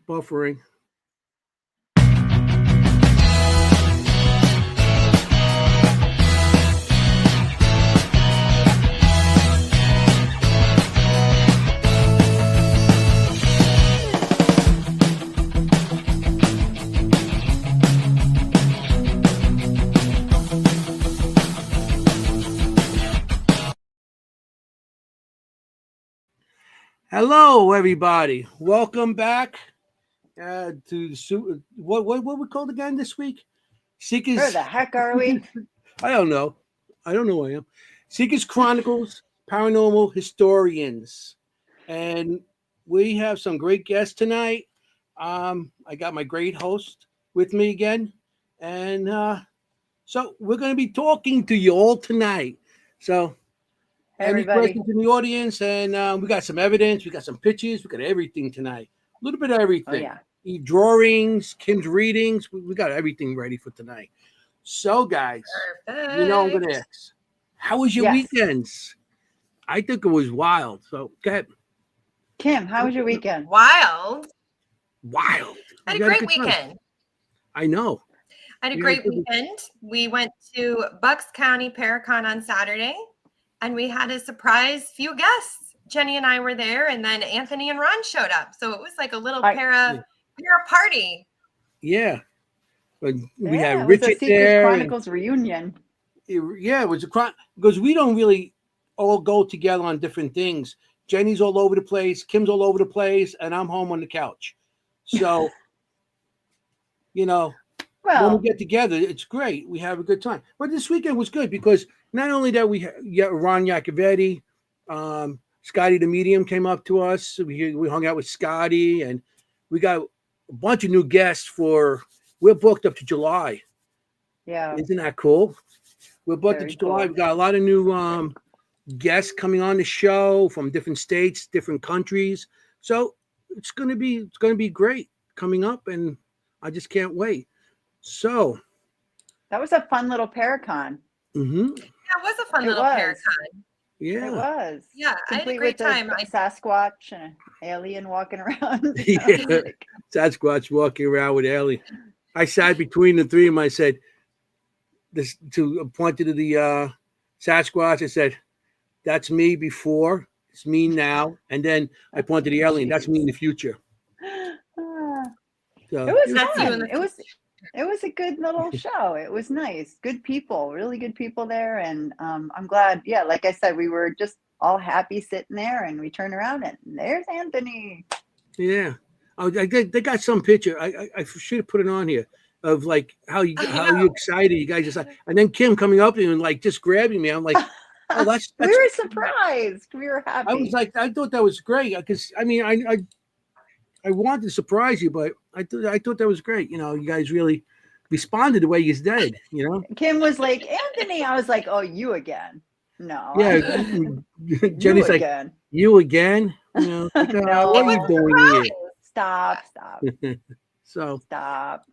Buffering. Hello, everybody. Welcome back to the what we called again this week? Seekers. Where the heck are we? I don't know. I don't know who I am. Seekers Chronicles, Paranormal Historians, and we have some great guests tonight. I got my great host with me again, and so we're going to be talking to you all tonight. So. Hey, Any everybody. questions in the audience? And we got some evidence. We got some pictures. We got everything tonight. A little bit of everything. Oh, yeah. Drawings, Kimm's readings. We got everything ready for tonight. So, guys, Perfect. you know I'm going to ask. How was your Yes. weekends? I think it was wild. So, go ahead. Kim, how was your weekend? Wild. Wild. I had You a great good time. weekend. I know. I had a You great had a good weekend. We went to Bucks County Paracon on Saturday, and we had a surprise few guests. Jennie and I were there, and then Anthony and Ron showed up. So it was like a little para party. Yeah. But we Yeah, had it was a Richard Seekers there. Chronicles reunion. It was because we don't really all go together on different things. Jennie's all over the place, Kimm's all over the place, and I'm home on the couch. So, when Well, we get together, it's great. We have a good time. But this weekend was good because not only that we Ron Yacovetti, Scotty the Medium came up to us. We hung out with Scotty, and we got a bunch of new guests we're booked up to July. yeah. Isn't that cool? We're booked Very to July. cool. We got a lot of new guests coming on the show from different states, different countries. So it's gonna be great coming up, and I just can't wait. So That was a fun little Paracon. mhm. Yeah, it was a fun It little was. Paracon. Yeah. It was. Yeah, I had a Complete great with time. a Sasquatch and an alien walking around. Yeah. Sasquatch walking around with Ellie. I sat between the three of them. I said, "This to pointed to the Sasquatch." I said, "That's me before. It's me now." And then I pointed to the alien. That's me in the future. So It was That's you fun. in the It was a good little show. It was nice. Good people, really good people there. And I'm glad. Yeah, like I said, we were just all happy sitting there, and we turned around and there's Anthony. yeah. Oh, they got some picture. I should have put it on here of like how you excited you guys just and then Kimm coming up to you and like just grabbing me. I'm like, oh, that's We were surprised. We were happy. I was like, I thought that was great because I mean I wanted to surprise you, but I thought that was great. You guys really responded the way you did. Kimm was like, Anthony. I was like, oh, you again? No. Yeah. Jennie's like, again. you again? No. What are you doing here? Stop. So Stop.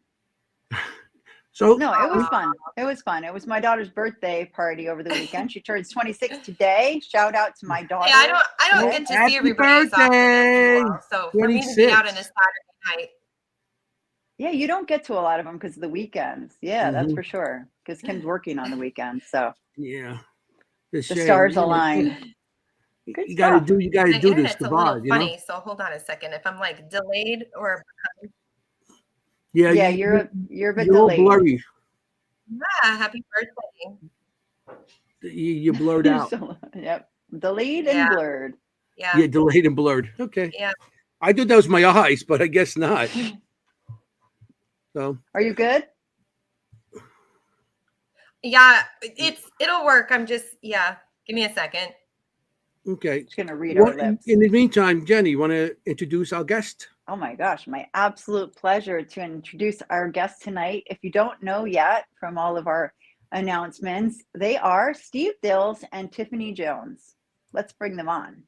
So No, it was fun. It was fun. It was my daughter's birthday party over the weekend. She turns 26 today. Shout out to my daughter. Yeah, I don't get to Happy see everybody as often as you all. So for me to be out on a 26. Saturday night. Yeah, you don't get to a lot of them because of the weekends. Yeah, that's for sure. Because Kimm's working on the weekends, so yeah, the stars align. You got to do. You got to My do this internet's to a little survive. funny, so hold on a second. If I'm like delayed or Yeah. Yeah, you're a bit You're all delayed. blurry. yeah, happy birthday. You're blurred out. Yep, delayed Yeah. and blurred. Yeah. Yeah, delayed and blurred. Okay. Yeah. I thought that was my eyes, but I guess not. So Are you good? Yeah, it'll work. I'm just give me a second. okay. Just gonna read our lips. In the meantime, Jennie, you want to introduce our guest? Oh my gosh, my absolute pleasure to introduce our guest tonight. If you don't know yet from all of our announcements, they are Steve Dills and Tiffany Jones. Let's bring them on.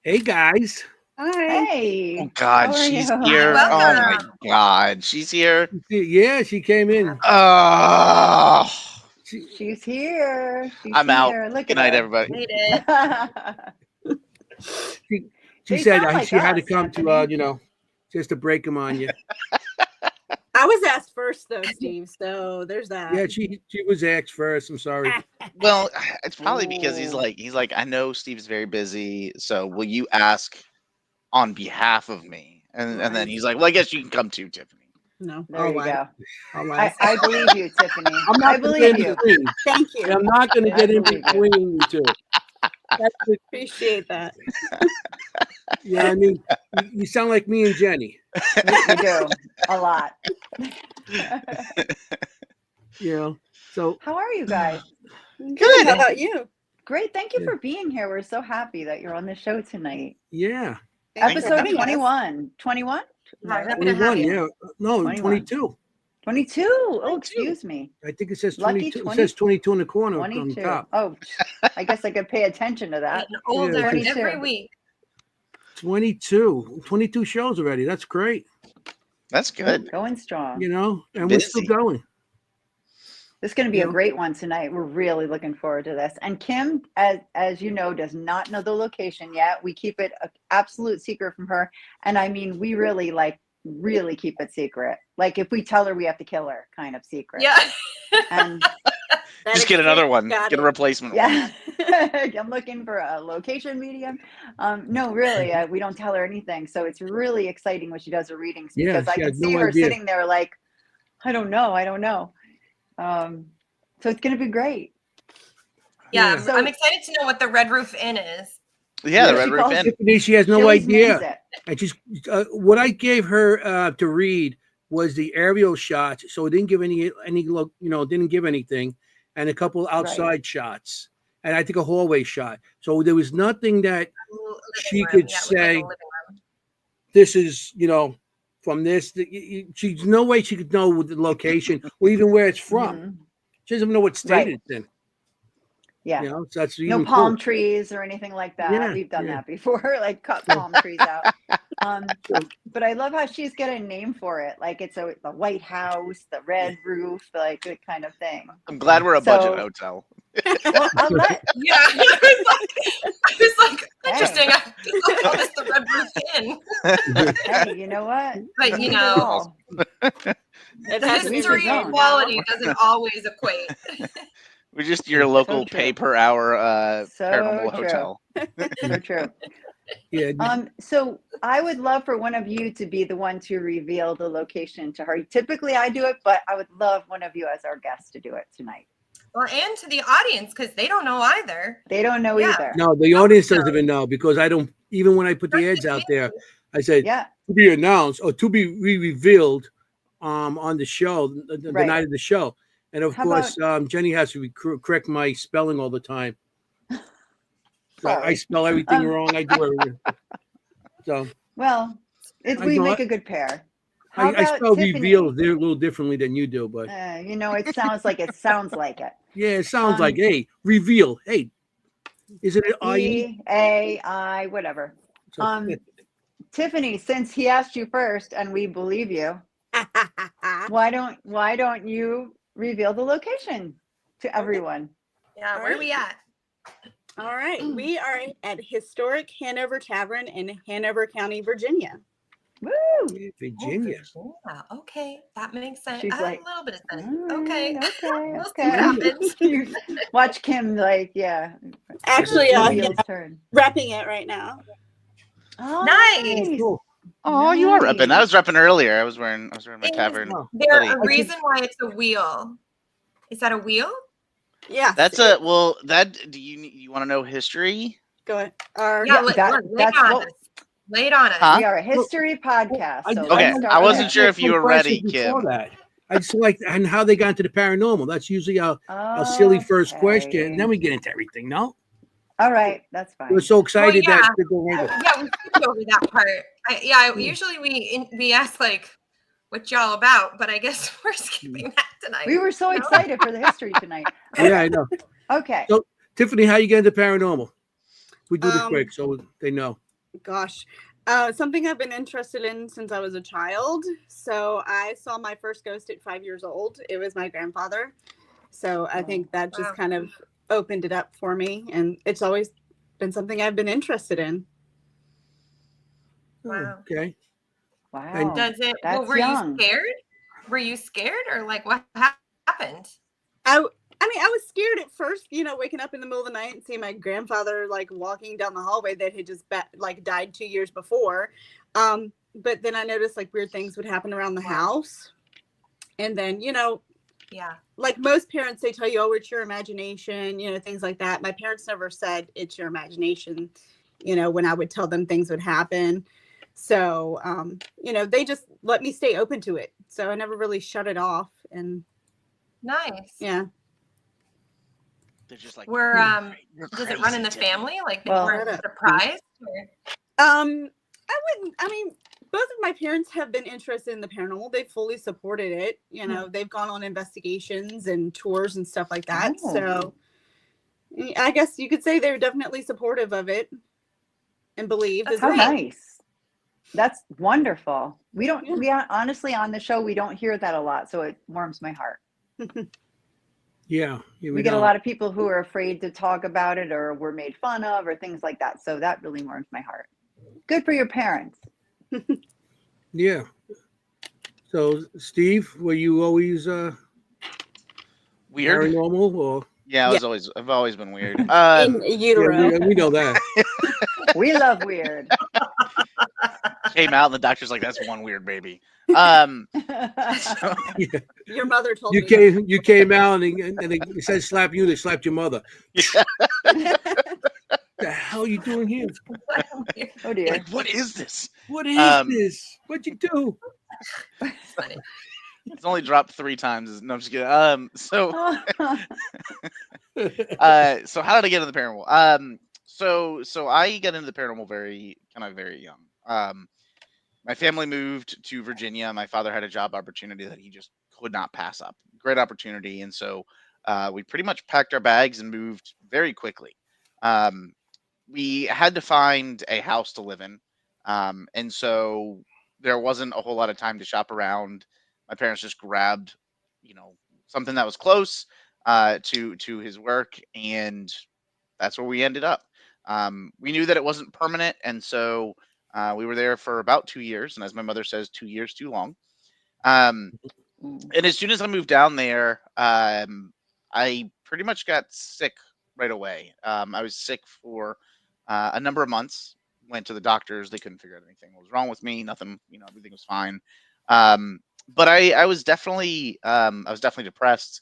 Hey guys. Hi. Hey. Oh God, how are she's you? here. Oh my Welcome. God, she's here. Yeah, she came in. Oh, She's here. I'm out. Here. Look good at night, her. everybody. Made it. She They said sound like she had to us, come Anthony. to just to break them on you. I was asked first though, Steve. So there's that. Yeah, she was asked first. I'm sorry. Well, it's probably because he's like, I know Steve's very busy, so will you ask on behalf of me? And then he's like, well, I guess you can come too, Tiffany. No, There you go. I'll lie. I believe you, Tiffany. I'm not I believe gonna you. get in between. Thank you. I'm not going to I get in believe you. between you two. That's it. Appreciate that. Yeah, I mean, you sound like me and Jenny. You do a lot. You know, so How are you guys? Good. How about you? Great. Thank you Yeah. for being here. We're so happy that you're on the show tonight. yeah, Thanks for Episode having us. 21. 21? Yeah, happy to 21. have you. Yeah, no, 21. 22. 22. Oh, excuse me. I think it says Lucky 22. It says 22 in the corner on 22. top. Oh, I guess I could pay attention to that. Getting older 22. every week. 22 shows already. That's great. That's good. Going strong. You know, and we're still Busy. going. This is going to be Yeah. a great one tonight. We're really looking forward to this. And Kimm, as you know, does not know the location yet. We keep it an absolute secret from her. And I mean, we really keep it secret. Like if we tell her, we have to kill her kind of secret. Yeah. And Just get another one. Got Get a it. replacement one. yeah, I'm looking for a location medium. No, really, we don't tell her anything. So it's really exciting when she does her readings Yeah, because I she can has see no her idea. sitting there like, I don't know. So it's going to be great. Yeah. So- I'm excited to know what the Red Roof Inn is. Yeah, the Yeah, Red she Roof calls Inn. Tiffany, she has She no always idea. names it. And she's what I gave her to read was the aerial shots, so it didn't give any look, didn't give anything, and a couple outside shots, and I think a hallway shot. So there was nothing that Living she room. could Yeah, it was like a say, living room. this is, from this. She's no way she could know the location or even where it's from. Mhm. She doesn't even know what state Right. it's in. Yeah. So that's No even palm cool. trees or anything like that. Yeah, We've done yeah. that before, like cut palm trees out. But I love how she's got a name for it. Like it's the White House, the Red Roof, like that kind of thing. I'm glad we're a So- budget hotel. Well, I'll let Yeah. I was like, interesting. Hey. I just like, call this the Red Roof Inn. hey, you know what? But We you do know, all. It has to be history his and own. quality doesn't always equate. We're just your local true. pay per hour So paranormal true. hotel. So true. Yeah, So I would love for one of you to be the one to reveal the location to her. Typically I do it, but I would love one of you as our guest to do it tonight. Or and to the audience because they don't know either. They don't know Yeah. either. no, the audience doesn't even know because I don't. Even when I put the ads out there, I said Yeah. to be announced or to be revealed on the show, the Right. night of the show. And of How course, Jenny has to correct my spelling all the time. So I Sorry. spell everything Um, wrong. I do everything. So Well, I we know make it. a good pair. How I about spell Tiffany? reveal a little differently than you do, but It sounds like it sounds like it. yeah, it sounds like hey, reveal. Hey, is it an IE? E-A-I, whatever. So, Tiffany, since he asked you first and we believe you, why don't you reveal the location to everyone? Yeah, where are we at? All right. We are at Historic Hanover Tavern in Hanover County, Virginia. Woo! Virginia. Yeah, okay, that makes sense. She's A like, little bit of sense. All Okay. right, okay, We'll see what okay. happens. You watch Kimm, Actually, reveal his turn. wrapping it right now. Oh, Nice. Cool. Oh, you are repping. I was repping earlier. I was wearing my Is tavern. Oh. there hoodie. a reason why it's a wheel? Is that a wheel? Yeah. That's do you want to know history? Go ahead. Or, Yeah, that- lay that's it on what- us. Lay it on us. Huh? We are a history podcast. So Okay, let's start I with wasn't that. sure if you were ready, Before Kim. that. I just like and how they got into the paranormal. That's usually a silly first question, and then we get into everything. No, All right, that's fine. we were so excited Well, yeah. that to go right there. Yeah, we skipped over that part. Usually we ask like what y'all about, but I guess we're skipping that tonight. We were so excited for the history tonight. Yeah, I know. Okay. So, Tiffany, how you get into paranormal? We do this Um, quick so they know. gosh. Something I've been interested in since I was a child. So I saw my first ghost at 5 years old. It was my grandfather. So I think that just Wow. kind of opened it up for me. And it's always been something I've been interested in. Wow. Okay. Wow. Does it? Well, That's were you young. scared? Were you scared, or like what happened? I mean, I was scared at first, waking up in the middle of the night and seeing my grandfather like walking down the hallway that had just like died 2 years before. But then I noticed like weird things would happen around the house. And then, Yeah. like most parents, they tell you, oh, it's your imagination, things like that. My parents never said it's your imagination, when I would tell them things would happen. So, they just let me stay open to it. So I never really shut it off. And Nice. yeah. They're just like, We're "You're does it run in the crazy, Tiffany." family? Like they Well- weren't surprised? Or? I mean, both of my parents have been interested in the paranormal. They fully supported it. They've gone on investigations and tours and stuff like that. Oh. So I guess you could say they're definitely supportive of it and believe. That's as How great. well. nice. That's wonderful. We don't, Yeah. we honestly on the show, we don't hear that a lot. So it warms my heart. Yeah, We get a lot of people who are afraid to talk about it or were made fun of or things like that. So that really warms my heart. Good for your parents. Yeah. So, Steve, were you always Weird. paranormal, or Yeah, Yeah. I've always been weird. In yeah, utero. we know that. We love weird. Came out and the doctor's like, "That's one weird baby." So, Yeah. Your mother told You me. you came out and they said slap you, they slapped your mother. The hell are you doing here? Oh dear. like, what is this? What is this? What'd you do? That's funny. It's only dropped 3 times. No, I'm just kidding. So how did I get into the paranormal? So I got into the paranormal very young. My family moved to Virginia. My father had a job opportunity that he just could not pass up. Great opportunity, and so we pretty much packed our bags and moved very quickly. We had to find a house to live in, and so there wasn't a whole lot of time to shop around. My parents just grabbed, something that was close to his work, and that's where we ended up. We knew that it wasn't permanent, and so we were there for about 2 years. And as my mother says, 2 years too long. And as soon as I moved down there, I pretty much got sick right away. I was sick for a number of months. Went to the doctors; they couldn't figure out anything what was wrong with me. Nothing, everything was fine. But I was definitely depressed,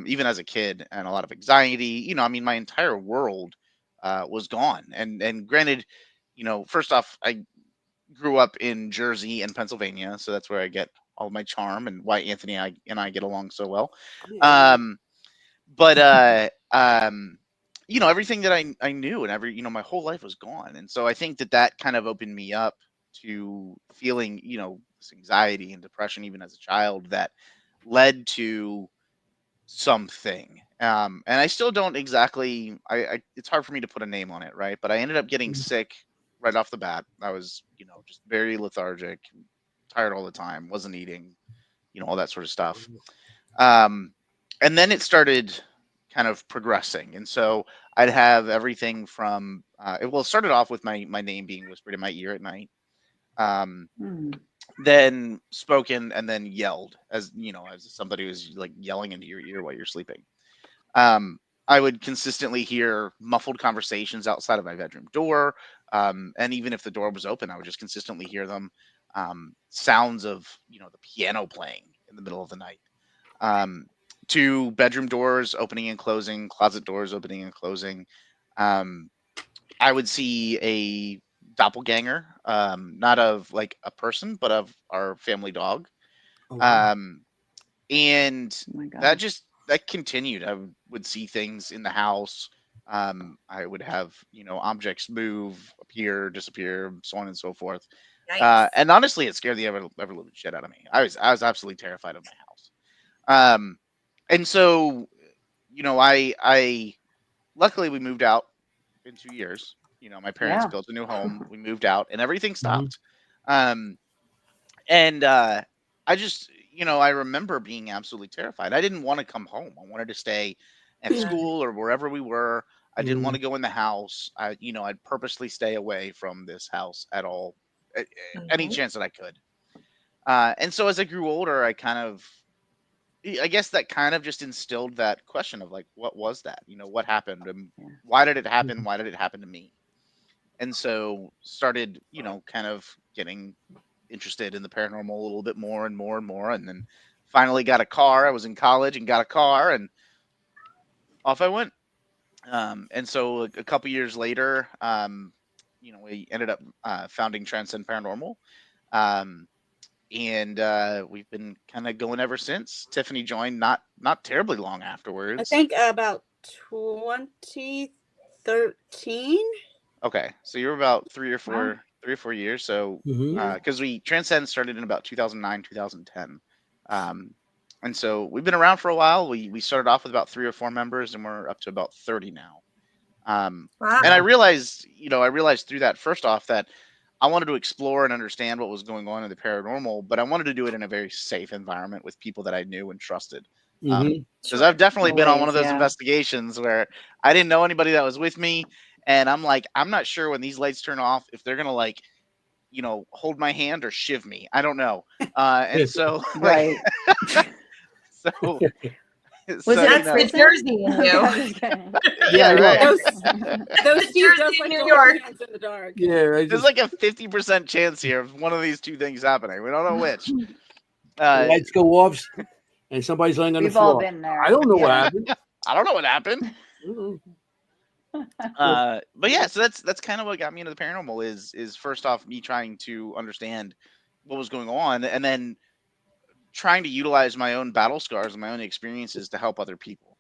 even as a kid, and a lot of anxiety. My entire world was gone. And granted, first off, I grew up in Jersey and Pennsylvania, so that's where I get all of my charm and why Anthony and I get along so well. But everything that I knew and my whole life was gone, and so I think that kind of opened me up to feeling this anxiety and depression even as a child that led to something. And I still don't exactly. It's hard for me to put a name on it, right? But I ended up getting sick right off the bat. I was just very lethargic, tired all the time, wasn't eating, all that sort of stuff. And then it started kind of progressing, and so I'd have everything from it started off with my name being whispered in my ear at night, then spoken, and then yelled as somebody was like yelling into your ear while you're sleeping. I would consistently hear muffled conversations outside of my bedroom door, and even if the door was open, I would just consistently hear them. Sounds of the piano playing in the middle of the night. To bedroom doors opening and closing, closet doors opening and closing. I would see a doppelganger, not of like a person, but of our family dog. Oh, wow. And Oh my God. that continued. I would see things in the house. I would have objects move, appear, disappear, so on and so forth. Yikes. And honestly, it scared the ever living shit out of me. I was absolutely terrified of my house. And so I luckily we moved out in 2 years. My parents Yeah. built a new home. We moved out, and everything stopped. And I just, I remember being absolutely terrified. I didn't want to come home. I wanted to stay at school or wherever we were. I didn't want to go in the house. I'd purposely stay away from this house at all, any chance that I could. And so as I grew older, I guess that kind of just instilled that question of like, what was that? What happened? And Yeah. why did it happen? Why did it happen to me? And so started, kind of getting interested in the paranormal a little bit more and more and more. And then finally got a car. I was in college and got a car, and off I went. And so a couple years later, we ended up founding Transcend Paranormal. Um, and we've been kind of going ever since. Tiffany joined not terribly long I afterwards. think about 2013. Okay, so you're about Wow. 3 or 4 years. So Mhm. because we Transcend started in about 2009, 2010. And so we've been around for a while. We started off with about 3 or 4 members, and we're up to about 30 now. Wow. And I realized through that, first off, that I wanted to explore and understand what was going on in the paranormal, but I wanted to do it in a very safe environment with people that I knew and trusted. Mhm. Because I've definitely been on one of Always, those yeah. investigations where I didn't know anybody that was with me, and I'm like, I'm not sure when these lights turn off if they're gonna like, hold my hand or shiv me. I don't know. And so like, Right. so Was so it you in That's know, the prison? Jersey in Okay, you. I'm just kidding. yeah, I know. right. Those Steve Jersey, does like New to hold York. hands in the dark. Yeah, I There's just like a 50% chance here of one of these two things happening. We don't know which. the lights go off and somebody's laying on the We've all floor. been there. I don't know what Yeah. happened. I don't know what happened. Mhm. But yeah, so that's kind of what got me into the paranormal is first off me trying to understand what was going on, and then trying to utilize my own battle scars and my own experiences to help other people.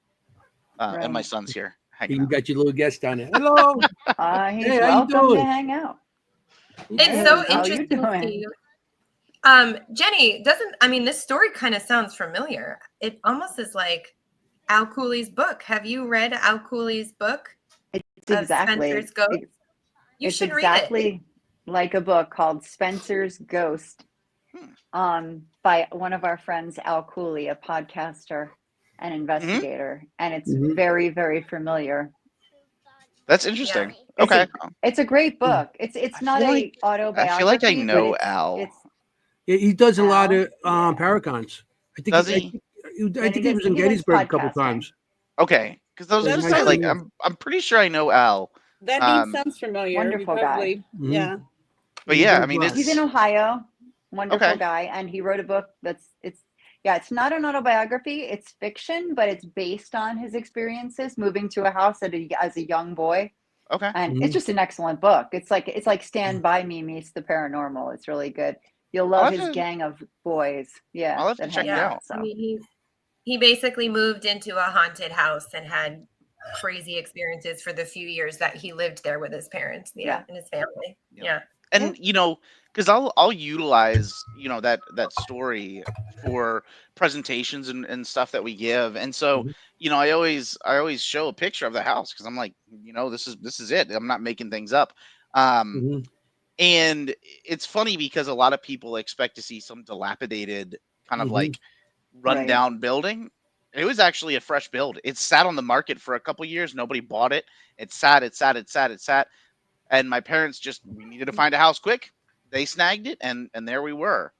And my Right. son's here hanging You out. got your little guest down there. Hello. He's Hey, how you welcome to doing? hang out. It's Hey, so how you interesting, doing? Steve. Jenny, this story kind of sounds familiar. It almost is like Al Cooley's book. Have you read Al Cooley's book It's of exactly. Spencer's Ghost? You It's should read it. exactly like a book called Spencer's Ghost, by one of our friends, Al Cooley, a podcaster and investigator, and it's Mhm. very, very familiar. That's interesting. It's Okay. It's a great book. It's I not feel a like autobiography, I know but Al. it's Yeah, he does a lot Al. of Yeah. Paracons. I think Does I he? think, I And think he was in he does Gettysburg a couple podcasting. times. Okay, because I was Yeah, gonna That's say, like, probably, I'm pretty sure I know Al. that name Um, sounds familiar. We Wonderful guy. probably, Mhm. yeah. but He yeah, does I mean, a lot. He's in it's Ohio. Wonderful okay. guy, and he wrote a book it's not an autobiography. It's fiction, but it's based on his experiences moving to a house as a young boy, Okay. and Mhm. it's just an excellent book. It's like Stand By Me meets the paranormal. It's really good. You'll I'll love have his to gang of boys. Yeah, I'll have to that check hang it Yeah. out. out. So I mean, he basically moved into a haunted house and had crazy experiences for the few years that he lived there with his parents, yeah, and his family. Yep. Yeah. And because I'll utilize that story for presentations and stuff that we give. And so Mhm. I always show a picture of the house because I'm like, this is it. I'm not making things up. Um, Mhm. and it's funny because a lot of people expect to see some dilapidated kind of Mhm. like right. rundown building. It was actually a fresh build. It sat on the market for a couple years. Nobody bought it. It sat. And my parents we needed to find a house quick. They snagged it, and there we were.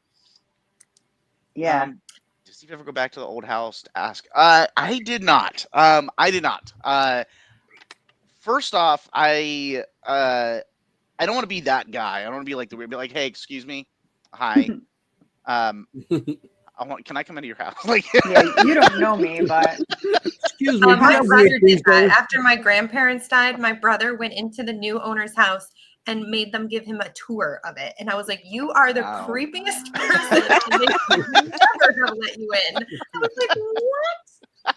Yeah. Did Steve ever go back to the old house to ask? I did not. I did not. First off, I don't want to be that guy. I don't want to be like the weird, be like, hey, excuse me, hi. Can I come into your house? Like, Yeah, you don't know me, but Excuse me, you My have brother weird did things that. going. After my grandparents died, my brother went into the new owner's house and made them give him a tour of it. And I was like, you are the Wow. creepiest person. And they never gonna let you in. I was like,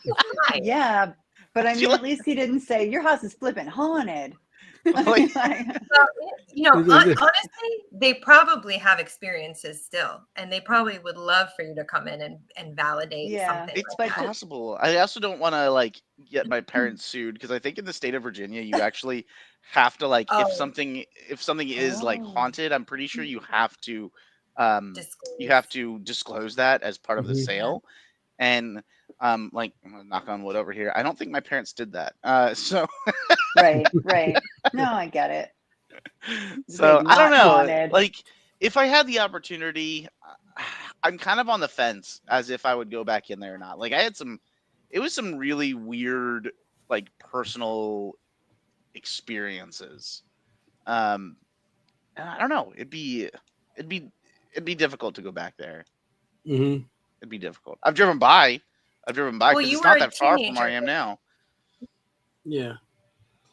what? Why? yeah. But I feel mean, at least he didn't say your house is flipping haunted. like, Well, honestly, they probably have experiences still, and they probably would love for you to come in and validate Yeah. something. it's like that. possible. I also don't want to like get my parents sued because I think in the state of Virginia you actually have to like if Oh. something is like Oh. haunted, I'm pretty sure you have to disclose that as part of the Mhm. sale. And like I'm gonna knock on wood over here. I don't think my parents did that. So Right. No, I get it. so Big I don't not know. haunted. Like if I had the opportunity, I'm kind of on the fence as if I would go back in there or not. Like it was some really weird, like personal experiences. Um, and I don't know. It'd be, it'd be difficult to go back there. Mm-hmm. It'd be difficult. I've driven by Well, because you it's were not a that far from where I teenager. am now. Yeah.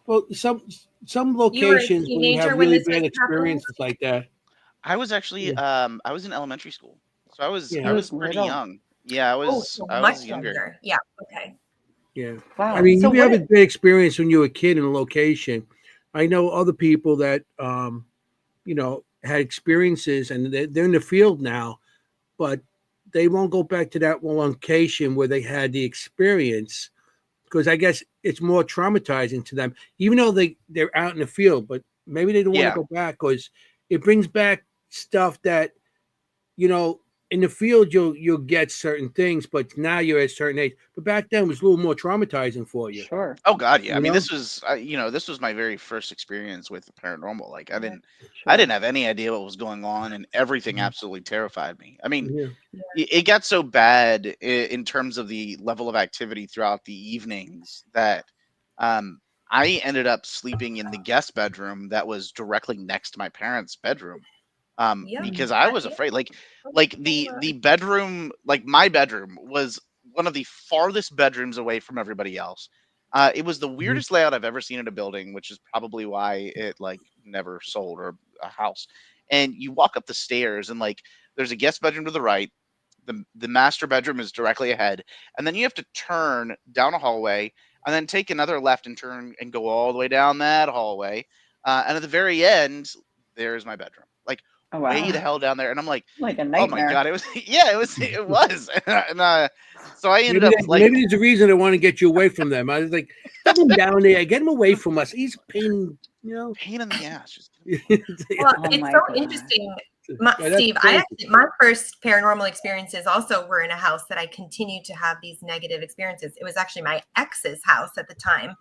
Well, some You were a locations where you teenager have when really this was bad happening? experiences like that. I was actually, Yeah. I was in elementary school, so Yeah. He I was was pretty little. young. Yeah, Oh, so I much was younger. younger. Yeah. Okay. Yeah. I Wow. mean, So you have a what? good experience when you were a kid in a location. I know other people that, had experiences and they're in the field now, but they won't go back to that one location where they had the experience because I guess it's more traumatizing to them, even though they're out in the field, but maybe they don't want to Yeah. go back because it brings back stuff that, you know, in the field you'll get certain things, but now you're at a certain age. But back then it was a little more traumatizing for you. Sure. Oh God, yeah. I You mean, know? this was, this was my very first experience with the paranormal. Like, I Sure. didn't have any idea what was going on, and everything Mhm. absolutely terrified me. I mean, Yeah. it got so bad in terms of the level of activity throughout the evenings that um, I ended up sleeping in the guest bedroom that was directly next to my parents' bedroom. Yeah. Because I was Yeah. afraid, like the bedroom, like my bedroom was one of the farthest bedrooms away from everybody else. It was the Mhm. weirdest layout I've ever seen in a building, which is probably why it like never sold or a house. And you walk up the stairs and like there's a guest bedroom to the right, the master bedroom is directly ahead, and then you have to turn down a hallway and then take another left and turn and go all the way down that hallway. And at the very end, there's my bedroom. Like Oh way the wow. hell down there, and I'm like, Like a oh my nightmare. god, it was yeah, it was, and so I ended up like Maybe there's a reason I want to get you away from them. I was like, get him down there, get him away from us. He's a pain, you know. pain in the ass. Just Well, Oh it's my so gosh. interesting. Yeah, that's Steve, crazy. my first paranormal experiences also were in a house that I continued to have these negative experiences. It was actually my ex's house at the time.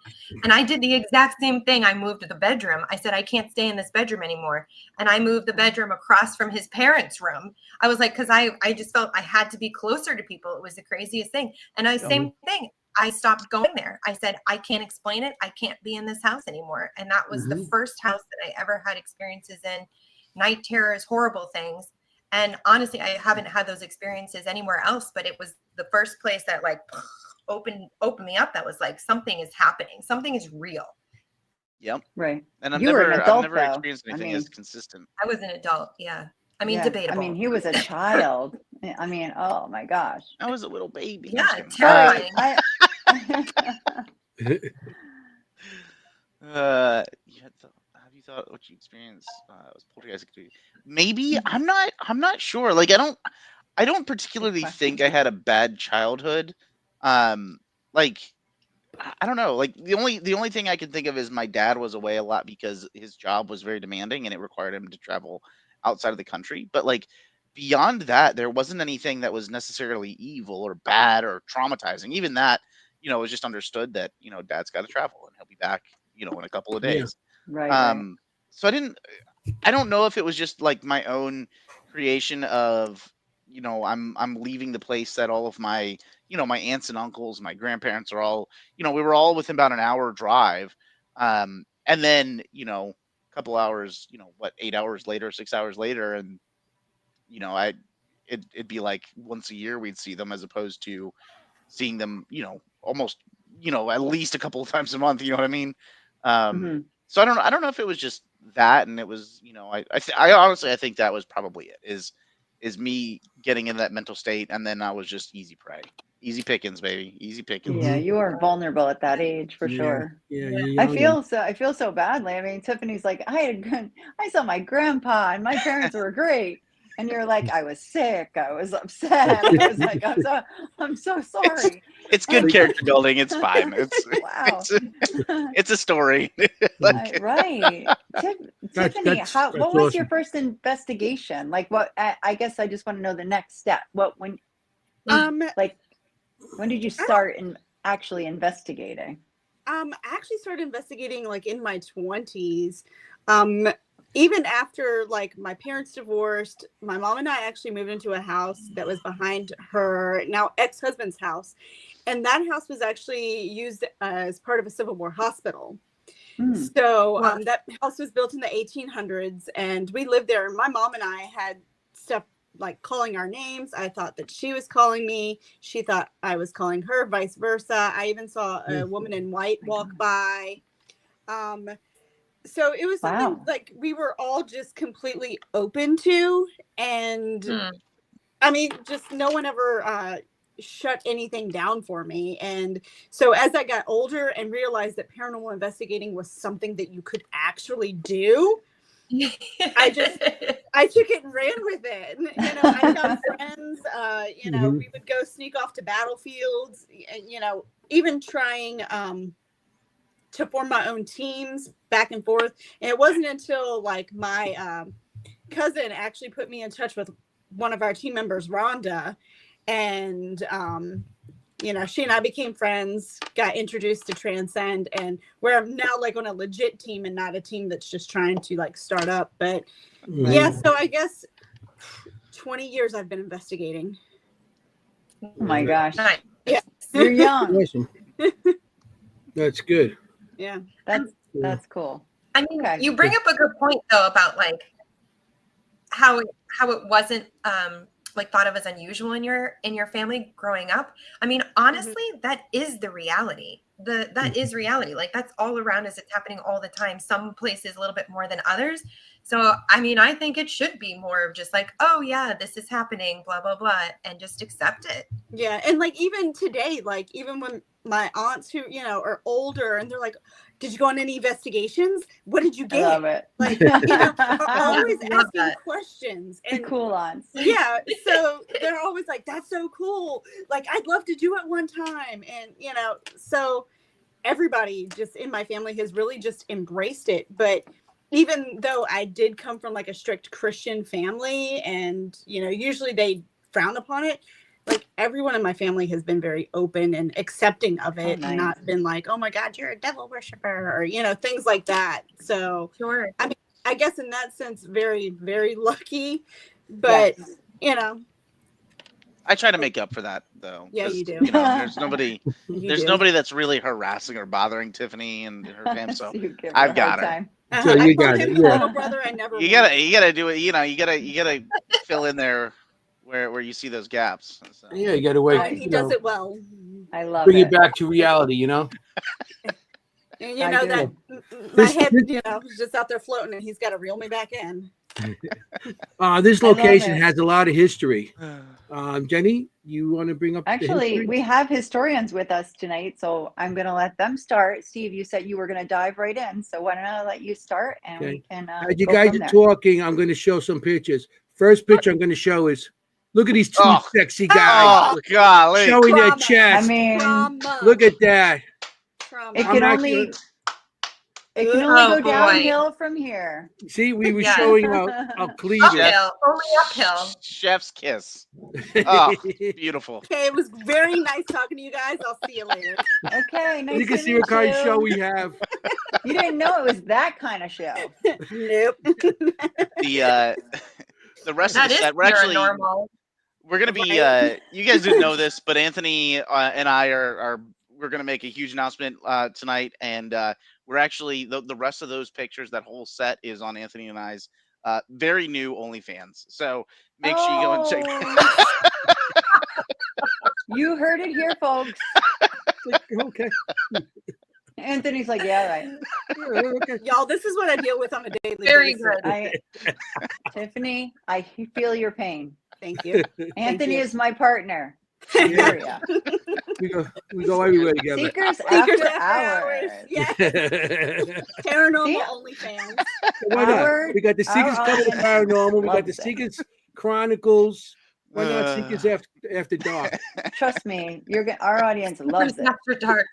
And I did the exact same thing. I moved to the bedroom. I said, I can't stay in this bedroom anymore. And I moved the bedroom across from his parents' room. I was like, because I just felt I had to be closer to people. It was the craziest thing. And same thing. I stopped going there. I said, I can't explain it. I can't be in this house anymore. And that was the Mhm. first house that I ever had experiences in. Night terrors, horrible things. And honestly, I haven't had those experiences anywhere else, but it was the first place that like opened me up. That was like, something is happening. Something is real. yep. Right. And You were an I've adult never though. experienced I anything mean, as consistent. I was an adult. Yeah. I mean, yeah. debatable. I mean, he was a child. I mean, oh my gosh. I was a little baby. Yeah, I'm just kidding. terrifying. Have you thought what you experienced was poltergeist activity? Maybe I'm not sure. Like I don't particularly think I had a bad childhood. Like I don't know. Like the only thing I can think of is my dad was away a lot because his job was very demanding and it required him to travel outside of the country. But like beyond that, there wasn't anything that was necessarily evil or bad or traumatizing. Even that, it was just understood that, dad's got to travel and he'll be back, in a couple of Yeah. days. right. So I don't know if it was just like my own creation of, I'm leaving the place that all of my, my aunts and uncles, my grandparents are all, we were all within about an hour drive. And then, a couple hours, 8 hours later, 6 hours later, and it'd be like once a year we'd see them as opposed to seeing them, almost, at least a couple of times a month. You know what I mean? Hmm. So I don't know if it was just that, and it was, I honestly I think that was probably it. Is me getting in that mental state, and then I was just easy prey, easy pickings, baby, easy pickings. Yeah, you are vulnerable at that age for Yeah. sure. Yeah. You're young. I feel so badly. I mean, Tiffany's like, I saw my grandpa and my parents were great. And you're like, I was sick, I was upset. I was like, I'm so sorry. It's good character building. It's fine. Wow. It's a story. Like, Right. Tiffany, That's what was your awesome. first investigation? Like what I guess I just want to know the next step. Like when did you start actually investigating? I actually started investigating like in my 20s. even after like my parents divorced, my mom and I actually moved into a house that was behind her now ex-husband's house. And that house was actually used as part of a Civil War hospital. So that house was built in the 1800s, and we lived there. My mom and I had stuff like calling our names. I thought that she was calling me. She thought I was calling her, vice versa. I even saw a woman in white walk by. So it was something like we were all just completely open to. And I mean, just no one ever shut anything down for me. And so as I got older and realized that paranormal investigating was something that you could actually do, I took it and ran with it. You know, I found friends, you know, we would go sneak off to battlefields, and, you know, even trying to form my own teams back and forth. And it wasn't until like my cousin actually put me in touch with one of our team members, Rhonda, and you know, she and I became friends, got introduced to Transcend, and we're now like on a legit team and not a team that's just trying to like start up. But yeah, so I guess 20 years I've been investigating. Oh my gosh. Yeah. You're young. Awesome. That's good. Yeah. That's cool. I mean, you bring up a good point though about like how it wasn't like thought of as unusual in your family growing up. I mean, honestly, that is the reality. That is reality. Like that's all around us. It's happening all the time. Some places a little bit more than others. So, I mean, I think it should be more of just like, oh yeah, this is happening, blah, blah, blah, and just accept it. Yeah. And like, even today, like even when my aunts who, you know, are older and they're like, did you go on any investigations? What did you get? I love it. Like, you know, always asking questions. And the cool aunts. Yeah. So they're always like, that's so cool. Like, I'd love to do it one time. And, you know, so everybody just in my family has really just embraced it. But even though I did come from like a strict Christian family and, you know, usually they frown upon it, like everyone in my family has been very open and accepting of it, and not been like, oh my God, you're a devil worshiper, or, you know, things like that. So sure. I mean, I guess in that sense, very, very lucky, but you know, I try to make up for that though. Yeah, you do. You know, there's nobody that's really harassing or bothering Tiffany and her fam. So I've got her. So you got it. Yeah. Little brother, I never. You gotta do it. You know, you gotta fill in there where you see those gaps. So. Yeah, you gotta wait. He does it well. I love bring it back to reality, you know. And you know that my head, you know, is just out there floating, and he's got to reel me back in. This location has a lot of history. Jenny, you want to bring up? Actually, we have historians with us tonight, so I'm going to let them start. Steve, you said you were going to dive right in, so why don't I let you start, and we can. As you guys are talking, I'm going to show some pictures. First picture I'm going to show is. Look at these two sexy guys. Oh, golly. Showing their chest. I mean, look at that. It can only go downhill from here. See, we were showing our cleavage. Only uphill. Chef's kiss. Oh, beautiful. Okay, it was very nice talking to you guys. I'll see you later. Okay, nice. You can see what kind of show we have. You didn't know it was that kind of show. Nope. The rest of the set, we're gonna be. You guys didn't know this, but Anthony and I we're gonna make a huge announcement tonight, and we're actually the rest of those pictures. That whole set is on Anthony and I's very new OnlyFans. So make sure you go and check. You heard it here, folks. Okay. Anthony's like, yeah, right. Okay. Y'all, this is what I deal with on a daily basis. Very good. Tiffany, I feel your pain. Thank you. Anthony is my partner. Yeah. we go everywhere together. Seekers after hours. Yes. Paranormal OnlyFans. Why not? We got the Seekers coming to Paranormal. We got the Seekers Chronicles. Why not Seekers after dark? Trust me, our audience loves it. After dark.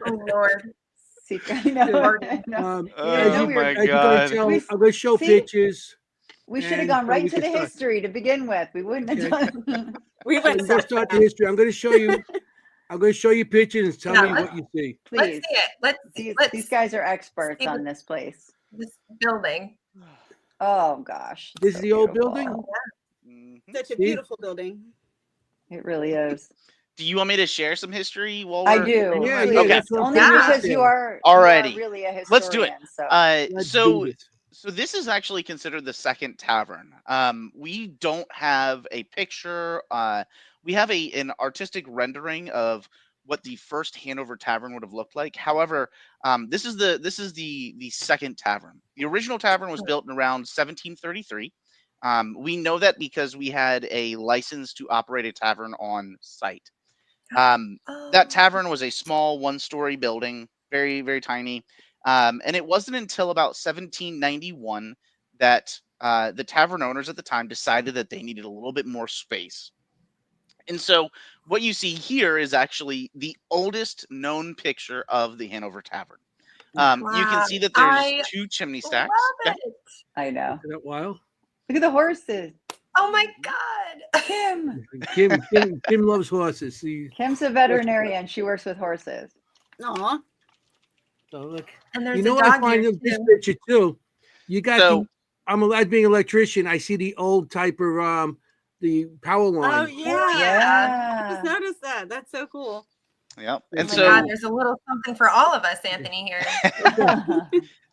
Oh Lord. I know. Oh my God. I'm going to show pictures. We should have gone right to the history to begin with. We wouldn't have done. We went to start the history. I'm going to show you. I'm going to show you pictures and tell me what you see. Please. Let's see it. These guys are experts on this place. this building. Oh gosh. This so is the old beautiful. building? Mhm. Such a See? beautiful building. It really is. Do you want me to share some history while I we're do. Yeah, Please. yeah, Okay. that's what I'm Only putting out because there. you are Alrighty. really a Let's do it. historian. So Let's So do this. so this is actually considered the second tavern. We don't have a picture. We have an artistic rendering of what the first Hanover Tavern would have looked like. However, this is the second tavern. The original tavern was built in around 1733. We know that because we had a license to operate a tavern on site. That Oh, tavern was a small one-story building, very, very tiny. And it wasn't until about 1791 that the tavern owners at the time decided that they needed a little bit more space. And so what you see here is actually the oldest known picture of the Hanover Tavern. You can wow. see that there's I two chimney love stacks. Yeah. it. I know. Isn't that wild? Look at the horses. Oh my Mhm. God. Kim. Kim loves horses. See, Kim's a veterinarian. She works with horses. Aw. so look. And there's You know a what I dog find here of this too. picture too? You got So I'm allowed being an electrician. I see the old type of the power line. Oh yeah. Oh, I just Yeah. noticed that. That's so cool. yeah. Oh And Oh my so God, there's a little something for all of us, Anthony, here.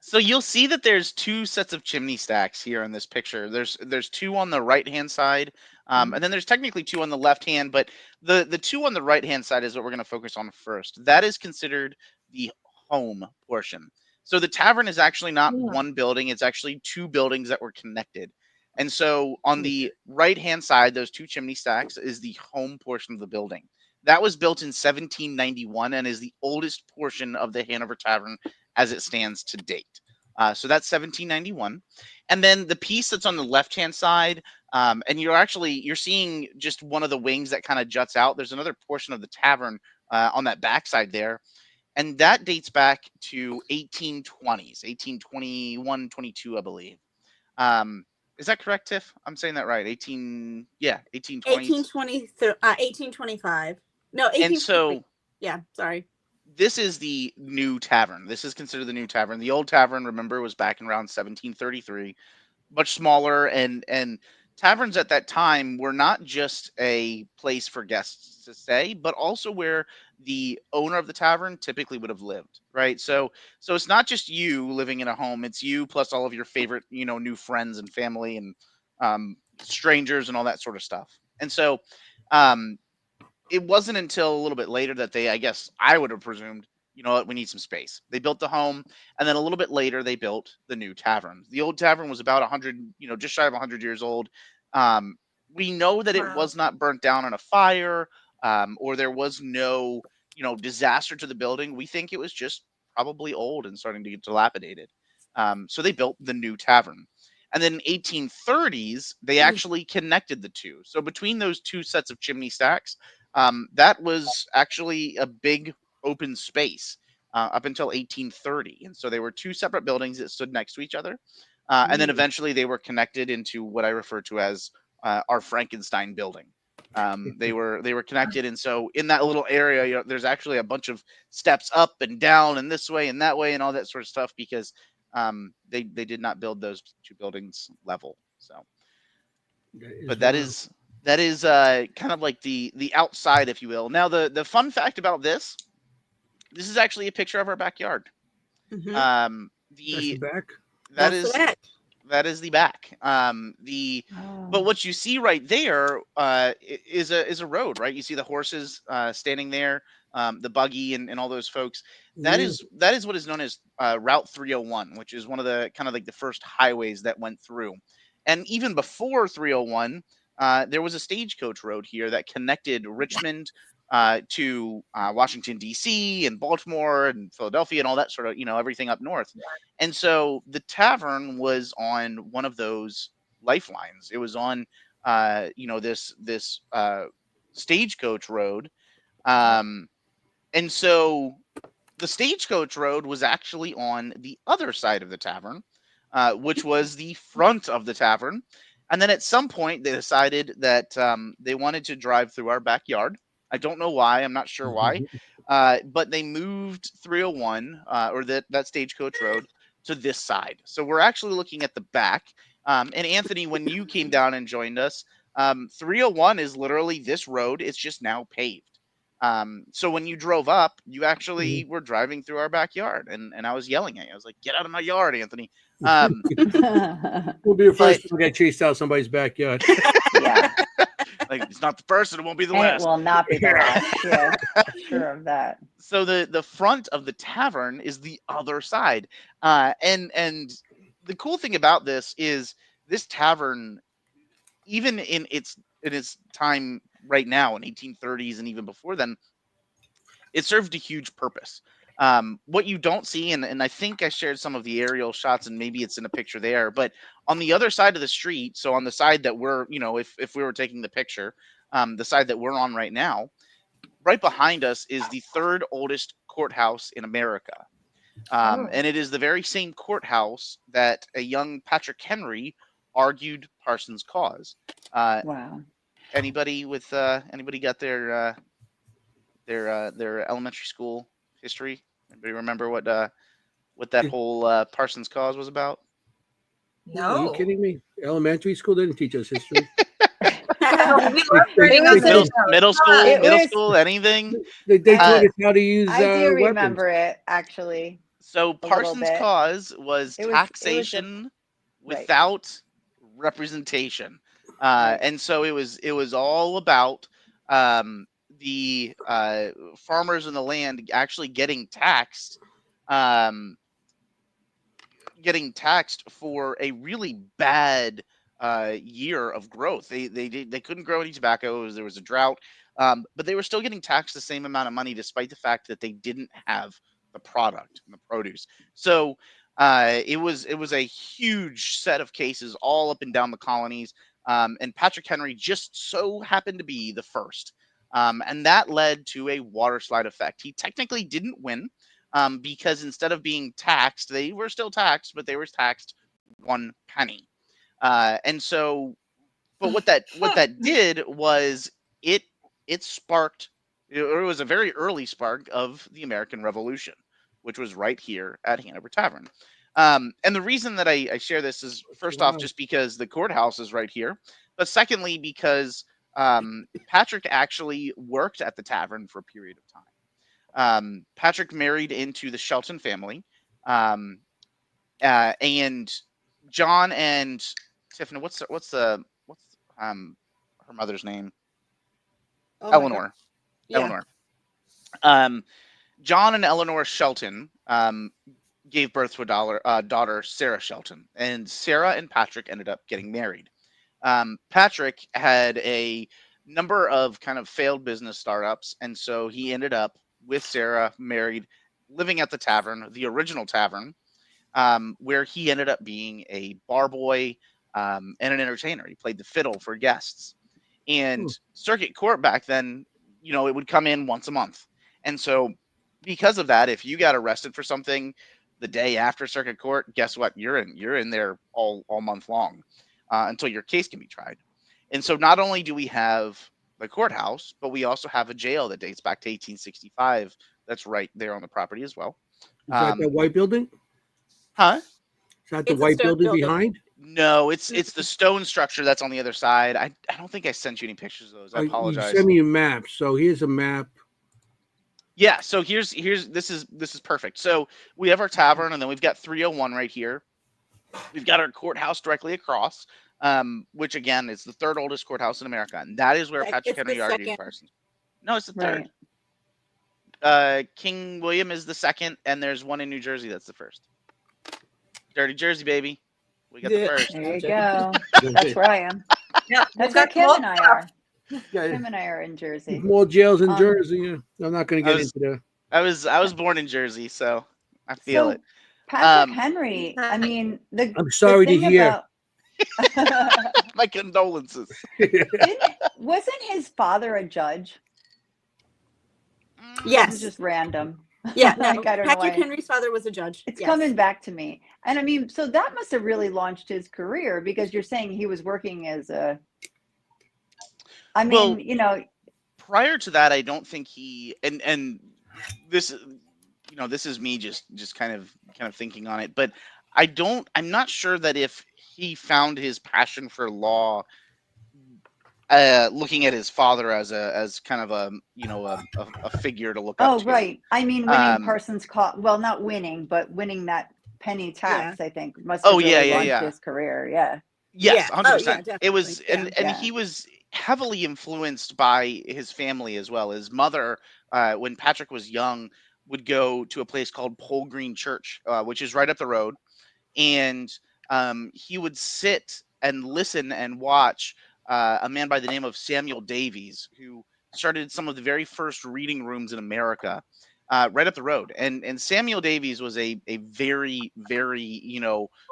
So you'll see that there's two sets of chimney stacks here in this picture. There's two on the right hand side, and then there's technically two on the left hand. But the two on the right hand side is what we're going to focus on first. That is considered the home portion. So the tavern is actually not Hmm. one building; it's actually two buildings that were connected. And so on the right hand side, those two chimney stacks is the home portion of the building. That was built in 1791 and is the oldest portion of the Hanover Tavern as it stands to date. So that's 1791. And then the piece that's on the left hand side, and you're seeing just one of the wings that kind of juts out. There's another portion of the tavern on that backside there, and that dates back to 1820s, 1821, 22, I believe. Is that correct, Tiff? I'm saying that right. 1820s. 1825. No, And 1823. so Yeah, sorry. this is the new tavern. This is considered the new tavern. The old tavern, remember, was back in around 1733, much smaller, and taverns at that time were not just a place for guests to stay, but also where the owner of the tavern typically would have lived, right? So it's not just you living in a home; it's you plus all of your favorite, new friends and family and strangers and all that sort of stuff. And so, um, it wasn't until a little bit later that they, I guess I would have presumed, you know what, we need some space. They built the home, and then a little bit later they built the new tavern. The old tavern was about 100, just shy of 100 years old. Um, we know that it Wow. was not burnt down in a fire, or there was no, disaster to the building. We think it was just probably old and starting to get dilapidated. So they built the new tavern. And then in 1830s, they actually connected the two. So between those two sets of chimney stacks, that was actually a big open space up until 1830. And so they were two separate buildings that stood next to each other. And then eventually they were connected into what I refer to as our Frankenstein building. They were connected, and so in that little area, there's actually a bunch of steps up and down and this way and that way and all that sort of stuff because they did not build those two buildings level. So, but that wild. is kind of like the outside, if you will. Now the fun fact about this is actually a picture of our backyard. Mhm. That's the The back. that That's the is back. that is the back. But Oh. what you see right there is a road, right? You see the horses standing there, the buggy and all those folks. That Yeah. is what is known as Route 301, which is one of the kind of like the first highways that went through. And even before 301, there was a stagecoach road here that connected Richmond to Washington D.C. and Baltimore and Philadelphia and all that sort of everything up north. And so the tavern was on one of those lifelines. It was on this stagecoach road. And so the stagecoach road was actually on the other side of the tavern, which was the front of the tavern. And then at some point, they decided that they wanted to drive through our backyard. I don't know why. I'm not sure why. But they moved 301 or that stagecoach road to this side. So we're actually looking at the back. And Anthony, when you came down and joined us, 301 is literally this road. It's just now paved. So when you drove up, you actually were driving through our backyard, and I was yelling at you. I was like, "Get out of my yard, Anthony!" We'll be the first to get chased out of somebody's backyard. Yeah. Like, it's not the first, and it won't be the And it last. will not be the last. Yeah. Sure of that. So the front of the tavern is the other side, and the cool thing about this is this tavern, even in its time right now in 1830s and even before then, it served a huge purpose. What you don't see, and I think I shared some of the aerial shots, and maybe it's in a picture there, but on the other side of the street, so on the side that we're, if we were taking the picture, the side that we're on right now, right behind us is the third oldest courthouse in America. And it is the very same courthouse that a young Patrick Henry argued Parsons' cause. Wow. Anybody got their elementary school history? Anybody remember what that whole Parsons' cause was about? Are you No. kidding me? Elementary school didn't teach us history. We love learning It was about Middle It school, was- anything. They taught us how to use I do weapons. remember it, actually. So Parsons' bit. was It was a- taxation Right. without representation, Right. and so it was all about the farmers in the land actually getting taxed for a really bad year of growth. They couldn't grow any tobacco. There was a drought, but they were still getting taxed the same amount of money, despite the fact that they didn't have the product and the produce. So it was a huge set of cases all up and down the colonies, and Patrick Henry just so happened to be the first, and that led to a water slide effect. He technically didn't win. Because instead of being taxed, they were still taxed, but they were taxed 1 penny. And so, but what that did was it sparked, it was a very early spark of the American Revolution, which was right here at Hanover Tavern. And the reason that I share this is, first off, just because the courthouse is right here, but secondly, because Patrick actually worked at the tavern for a period of time. Patrick married into the Shelton family, and John and Tiffany. What's her mother's name? Oh my God. Eleanor. Yeah. Eleanor. John and Eleanor Shelton gave birth to a daughter, Sarah Shelton, and Sarah and Patrick ended up getting married. Patrick had a number of kind of failed business startups, and so he ended up with Sarah, married, living at the tavern, the original tavern, where he ended up being a bar boy and an entertainer. He played the fiddle for guests. And circuit court back then, it would come in once a month. And so because of that, if you got arrested for something the day after circuit court, guess what? You're in there all month long until your case can be tried. And so not only do we have the courthouse, but we also have a jail that dates back to 1865. That's right there on the property as well. Is that the white building? Huh? Is that the It's a white stone building building. behind? No, it's the stone structure that's on the other side. I don't think I sent you any pictures of those. I apologize. You sent me a map. So here's a map. Yeah, so here's this is perfect. So we have our tavern, and then we've got 301 right here. We've got our courthouse directly across, which again is the third oldest courthouse in America, and that is where Patrick It's Henry the argued second. Parsons. No, it's the Right. third. King William is the second, and there's one in New Jersey that's the first. Dirty Jersey, baby. We got the Yeah. first. There you go. That's where I am. Yeah, That's we've where got Kim gold and I stuff. are. Yeah, Kim and I are in Jersey. more jails in Um, Jersey. Yeah. I'm not going to I get was- into that. I was born in Jersey, so I feel So it. Patrick Henry, I mean, I'm sorry to thing hear. about My condolences. wasn't his father a judge? This Yes. is just random. Yeah. No, Like, I don't know Patrick why. Henry's father was a judge. It's Yes. coming back to me. And I mean, so that must have really launched his career, because you're saying he was working as a, I mean, Well, you know, Prior to that, I don't think he and this, this is me just kind of thinking on it, but I'm not sure that if he found his passion for law looking at his father as kind of a figure to look up Oh, to. right. I mean, winning Um, Parsons call. Well, not winning, but winning that penny tax, I think, must Oh have yeah, really yeah, launched yeah. his career. Yeah. Yes, Yeah. Oh, 100%. yeah, It definitely. was, Yeah. and Yeah. he was heavily influenced by his family as well. His mother, when Patrick was young, would go to a place called Pole Green Church, which is right up the road, and he would sit and listen and watch a man by the name of Samuel Davies, who started some of the very first reading rooms in America, right up the road. And Samuel Davies was a very, very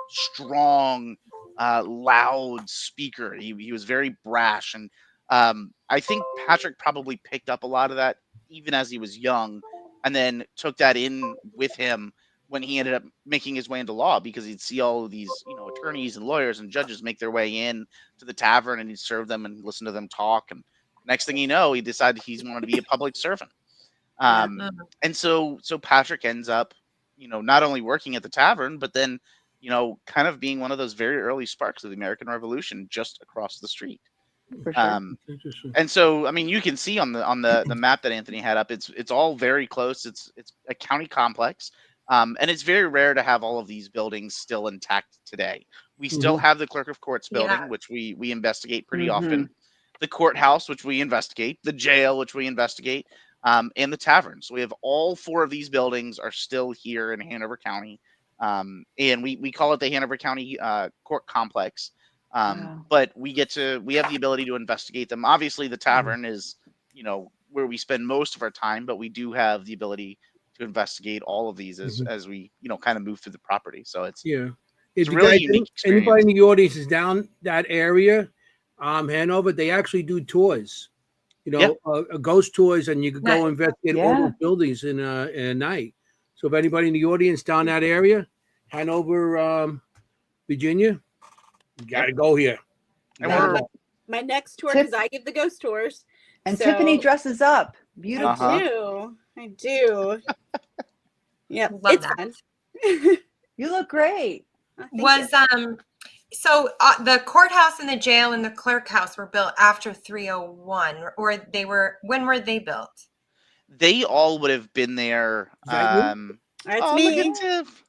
strong, loud speaker. He was very brash, and I think Patrick probably picked up a lot of that even as he was young, and then took that in with him when he ended up making his way into law, because he'd see all of these, attorneys and lawyers and judges make their way in to the tavern, and he'd serve them and listen to them talk. And next thing you know, he decided he's wanted to be a public servant. Yeah. And so Patrick ends up, not only working at the tavern, but then, kind of being one of those very early sparks of the American Revolution just across the street. For sure. Interesting. And so, I mean, you can see on the map that Anthony had up, it's all very close. It's a county complex, and it's very rare to have all of these buildings still intact today. We still have the Clerk of Courts building, Yeah. which we investigate pretty Mhm. often, the courthouse, which we investigate, the jail, which we investigate, and the tavern. So we have all four of these buildings are still here in Hanover County, and we call it the Hanover County Court Complex. Wow. But we have the ability to investigate them. Obviously, the tavern is, where we spend most of our time, but we do have the ability to investigate all of these as we, kind of move through the property. So it's Yeah. it's If a you really guys, unique anybody experience. in the audience is down that area, Hanover, they actually do tours. Yeah. Ghost tours, and you could go Nice. investigate all Yeah. those buildings in a night. So if anybody in the audience down that area, Hanover, Virginia, you got to go here. You And gotta we're go. My next tour, Tip- because I give the ghost tours. And so Tiffany dresses up. I Beautiful. do. Yep. Love It's that. fun. You look great. Thank Was you. so the courthouse and the jail and the clerk house were built after 301, or when were they built? they all would have been there. Is that you? That's Oh, look me. at Tiff.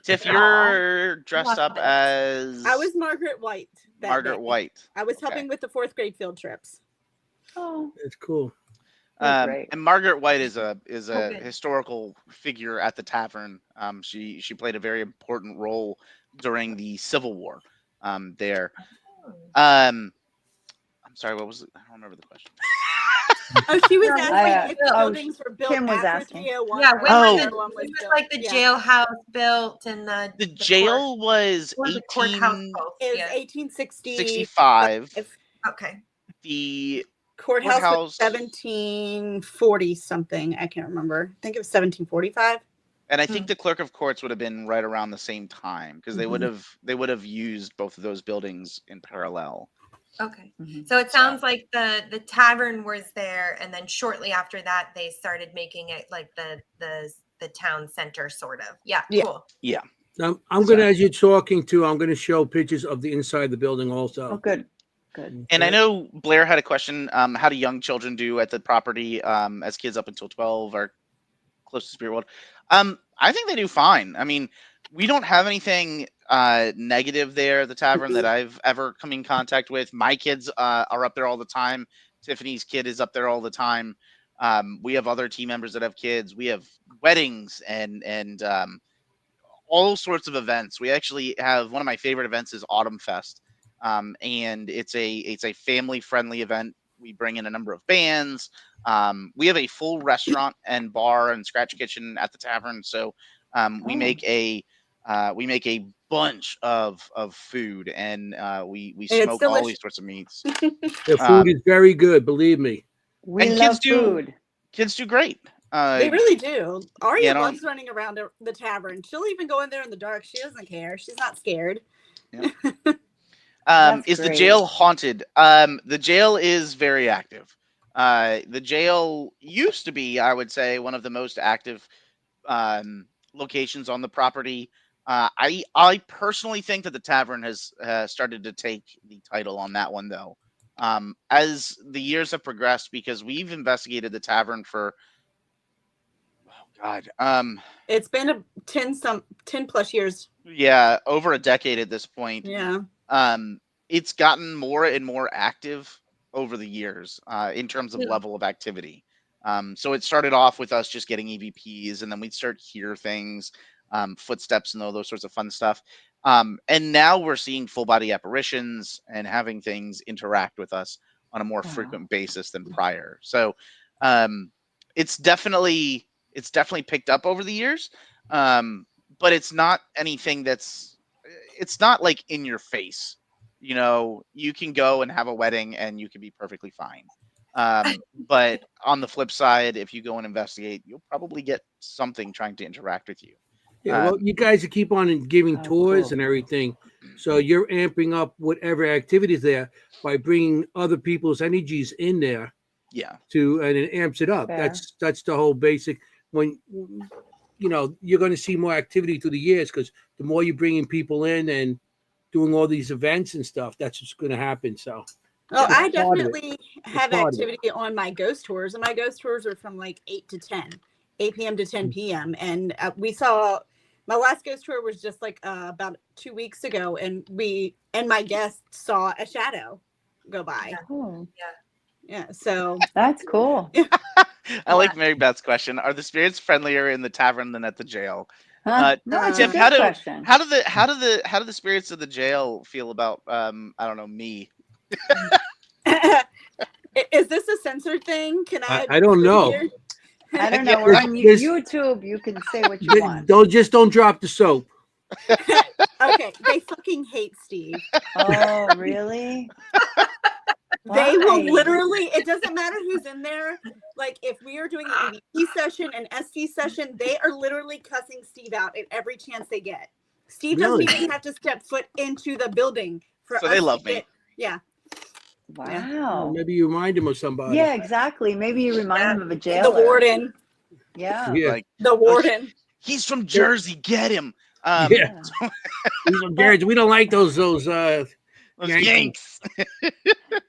Tiff, Aw. you're dressed Love up it. as I was Margaret White. That Margaret day. White. I was Okay. helping with the 4th grade field trips. Oh, It's cool. you're great. And Margaret White is a good. historical figure at the tavern. She played a very important role during the Civil War. There. I'm sorry. What was it? I don't remember the question. Oh, she was No, asking if the oh, buildings were built Kim was after asking. 301. Yeah, or when Oh. was after the, 301 when was built. like the Yeah. jailhouse built and the The court- jail was or the courthouse 1865. built? Is Yeah. 1865. Okay. The Courthouse was courthouse, 1740 something. I can't remember. I think it was 1745. and I think the clerk of courts would have been right around the same time, because they would Mhm. have used both of those buildings in parallel. Okay. Mhm. So it sounds like the tavern was there, and then shortly after that, they started making it like the town center, sort of. Yeah. Yeah. Cool. Yeah. I'm going to, as you're talking to, I'm going to show pictures of the inside of the building also. Oh, good. Good. And I know Blair had a question. How do young children do at the property as kids up until 12 or close to spirit world? I think they do fine. I mean, we don't have anything negative there at the tavern that I've ever come in contact with. My kids are up there all the time. Tiffany's kid is up there all the time. We have other team members that have kids. We have weddings and all sorts of events. We actually have one of my favorite events is Autumn Fest, and it's a family friendly event. We bring in a number of bands. We have a full restaurant and bar and scratch kitchen at the tavern, so we make a bunch of food, and we And it's smoke all delicious. these sorts of meats. The food is very good, believe me. We And love food. Kids do great. They really do. Aria yeah, I don't- loves running around the tavern. She'll even go in there in the dark. She doesn't care. She's not scared. That's Is the great. jail haunted? The jail is very active. The jail used to be, I would say, one of the most active locations on the property. I personally think that the tavern has started to take the title on that one, though, as the years have progressed, because we've investigated the tavern for, oh God, It's been a 10 plus years. yeah, over a decade at this point. Yeah. It's gotten more and more active over the years in terms of level of activity. So it started off with us just getting EVPs, and then we'd start hear things, footsteps, and all those sorts of fun stuff. And now we're seeing full body apparitions and having things interact with us on a more frequent basis than prior. So it's definitely picked up over the years, but it's not anything it's not like in your face. You know, you can go and have a wedding and you can be perfectly fine. But on the flip side, if you go and investigate, you'll probably get something trying to interact with you. Yeah, well, you guys keep on giving tours cool. and everything, so you're amping up whatever activities there by bringing other people's energies in there. Yeah. And it amps it up. Fair. That's the whole basic. When you're going to see more activity through the years, because the more you're bringing people in and doing all these events and stuff, that's what's going to happen. So. Oh, It's I part of it. definitely have part of it. activity on my ghost tours, and my ghost tours are from like 8 to 10, 8 p.m. to 10 p.m. And we saw my last ghost tour was just like about 2 weeks ago, and my guests saw a shadow go by. Oh, Yeah, so that's cool. I like Mary Beth's question. Are the spirits friendlier in the tavern than at the jail? Huh? No, it's a Tiff, good question. how do the spirits of the jail feel about I don't know, me? is this a censored thing? Can I don't know. here? I don't know. We're on YouTube. You can say what you want. Don't drop the soap. Okay, they fucking hate Steve. Oh, really? They will Why? literally, it doesn't matter who's in there. Like if we are doing an EVP session, an ST session, they are literally cussing Steve out at every chance they get. Steve Really? doesn't even have to step foot into the building for So us they love to me. get, yeah. Wow. Maybe you remind him of somebody. Yeah, exactly. Maybe you remind him of a The jailer. warden. Yeah. Yeah. Like, The warden. he's from Jersey, get him. Yeah. He's from Jersey. We don't like those Yanks.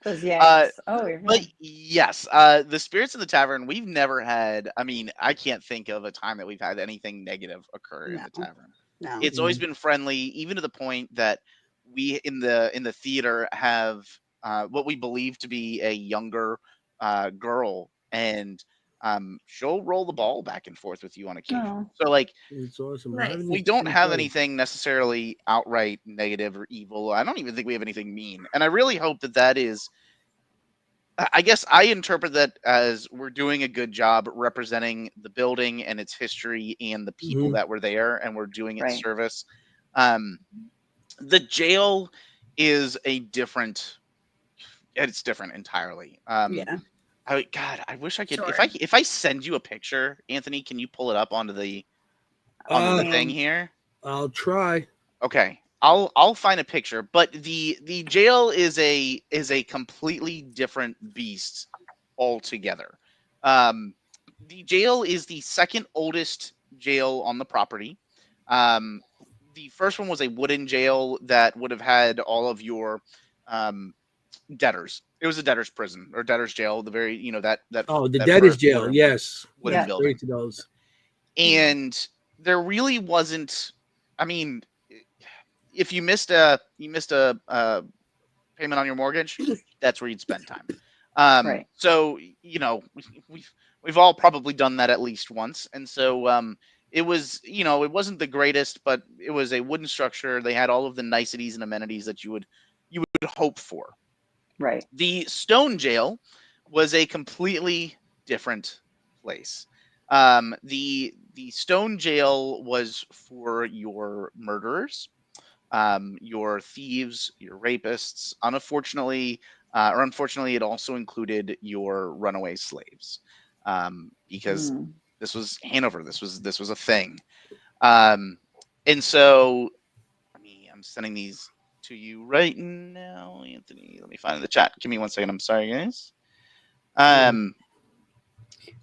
Those yanks. But yes, the spirits of the tavern, we've never had. I mean, I can't think of a time that we've had anything negative occur in the tavern. No. It's always been friendly, even to the point that we in the theater have what we believe to be a younger girl, and she'll roll the ball back and forth with you on occasion. Oh. So like, it's awesome. Nice. we don't have anything necessarily outright negative or evil. I don't even think we have anything mean, and I really hope that is. I guess I interpret that as we're doing a good job representing the building and its history and the people that were there, and we're doing it service. The jail is it's different entirely. Yeah. I wish I could. Sure. If I send you a picture, Anthony, can you pull it up onto the thing here? I'll try. Okay. I'll find a picture, but the jail is a completely different beast altogether. The jail is the second oldest jail on the property. The first one was a wooden jail that would have had all of your debtors. It was a debtor's prison or debtor's jail. The very that the debtor's jail. Yes, wooden building. To those. And there really wasn't. I mean, if you missed a payment on your mortgage, that's where you'd spend time. So we've all probably done that at least once, and so it was it wasn't the greatest, but it was a wooden structure. They had all of the niceties and amenities that you would hope for. Right. The stone jail was a completely different place. The stone jail was for your murderers, your thieves, your rapists. Unfortunately, it also included your runaway slaves, because this was Hanover. This was a thing, and so I'm sending these to you right now, Anthony. Let me find the chat. Give me 1 second. I'm sorry, guys.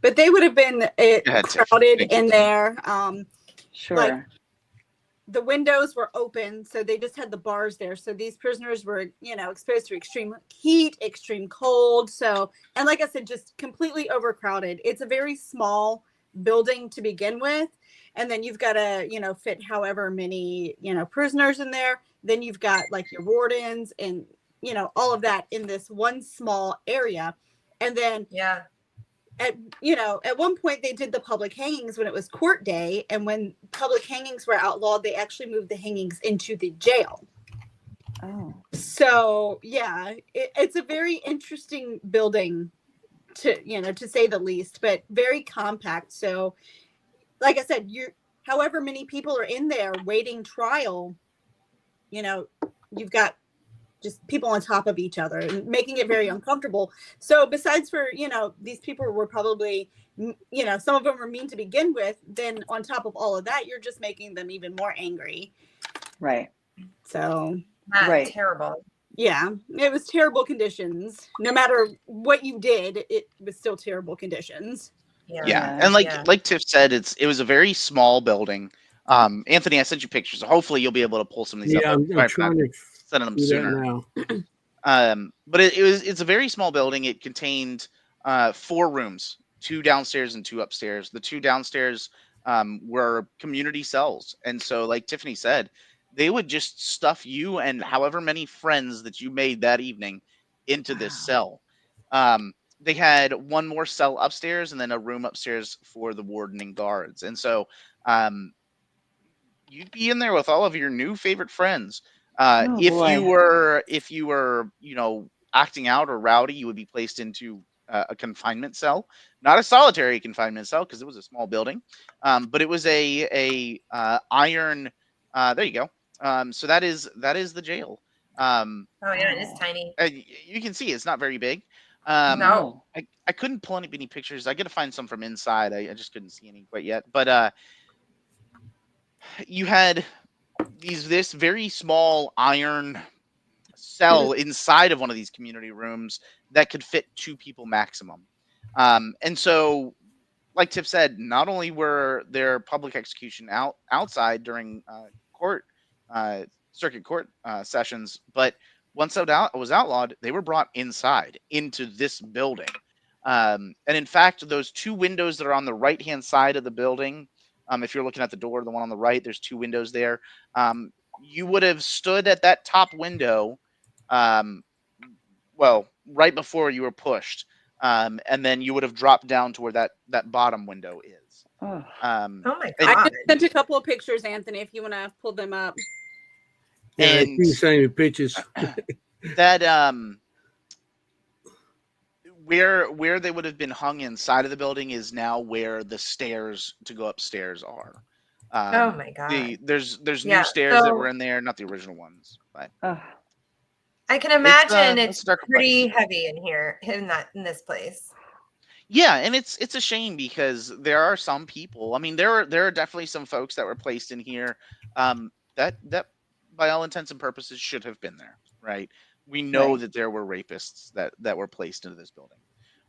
but they would have been Tiff. crowded Thank you. in there. Sure. Like, the windows were open, so they just had the bars there. So these prisoners were, exposed to extreme heat, extreme cold. So, and like I said, just completely overcrowded. It's a very small building to begin with. And then you've got to, fit however many, prisoners in there. Then you've got like your wardens and, all of that in this one small area. And then Yeah. at one point they did the public hangings when it was court day, and when public hangings were outlawed, they actually moved the hangings into the jail. Oh. So yeah, it's a very interesting building to say the least, but very compact. So like I said, however many people are in there waiting trial, you've got just people on top of each other and making it very uncomfortable. So besides for, these people were probably, some of them were mean to begin with, then on top of all of that, you're just making them even more angry. Right. So, That's Right. terrible. yeah, it was terrible conditions. No matter what you did, it was still terrible conditions. Yeah. And like Tiff said, it was a very small building. Anthony, I sent you pictures. So hopefully you'll be able to pull some of these Yeah, up. I'm trying to Sending them do that sooner. now. But it's a very small building. It contained 4 rooms, 2 downstairs and 2 upstairs. The 2 downstairs were community cells, and so like Tiffany said, they would just stuff you and however many friends that you made that evening into this cell. They had one more cell upstairs and then a room upstairs for the warden and guards, and so you'd be in there with all of your new favorite friends. Oh, if boy. you were, acting out or rowdy, you would be placed into a confinement cell, not a solitary confinement cell because it was a small building, but it was a iron. There you go. So that is the jail. Oh yeah, it is tiny. You can see it's not very big. No. I couldn't pull any pictures. I got to find some from inside. I just couldn't see any quite yet. But you had this very small iron cell inside of one of these community rooms that could fit 2 people maximum. And so, like Tiff said, not only were there public execution outside during circuit court sessions, but once that was outlawed, they were brought inside into this building. And in fact, those 2 windows that are on the right-hand side of the building, if you're looking at the door, the one on the right, there's 2 windows there. You would have stood at that top window, right before you were pushed, and then you would have dropped down to where that bottom window is. Oh. Oh my I god. just sent a couple of pictures, Anthony, if you want to pull them up. Yeah, I And keep sending you pictures. that where they would have been hung inside of the building is now where the stairs to go upstairs are. Oh my god. There's Yeah, new stairs that so- were in there, not the original ones, but I can imagine it's it's a darker pretty heavy in here in this place. yeah, and it's a shame because there are some people. I mean, there are definitely some folks that were placed in here that by all intents and purposes should have been there, right? We know Right. that there were rapists that were placed into this building.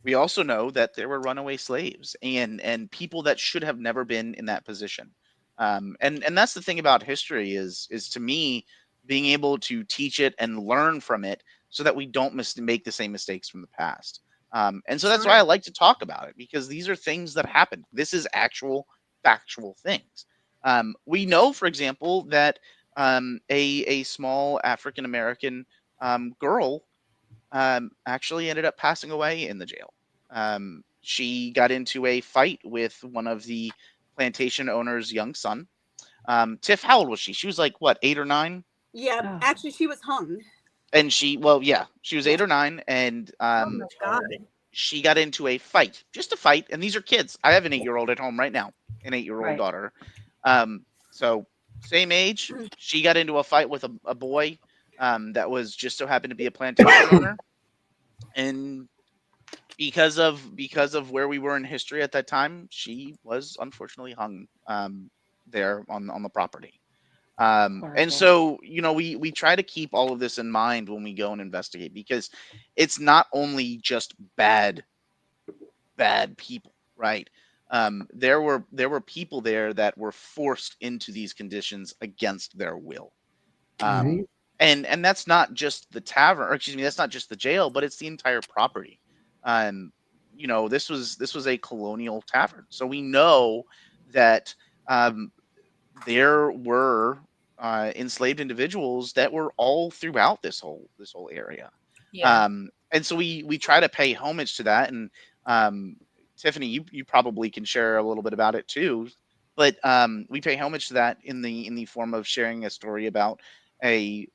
We also know that there were runaway slaves and people that should have never been in that position. And that's the thing about history is to me being able to teach it and learn from it so that we don't make the same mistakes from the past. And so that's why I like to talk about it, because these are things that happened. This is actual factual things. We know, for example, that a small African American girl actually ended up passing away in the jail. She got into a fight with one of the plantation owner's young son. Tiff, how old was she? She was like, what, 8 or 9? Yeah, Oh. actually, she was hung. And she was 8 or 9, and Oh my god. she got into a fight, just a fight. And these are kids. I have an 8-year-old at home right now, an 8-year-old Right. daughter. So same age. She got into a fight with a boy that was just so happened to be a plantation owner, and because of where we were in history at that time, she was unfortunately hung there on the property. And Horrible. so, we try to keep all of this in mind when we go and investigate, because it's not only just bad people. right? There were people there that were forced into these conditions against their will. Mhm. And that's not just the tavern, or excuse me, that's not just the jail, but it's the entire property. Um, this was a colonial tavern, so we know that um, there were enslaved individuals that were all throughout this whole area. Yeah. And so we try to pay homage to that. And um, Tiffany, you probably can share a little bit about it too. But we pay homage to that in the form of sharing a story about an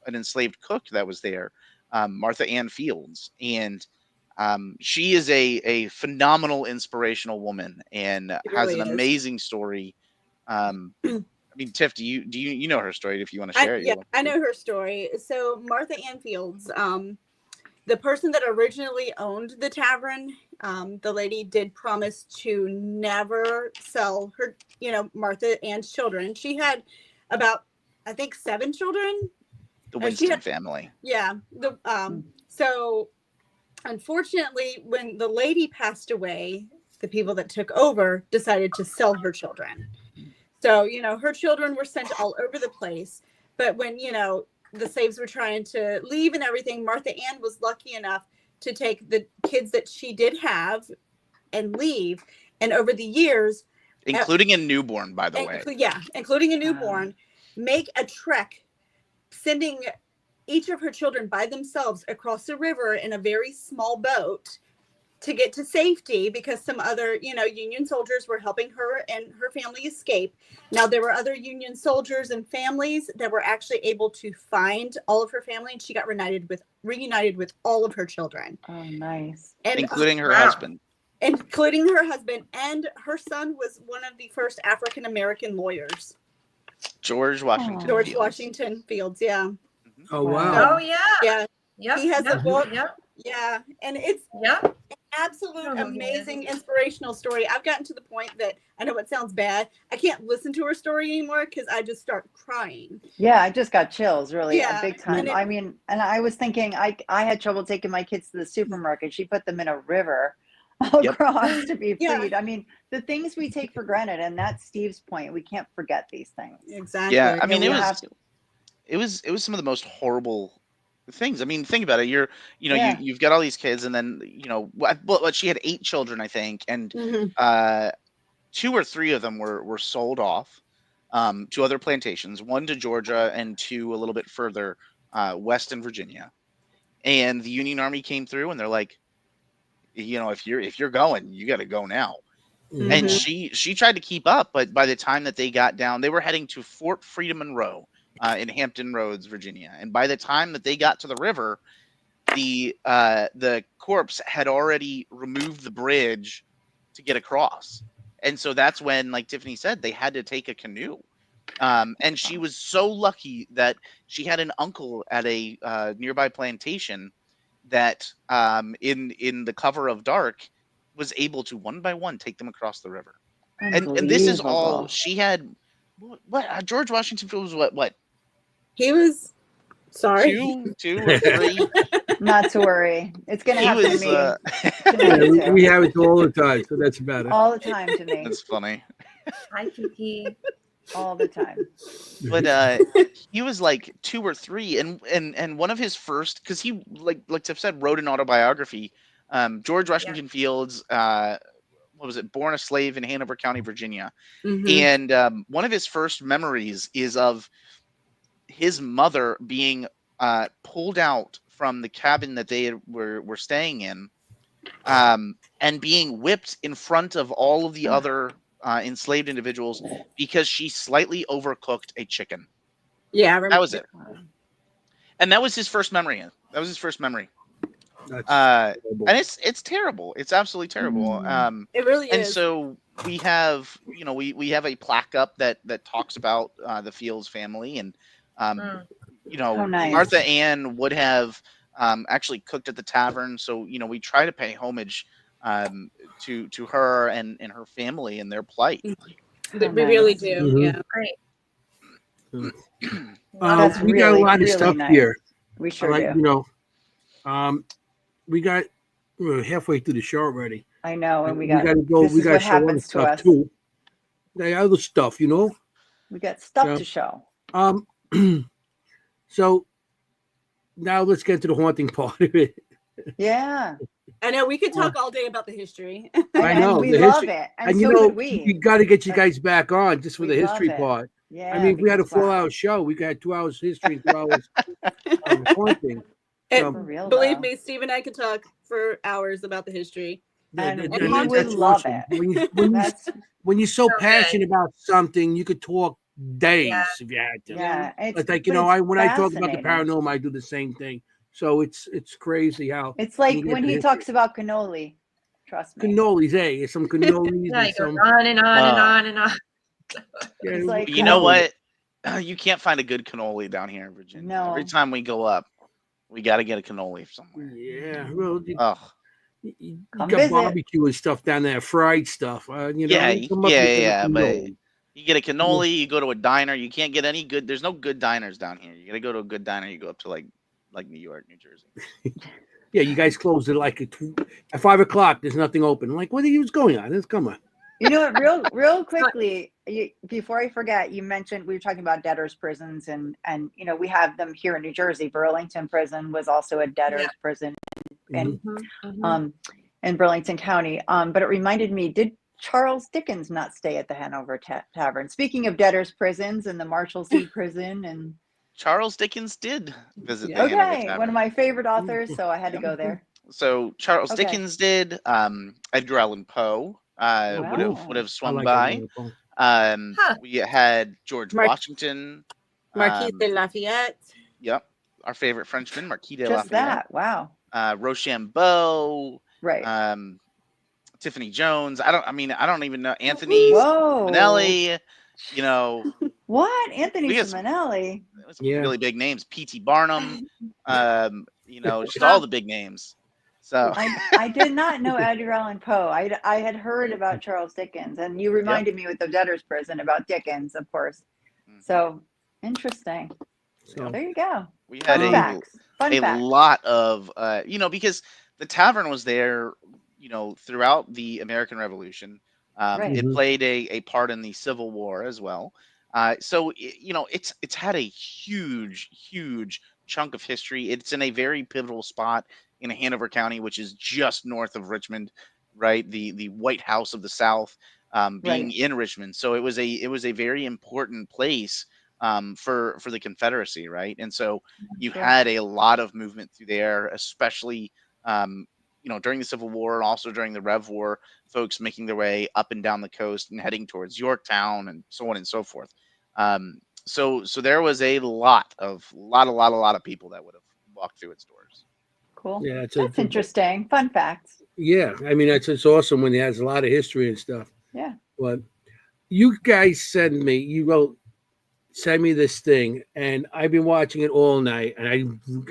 enslaved cook that was there, Martha Ann Fields. And she is a phenomenal inspirational woman and It has really an is. amazing story. I mean, Tiff, do you know her story? If you want to share it, you're welcome I to. know her story. So Martha Ann Fields, the person that originally owned the tavern, the lady did promise to never sell her, Martha Ann's children. She had about, I think, 7 children. The And she Winston had, family. yeah. So unfortunately, when the lady passed away, the people that took over decided to sell her children. So, her children were sent all over the place. But when, the slaves were trying to leave and everything, Martha Ann was lucky enough to take the kids that she did have and leave. And over the years, Including a newborn, by the way. including a newborn, make a trek, sending each of her children by themselves across the river in a very small boat to get to safety, because some other, Union soldiers were helping her and her family escape. Now, there were other Union soldiers and families that were actually able to find all of her family, and she got reunited with all of her children. Oh, nice. And Including her Wow. husband. including her husband, and her son was one of the first African American lawyers. George Washington George Fields. Washington Fields, yeah. Oh Wow. wow. Oh yeah. Yeah. Yep. He has a yep, book. Yep. Yeah. And it's Yep. absolute Oh, amazing inspirational story. I've gotten to the point that, I know it sounds bad, I can't listen to her story anymore because I just start crying. Yeah, I just got chills, really, Yeah, big time. and I mean, and I was thinking, I had trouble taking my kids to the supermarket. She put them in a river across to be Yeah. freed. I mean, the things we take for granted, and that's Steve's point. We can't forget these things. Exactly. Yeah, I mean, we it have was some of the most horrible things. I mean, think about it. Yeah. You've got all these kids, and then what she had 8 children, I think, and Mhm. 2 or 3 of them were sold off to other plantations. 1 to Georgia, and 2 a little bit further west in Virginia. And the Union Army came through, and they're like, if you're going, you got to go now. And Mhm. she tried to keep up, but by the time that they got down, they were heading to Fort Freedom Monroe in Hampton Roads, Virginia. And by the time that they got to the river, the corpse had already removed the bridge to get across. And so that's when, like Tiffany said, they had to take a canoe. And she was so lucky that she had an uncle at a nearby plantation that in the cover of dark was able to one by one take them across the river. And this is all Unbelievable. she had. What George Washington Fields was what He was, sorry. 2 or 3. Not to worry. It's going to He happen was. to me. To Yeah, me we too. have it all the time, so that's about it. All the time to me. That's funny. Hi, Kiki. All the time. But he was like 2 or 3, and one of his first, because he like Tiff said, wrote an autobiography. George Washington Fields, what was it? Born a slave in Hanover County, Virginia. Mhm. And one of his first memories is of his mother being pulled out from the cabin that they were staying in, and being whipped in front of all of the other enslaved individuals because she slightly overcooked a chicken. Yeah, I remember. That was it. And that was his first memory. That was his first memory. That's And it's terrible. It's absolutely terrible. It really And is. so we have, we have a plaque up that talks about the Fields family, and How nice. Martha Ann would have actually cooked at the tavern. So we try to pay homage to her and her family and their plight. We really do. Mhm. Yeah. Great. That's We got a really, lot of really stuff nice. here. We sure Like, do. we're halfway through the show already. I know, and we gotta go. this We is gotta what show other happens to stuff us. too. The other stuff, you know. We got stuff Yeah. to show. So now let's get to the haunting part of it. Yeah. I know we could talk all day about the history. I know, And we the love history- it. And And you so know, did we we. got to get you guys back on just for We the love history it. part. Yeah. I mean, if we had a because, wow. 4-hour show, we got 2 hours history and 2 hours haunting. And For real, believe though. me, Steve and I could talk for hours about the history. And That- we that's would love awesome. it. When you're so So passionate about something, you could talk days Yeah. if you had to. Yeah. It's like, you but know, it's when I talk about the fascinating. paranormal, I do the same thing. So it's crazy how It's like you get when the he history. talks about cannoli. Trust me. Cannolis, hey, some cannolis Yeah, and it goes some. on and on and on and on. Yeah, It's like, You know what? You can't find a good cannoli down here in Virginia. No. Every time we go up, we got to get a cannoli somewhere. Yeah, well, Oh, you Come got visit. barbecue and stuff down there, fried stuff. You know, Yeah, they come up with the yeah, but cannoli. you get a cannoli, you go to a diner. You can't get any good. There's no good diners down here. You got to go to a good diner. You go up to like New York, New Jersey. Yeah, you guys closed it like at 5 o'clock. There's nothing open. I'm like, what are you going on? Come on. You know what? Real quickly, before I forget, you mentioned we were talking about debtors' prisons, and you know we have them here in New Jersey. Burlington Prison was also a debtors' prison in in Burlington County. But it reminded me, did Charles Dickens not stay at the Hanover Tavern? Speaking of debtors' prisons and the Marshalsea prison, and Charles Dickens did visit the Hanover okay, Tavern. one of my favorite authors, so I had to go there. So Charles Okay. Dickens did. Edgar Allan Poe would have I swung like by. it. Huh. We had George Washington. Marquis de Lafayette. Yep. Our favorite Frenchman, Marquis de Just Lafayette. that, wow. Rochambeau. Right. Tiffany Jones. I don't even know. Anthony Whoa. Manelli. You know, What? Anthony we got some- Simonelli. some really big names. P.T. Barnum. You know, just all the big names. So I did not know Edgar Allan Poe. I had heard about Charles Dickens, and you reminded me with the debtors' prison about Dickens, of course. So interesting. So There you go. we had Fun facts. Fun a facts. lot of you know, because the tavern was there, you know, throughout the American Revolution. Right. It played a part in the Civil War as well. So you know, it's had a huge chunk of history. It's in a very pivotal spot in Hanover County, which is just north of Richmond, right? The White House of the South, being in Richmond. So it was a very important place for the Confederacy, right? And so you had a lot of movement through there, especially you know, during the Civil War and also during the Rev War, folks making their way up and down the coast and heading towards Yorktown and so on and so forth. So there was a lot of people that would have walked through its doors. Cool. yeah, That's interesting. Fun facts. Yeah, I mean it's awesome when it has a lot of history and stuff. Yeah. But you guys send me this thing, and I've been watching it all night, and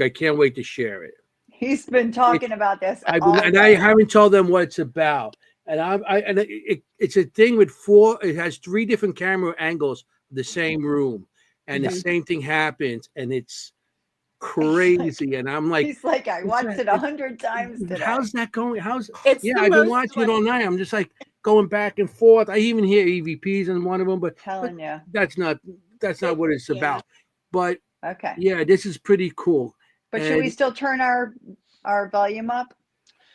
I can't wait to share it. He's been talking about this. I all day. haven't told them what it's about, and it's a thing with it has 3 different camera angles of the same room, and the same thing happens, and it's crazy, and I'm like, He's like, I watched it 100 times today. how's that going? It's I've the been most, watching it all night. I'm just like going back and forth. I even hear EVPs in one of them, but Telling you. that's not what it's about. But Okay. yeah, this is pretty cool. But should we still turn our volume up?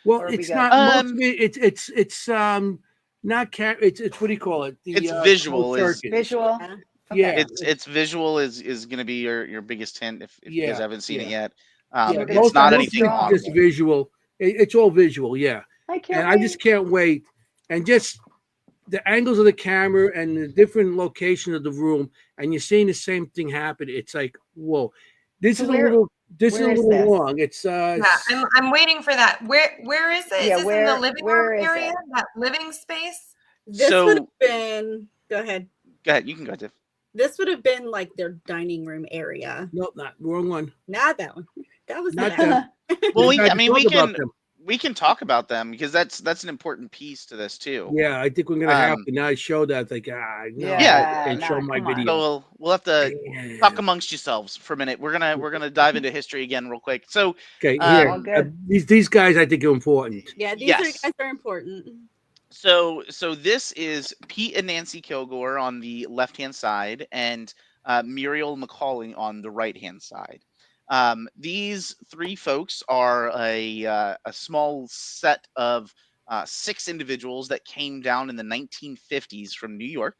Well, Or we it's good? not. Most of it, it's not it's what do you call it? It's visual. closed circuit. Visual? Yeah. Okay. Yeah. It's visual is going to be your biggest hint if you guys haven't seen it yet. Yeah, It's It's not most anything of it's audible. just visual. It's all visual. Yeah. I can't And I just can't wait. And just the angles of the camera and the different location of the room, and you're seeing the same thing happen. It's like, whoa, this So is a where little is this? long. It's Yeah, I'm waiting for that. Where is it? Yeah, Is this where- in the living where room is area? it? That living space? This So- would have been. Go ahead. Go ahead, you can go, Tiff. This would have been like their dining room area. nope, not wrong one. Not that one. That was Not not that. Well, You guys talk about them. we can talk about them because that's an important piece to this too. Yeah, I think we're gonna have Um, to now show that. Like, no, Yeah. and show nah, my come on. video. So we'll have to talk Damn. amongst yourselves for a minute. We're gonna dive into history again real quick. So Okay, All here. good. These guys I think are important. Yeah, these yes. guys are important. So this is Pete and Nancy Kilgore on the left hand side, and Muriel McCauley on the right hand side. These three folks are a small set of 6 individuals that came down in the 1950s from New York,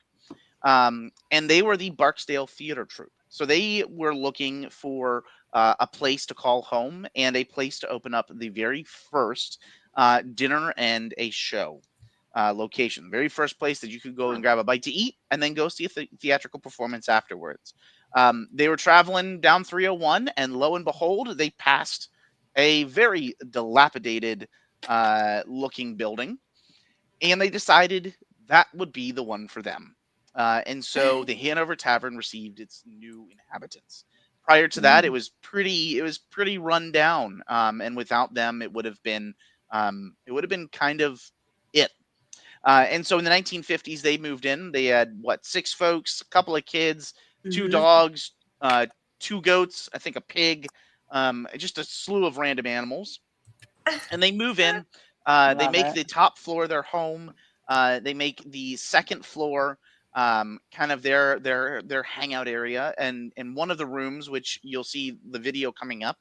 and they were the Barksdale Theater Troupe. So they were looking for a place to call home and a place to open up the very first dinner and a show location. The very first place that you could go and grab a bite to eat and then go see a theatrical performance afterwards. They were traveling down 301, and lo and behold, they passed a very dilapidated looking building, and they decided that would be the one for them. And so the Hanover Tavern received its new inhabitants. Prior to that, it was pretty run down, and without them, it would have been kind of it. And so in the 1950s, they moved in. They had 6 folks, a couple of kids, 2 dogs, 2 goats, I think a pig, just a slew of random animals. And they move in. They Love make it. the top floor their home. They make the second floor kind of their hangout area. And in one of the rooms, which you'll see the video coming up,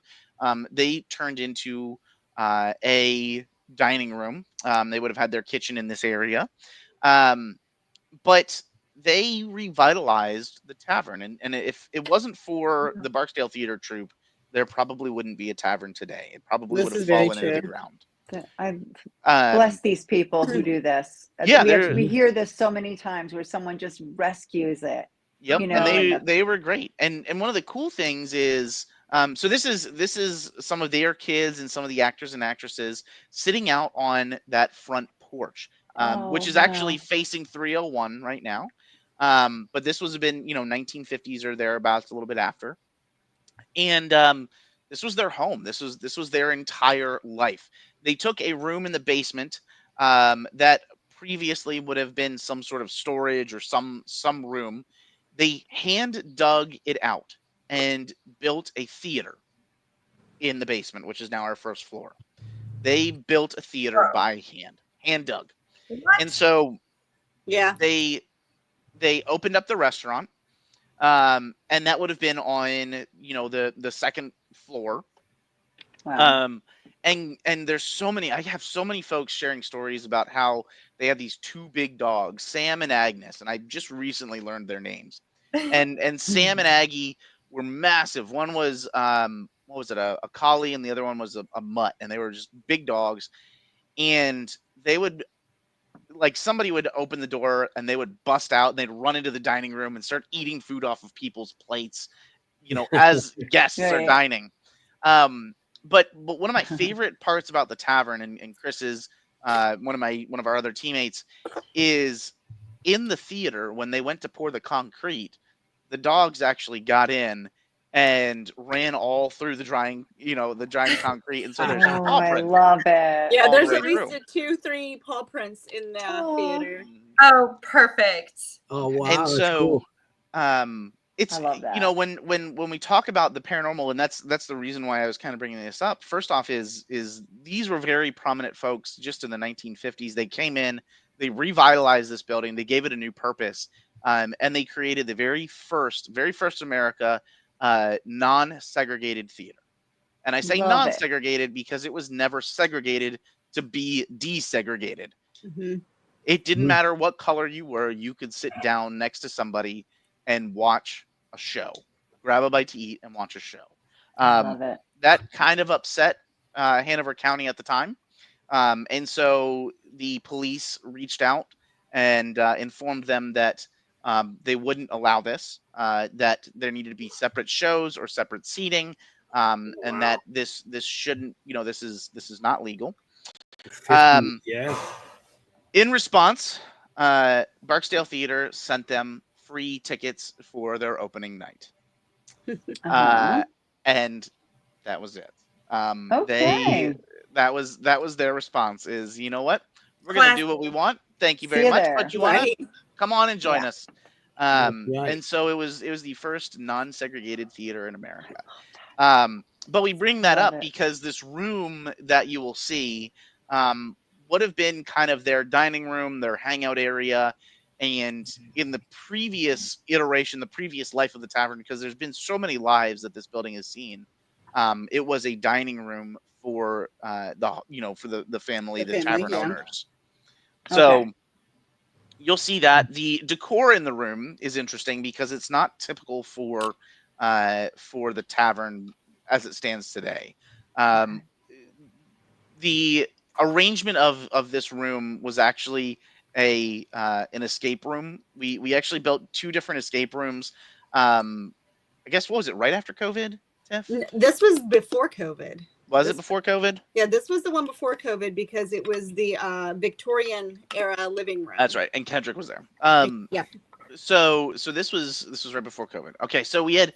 they turned into a dining room. They would have had their kitchen in this area. But they revitalized the tavern. And if it wasn't for the Barksdale Theater Troupe, there probably wouldn't be a tavern today. It probably would This have is very fallen into the true. ground. I Um, bless these people who do this. Yeah, We hear this so many times where someone just rescues it. Yep, You know, and they were great. And one of the cool things is, so this is some of their kids and some of the actors and actresses sitting out on that front porch, which is actually facing 301 right now. But this was been 1950s or thereabouts, a little bit after, and this was their home. This was their entire life. They took a room in the basement that previously would have been some sort of storage or some room. They hand dug it out and built a theater in the basement, which is now our first floor. They built a theater by hand dug. What? And so Yeah. they opened up the restaurant, and that would have been on the second floor. wow. And there's so many, I have so many folks sharing stories about how they have these 2 big dogs, Sam and Agnes, and I just recently learned their names. And Sam and Aggie were massive. One was what was it, a collie, and the other one was a mutt, and they were just big dogs. And they would, somebody would open the door and they would bust out and they'd run into the dining room and start eating food off of people's plates, as guests are Right. dining. But one of my favorite parts about the tavern, and Chris's one of our other teammates, is in the theater when they went to pour the concrete, the dogs actually got in and ran all through the drying concrete, and so there's Oh, paw I prints love it. Yeah, all the there's way at least through. 2-3 paw prints in the Oh. theater. Oh, perfect. Oh wow, And that's so cool. it's I love that. when we talk about the paranormal, and that's the reason why I was kind of bringing this up. First off, is these were very prominent folks just in the 1950s. They came in, they revitalized this building, they gave it a new purpose, and they created the very first America non-segregated theater. And I say Love it. non-segregated because it was never segregated to be desegregated. Mhm. It didn't Mhm. matter what color you were. You could sit down next to somebody and watch a show, grab a bite to eat, and watch a show. I love it. That kind of upset Hanover County at the time. And so the police reached out and informed them that they wouldn't allow this, that there needed to be separate shows or separate seating, and that this shouldn't, this is not legal. 50, yeah. In response, Barksdale Theater sent them free tickets for their opening night. Uh-huh. And that was it. Okay. That was their response. Is, you know what? We're gonna do what we want. Thank you See very you much. there. But you wanna Right. come on and join Yeah. us. Right. And so it was the first non-segregated theater in America. But we bring that Love up it. because this room that you will see would have been kind of their dining room, their hangout area. And in the previous iteration, the previous life of the tavern, because there's been so many lives that this building has seen, it was a dining room for for the family, The the family, tavern yeah. owners. So Okay. you'll see that the decor in the room is interesting because it's not typical for the tavern as it stands today. Um, the arrangement of this room was actually an escape room. We actually built two different escape rooms. I guess, what was it, right after COVID, Tiff? This was before COVID. Was it before COVID? Yeah, this was the one before COVID because it was the Victorian era living room. That's right, and Kendrick was there. Yeah. So this was right before COVID. Okay, so we had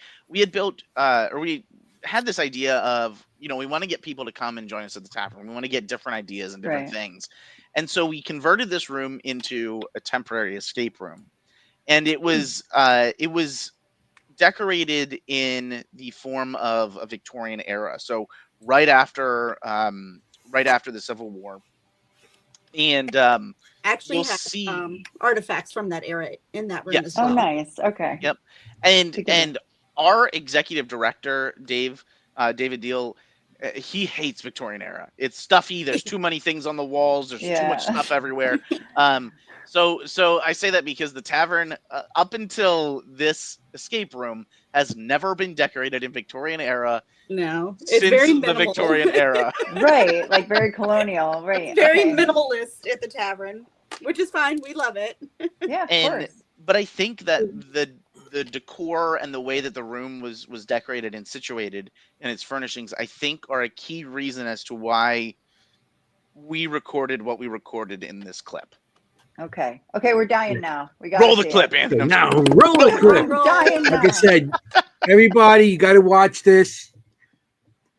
built or we had this idea of, we want to get people to come and join us at the tavern. We want to get different ideas and different Right. things. And so we converted this room into a temporary escape room. And it was decorated in the form of a Victorian era. So right after the Civil War. And Actually you'll had see artifacts from that era in that room Yes. as well. Oh, nice. Okay. Yep. Good to And our executive director, David Deal, he hates Victorian era. It's stuffy. There's too many things on the walls. There's too much Yeah. stuff everywhere. So I say that because the tavern, up until this escape room, has never been decorated in Victorian era No, it's since very the minimal. Victorian era. Right. Like very colonial. Right. It's very Okay. minimalist at the tavern, which is fine. We love it. Yeah, of And course. but I think that the decor and the way that the room was decorated and situated and its furnishings, I think, are a key reason as to why we recorded what we recorded in this clip. Okay. Okay, we're dying now. We got Roll the clip, Anthony. I'm Now sorry. roll the clip. We're dying Like now. I said, everybody, you got to watch this.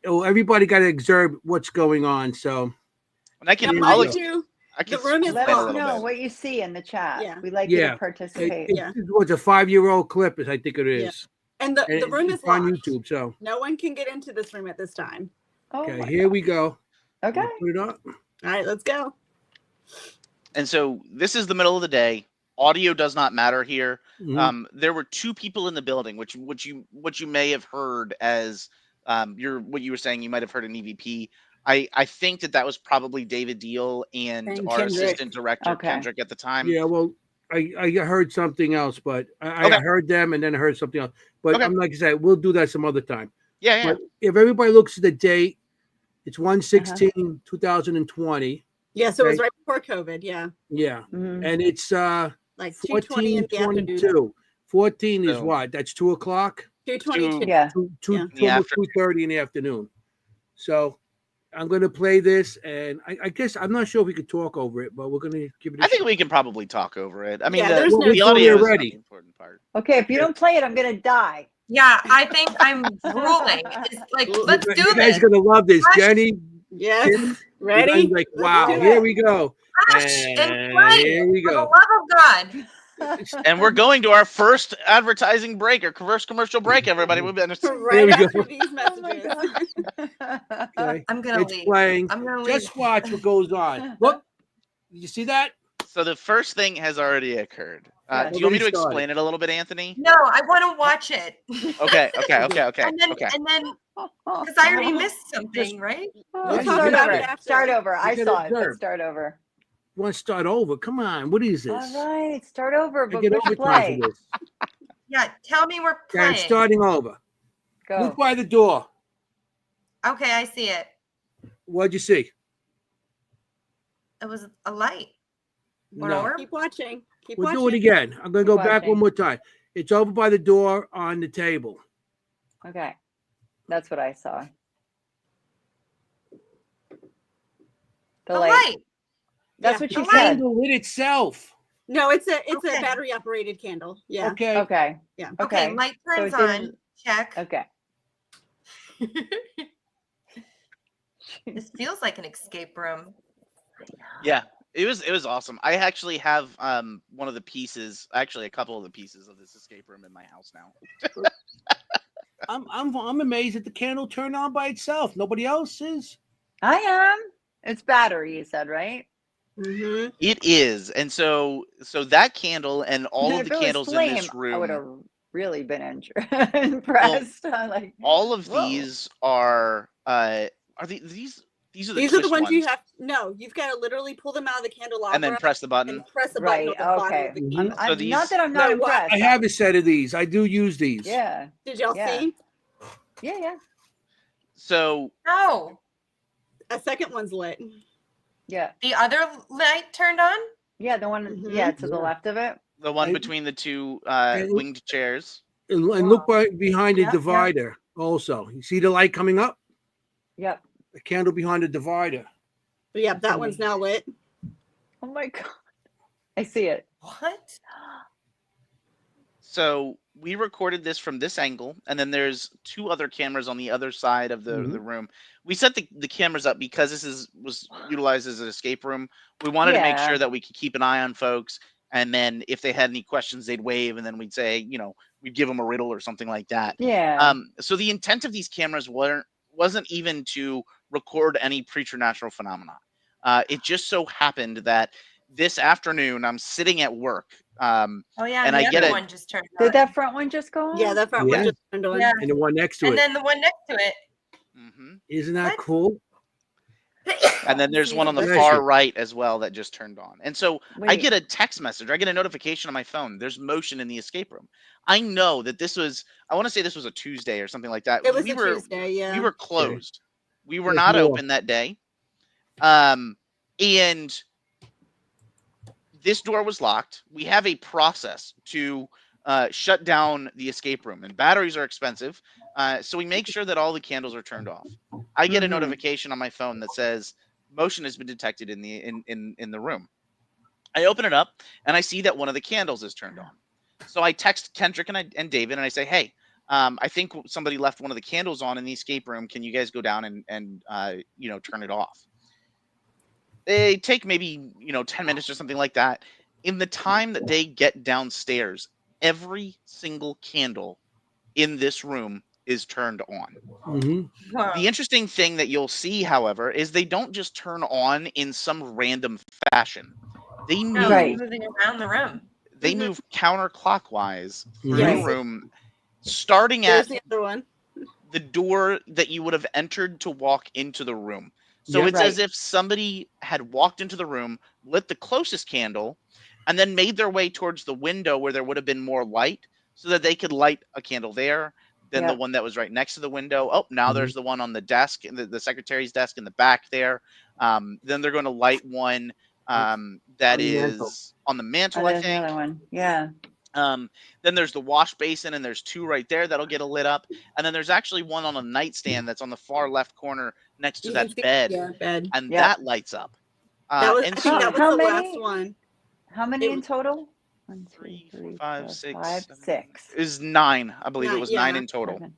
Oh, everybody got to observe what's going on. So And I Now, can, I'll mind you, I can the room is explain Let a us long. little know bit. what you see in the chat. Yeah. We like you Yeah. to participate. it was a 5-year-old clip, I think it Yeah. is. and the And room is it's on locked. YouTube. So No one can get into this room at this time. Oh okay, my here we go. God. Okay. I'll put it up. All right, let's go. And so this is the middle of the day. Audio does not matter here. Mhm. There were two people in the building, which you may have heard as what you were saying. You might have heard an EVP. I think that was probably David Deal and And our Kendrick. assistant director Okay. Kendrick at the time. Yeah, well, I heard something else, but I Okay. heard them and then I heard something else. But Okay. I'm like I said, we'll do that some other time. Yeah. But if everybody looks at the date, it's 1/16/2020. Yeah, so it was Okay. right before COVID. Yeah, Yeah. Mhm. And it's like 2:20 in the afternoon. 14:22. 14 is So- what? That's 2:00. 2:22. Yeah. Two, Yeah. In the almost afternoon. 2:30 in the afternoon. So I'm gonna play this, and I guess I'm not sure if we could talk over it, but we're gonna give it a I think shot. we can probably talk over it. I mean, Yeah, there's Well, no- we the told you audio is not already. the important part. Okay, if you don't play it, I'm gonna die. Yeah, I think I'm drooling. It's like, let's do You guys this. are gonna love this, Hush. Jenny. Yes. Kimm, you Ready? guys are like, Let's wow, do here it. we go. Hush and And play. here we For the go. love of God. And we're going to our first advertising break or first commercial break, everybody. We've been Right we go. after these Oh my messages. God. Okay. I'm gonna It's leave. playing. I'm gonna leave. Just watch what goes on. Look, you see that? So the first thing has already occurred. Yeah. Do you want me to Already started. explain it a little bit, Anthony? No, I want to watch it. Okay. And then, because I already missed something, right? We'll Yeah, talk you about gotta- it after. Start over. I gotta saw it, but observe. start over. You want to start over? Come on. What is this? All right, start over, I but get push overtime play. for this. Yeah, tell me we're Yeah, playing. I'm starting over. Go. Look by the door. Okay, I see it. What'd you see? It was a light. Or No. orb? Keep watching. Keep We'll watching. do it again. I'm going to go Keep back watching. one more time. It's over by the door on the table. Okay, that's what I saw. The The light. light. That's Yeah. what The she said. candle lit itself. No, it's a Okay. battery operated candle. Yeah. Okay. Okay. Yeah. Okay, Okay. light So turns it on. didn't- Check. Okay. This feels like an escape room. Yeah, it was awesome. I actually have one of the pieces, actually a couple of the pieces of this escape room in my house now. I'm amazed that the candle turned on by itself. Nobody else is. I am. It's battery, you said, right? Mm-hmm. It is, and so that candle and all of If the it was candles in flame, this I would room, have really been impressed. I'm like, all of whoa. these are these are the These are the twist ones you ones, have. No, you've got to literally pull them out of the and candelabra then press the button. and press the Right, button on the bottom okay. of the Mhm. candle. So Not these, that I'm not No, what? impressed. I have a set of these. I do use these. Yeah, Did y'all Yeah. see? yeah. so No, A second one's lit. Yeah. the other light turned on. Yeah, the one, Mhm. yeah, to the Yeah. left of it. the one I- between the two and- winged chairs. And look Wow. right behind the Yep, yep. divider. Also, you see the light coming up. Yep. The candle behind the divider. But yeah, that one's now lit. Oh my God. I see it. What? So we recorded this from this angle, and then there's two other cameras on the other side of the room. We set the cameras up because this was utilized as an escape room. We wanted to make Yeah. sure that we could keep an eye on folks, and then if they had any questions, they'd wave, and then we'd say, we'd give them a riddle or something like that. Yeah. So the intent of these cameras wasn't even to record any preternatural phenomena. It just so happened that this afternoon I'm sitting at work. Oh yeah, And the I get other it. one just turned on. Did that front one just go on? Yeah, that front Yeah. one just turned on. Yeah. And the one next to And it. then the one next to it. Mhm. Isn't that What? cool? And then there's one on the Bless far you. right as well that just turned on. And so I Wait. get a text message. I get a notification on my phone. There's motion in the escape room. I know that I want to say this was a Tuesday or something like that. It was we a were Tuesday, yeah. we were closed. We were There's not more. open that day. And this door was locked. We have a process to shut down the escape room, and batteries are expensive. So we make sure that all the candles are turned off. I get a Mhm. notification on my phone that says motion has been detected in the room. I open it up and I see that one of the candles is turned on. So I text Kendrick and David and I say, hey, I think somebody left one of the candles on in the escape room. Can you guys go down and turn it off? They take maybe 10 minutes or something like that. In the time that they get downstairs, every single candle in this room is turned on. Mm-hmm. Wow. The interesting thing that you'll see, however, is they don't just turn on in some random fashion. They No, move. Right. moving around the room. They Mhm. move counterclockwise through Yes. the room, starting There's at the other one. the door that you would have entered to walk into the room. So Yep. it's as Right. if somebody had walked into the room, lit the closest candle, and then made their way towards the window where there would have been more light so that they could light a candle there, then the Yep. one that was right next to the window. Oh, now Mhm. there's the one on the desk, the secretary's desk in the back there. Then they're going to light one that On the mantle. is on the Oh, mantle, I there's think. another one. Yeah. Then there's the wash basin, and there's two right there that'll get a lit up. And then there's actually one on a nightstand that's on the far left corner next to You that can see, bed, yeah, bed. and Yep. that lights up. That was, And I think that so was How the many? last one. How many It in was total? 1, 2, 3, 4, 3, 5, 4, 6, 5, 7, 6. is 9. I believe it was 9 Yeah. in total, 7.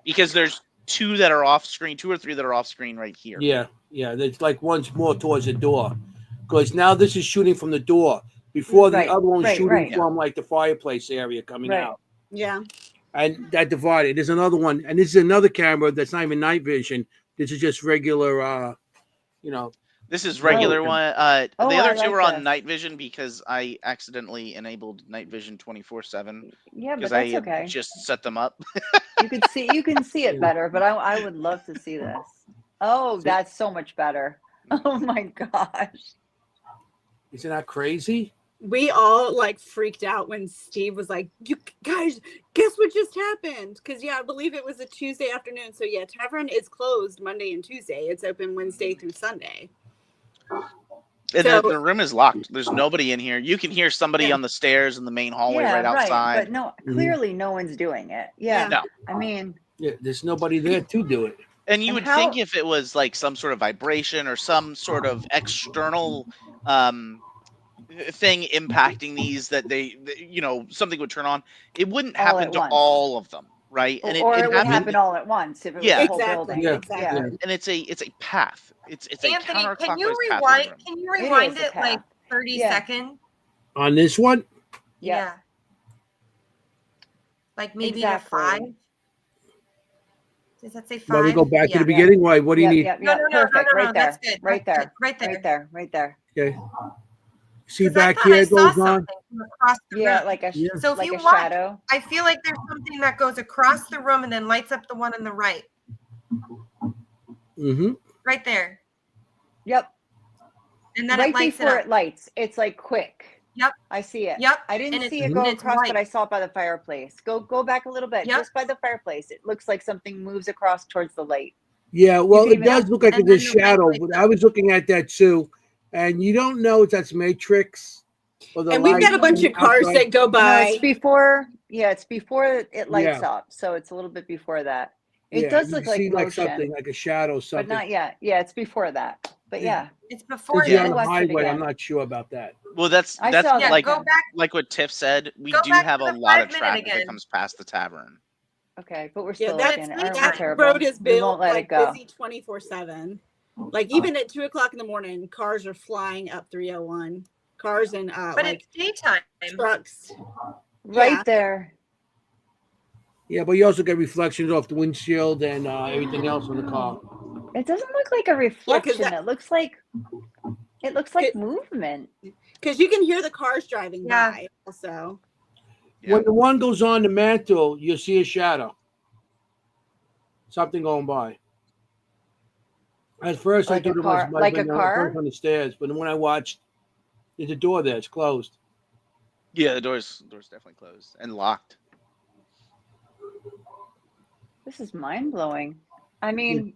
because there's 2 that are off screen, 2 or 3 that are off screen right here. Yeah. There's like one's more towards the door, because now this is shooting from the door. Before Right, the other one was right, shooting right. from like the fireplace area coming Right. out, Yeah. and that divided. There's another one, and this is another camera that's not even night vision. This is just regular, This is Oh. regular one. Oh, The I other 2 like are on this. night vision because I accidentally enabled night vision 24/7 Yeah, but because I that's had okay. just set them up. You can see it better, but I would love to see this. Oh, See? that's so much better. Oh my gosh. Isn't that crazy? We all like freaked out when Steve was like, "You guys, guess what just happened?" Because I believe it was a Tuesday afternoon. So yeah, Tavern is closed Monday and Tuesday. It's open Wednesday through Sunday. And So- the room is locked. There's nobody in here. You can hear somebody Yeah. on the stairs in the main hallway Yeah, right outside. But no, clearly no one's doing it. Yeah. No. I mean, Yeah, there's nobody there to do it. And you And would how- think if it was like some sort of vibration or some sort of external thing impacting these that something would turn on. It wouldn't All happen at to once. all of them. right? And or it would happened, happen all at once if it was Yeah. the whole Exactly. building. Yeah. Exactly. and it's a path. It's a Anthony, counterclockwise can you path. in the rewind? room. Can you It rewind is a it like path. 30 Yeah. seconds? On this one, Yep. Yeah. Like maybe Exactly. to 5. Does that say 5? let me go back to the Yeah. beginning. Why? What do you Yep, need? yep, No, yep. no, no, Perfect. no, no, Right there. that's good. Right That's there. good. Right there. Right there. Right there. Okay. See 'Cause I back thought here, I it saw goes on. something from across the Yeah, room. like a Yeah. So if like you a watch, shadow. I feel like there's something that goes across the room and then lights up the one on the right. Mm-hmm. Right there. Yep. And then Right it lights it before up. it lights. It's like quick. Yep. I see it. Yep. I didn't And see it's, it go it's across, white. but I saw it by the fireplace. Go back a little bit. Yep. Just by the fireplace. It looks like something moves across towards the light. Yeah, well, can it even- does look like And it's a then the light shadow, lights but up. I was looking at that too, and you don't know if that's Matrix or the And we've got a light bunch of cars outside. that go No, by. it's before. Yeah, it's before it lights Yeah. up. So it's a little bit before that. It Yeah, does you look can like see like motion, something, like a shadow, but something. not yet. Yeah, it's before that. But Yeah. yeah, It's before Since you're Yeah, on it. the watch it highway, I'm again. not sure about that. Well, that's I saw Yeah, that like go again. back. like what Tiff said. We Go do back have to a the lot of 5-minute traffic again. that comes past the tavern. Okay, but we're Yeah, still that, looking. It's We're that terrible. road is We won't built let like it go. busy 24/7. Like even at 2 o'clock in the morning, cars are flying up 301. Cars and But like it's daytime. trucks. Right Yeah. there. Yeah, but you also get reflections off the windshield and everything else on the car. It doesn't look like a reflection. that- It looks like movement. Because you can hear the cars driving Yeah. by also. Yeah. When the one goes on the mantle, you'll see a shadow. Something going by. At first, Like I a thought it car- was like a been car? on the stairs, but then when I watched, there's a door there. It's closed. Yeah, the door's definitely closed and locked. This is mind blowing. I mean,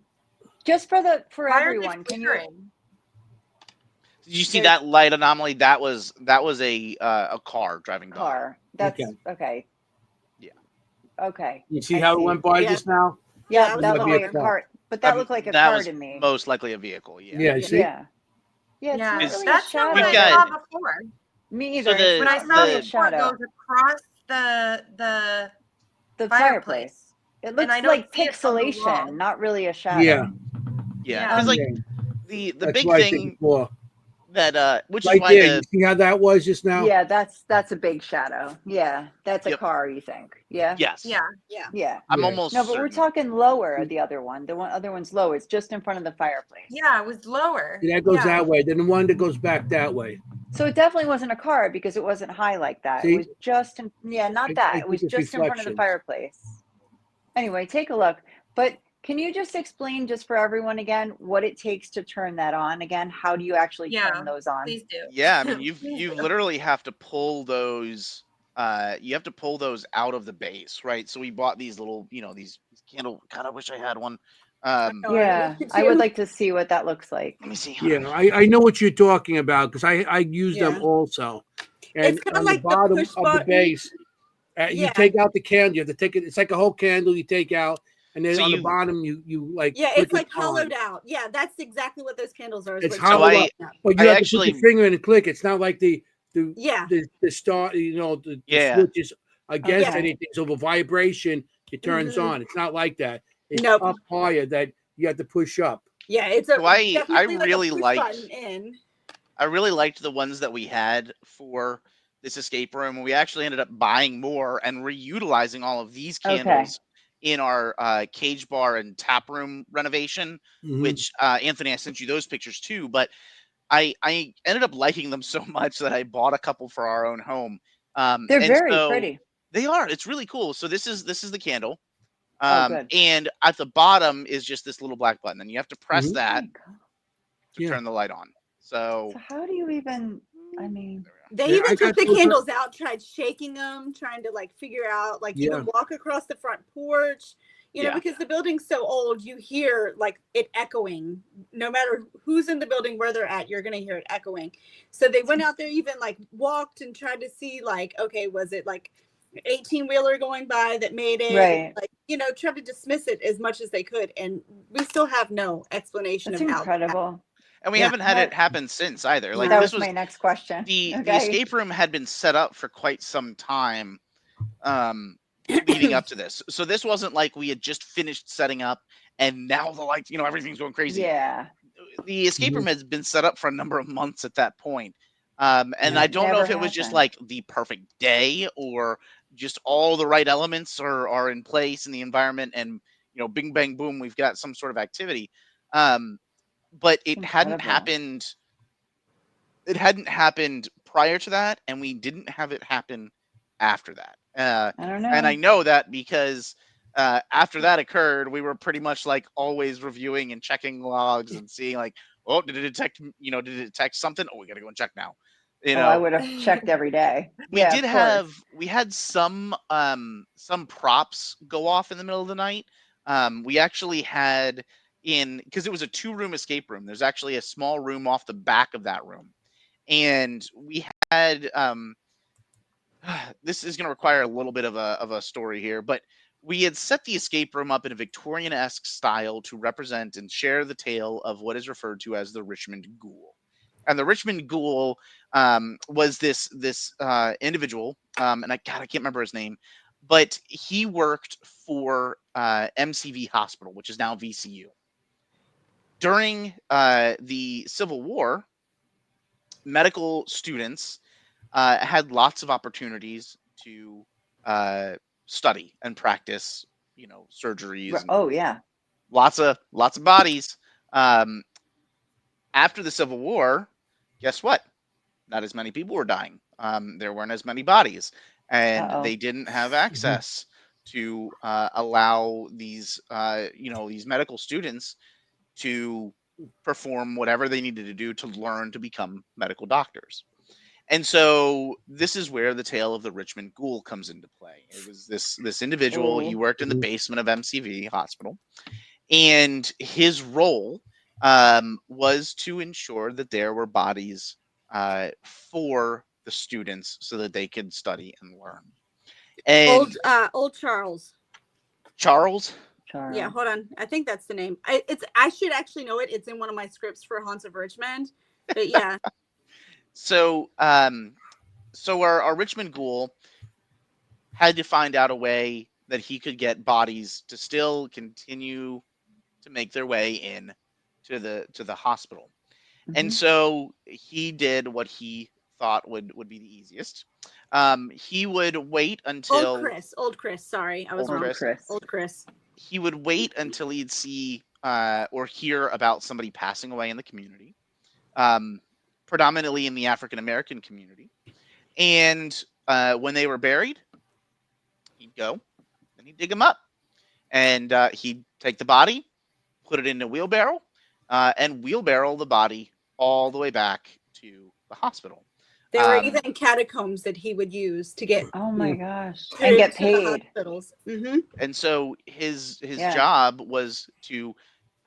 just for Why are they everyone, can you? flickering? Did you see There's- that light anomaly? That was a car driving by. Car. That's Okay. okay. Yeah. Okay. You see I how see. it went by Yeah. just now? Yeah, Yeah, it that was looked like like a a car. But that looked like a that car was to me. most likely a vehicle. Yeah. Yeah, see? Yeah. Yeah, it's Yeah, not It's- really a that's not what We've I shadow. got- saw before. Me So either. the- It's When I not saw really it a before, it shadow. goes across the The fireplace. fireplace. It looks I don't like see it from the wall. pixelation, not really a shadow. Yeah. Yeah. Yeah. Because like Yeah. the That's big what I think thing before. that which is Right why there, the you see how that was just now? Yeah, that's a big shadow. Yeah, that's a Yep. car, you think? Yeah. yes. Yeah. Yeah. Yeah. I'm Yeah. almost No, but we're certain. talking lower. The other one, other one's low. It's just in front of the fireplace. Yeah, it was lower. That goes Yeah. that way. Then the one that goes back that way. So it definitely wasn't a car because it wasn't high like that. See? It was just not I that. think It was it's just in front of the reflections. fireplace. Anyway, take a look. But can you just explain just for everyone again what it takes to turn that on again? How do you actually Yeah, turn those on? Please do. Yeah, I mean you Please do. literally have to pull those you have to pull those out of the base, right? So we bought these little, these candle. God, I wish I had one. know. Yeah, I would like to see what that looks like. Let me see. Yeah, I know what you're talking about because I use them Yeah. also. And It's kinda on like the the bottom push of the button. base, you Yeah. take out the candle. You have to take it. It's like a whole candle you take out, and then So on the you- bottom you like. Yeah, flick it's like it on. hollowed out. Yeah, that's exactly what those candles are. is It's what hollowed you're up. looking at. But you I have to put actually- your finger in and click. It's not like the Yeah. start. The Yeah. switch is against Okay. anything. So the vibration it turns Mhm. on. It's not like that. It's Nope. up higher that you have to push up. Yeah, it's a So I definitely like a really push liked- button in. I really liked the ones that we had for this escape room. We actually ended up buying more and reutilizing all of these Okay. candles in our cage bar and tap room renovation, Mhm. which Anthony, I sent you those pictures too. But I ended up liking them so much that I bought a couple for our own home. They're and very so pretty. They are. It's really cool. So this is the candle. Oh, good. And at the bottom is just this little black button, and you have to press Mhm. that Oh my God. to Yeah. turn the light on. So So how do you even? I mean, there we go. They Yeah, even I took got the those- candles out, tried shaking them, trying to like figure out, like you Yeah. would walk across the front porch, Yeah. because the building's so old, you hear like it echoing. No matter who's in the building, where they're at, you're gonna hear it echoing. So they went out there, even like walked and tried to see, like, okay, was it like 18-wheeler going by that made it? Right. Like, tried to dismiss it as much as they could, and we still have no explanation that's of how. incredible. And we Yeah. haven't had it happen since either. Like That this was was my next question. the Okay. escape room had been set up for quite some time leading up to this. So this wasn't like we had just finished setting up and now the lights, everything's going crazy. Yeah. The escape room has been set up for a number of months at that point. And Yeah. I don't know Never if it was just happened. like the perfect day or just all the right elements are in place in the environment and bing bang boom, we've got some sort of activity. But it hadn't Incredible. happened prior to that, and we didn't have it happen after that. I don't And I know. know that because after that occurred, we were pretty much like always reviewing and checking logs and seeing like, oh, did it detect, did it detect something? Oh, we got to go and check now. Oh, I would have checked every day. We Yeah, did of course. we had some props go off in the middle of the night. We actually had because it was a 2-room escape room. There's actually a small room off the back of that room. And we had this is going to require a little bit of a story here, but we had set the escape room up in a Victorian-esque style to represent and share the tale of what is referred to as the Richmond Ghoul. And the Richmond Ghoul was this individual, and I can't remember his name, but he worked for MCV Hospital, which is now VCU. During the Civil War, medical students had lots of opportunities to study and practice, surgeries. And Oh, yeah. lots of bodies. After the Civil War, guess what? Not as many people were dying. There weren't as many bodies, and they didn't have access to allow these, these medical students to perform whatever they needed to do to learn to become medical doctors. And so this is where the tale of the Richmond Ghoul comes into play. It was this individual. He worked in the basement of MCV Hospital, and his role was to ensure that there were bodies for the students so that they could study and learn. And old Charles. Charles. Yeah, hold on. I think that's the name. I should actually know it. It's in one of my scripts for Haunts of Richmond. But yeah. So our Richmond Ghoul had to find out a way that he could get bodies to still continue to make their way in to the hospital. And so he did what he thought would be the easiest. He would wait until Old Chris. Sorry, I was wrong. Old Chris. He would wait until he'd see or hear about somebody passing away in the community, predominantly in the African American community. And when they were buried, he'd go and he'd dig them up, and he'd take the body, put it in a wheelbarrow, and wheelbarrow the body all the way back to the hospital. There were even catacombs that he would use to get. Oh my gosh! And get paid. Hospitals. And so his job was to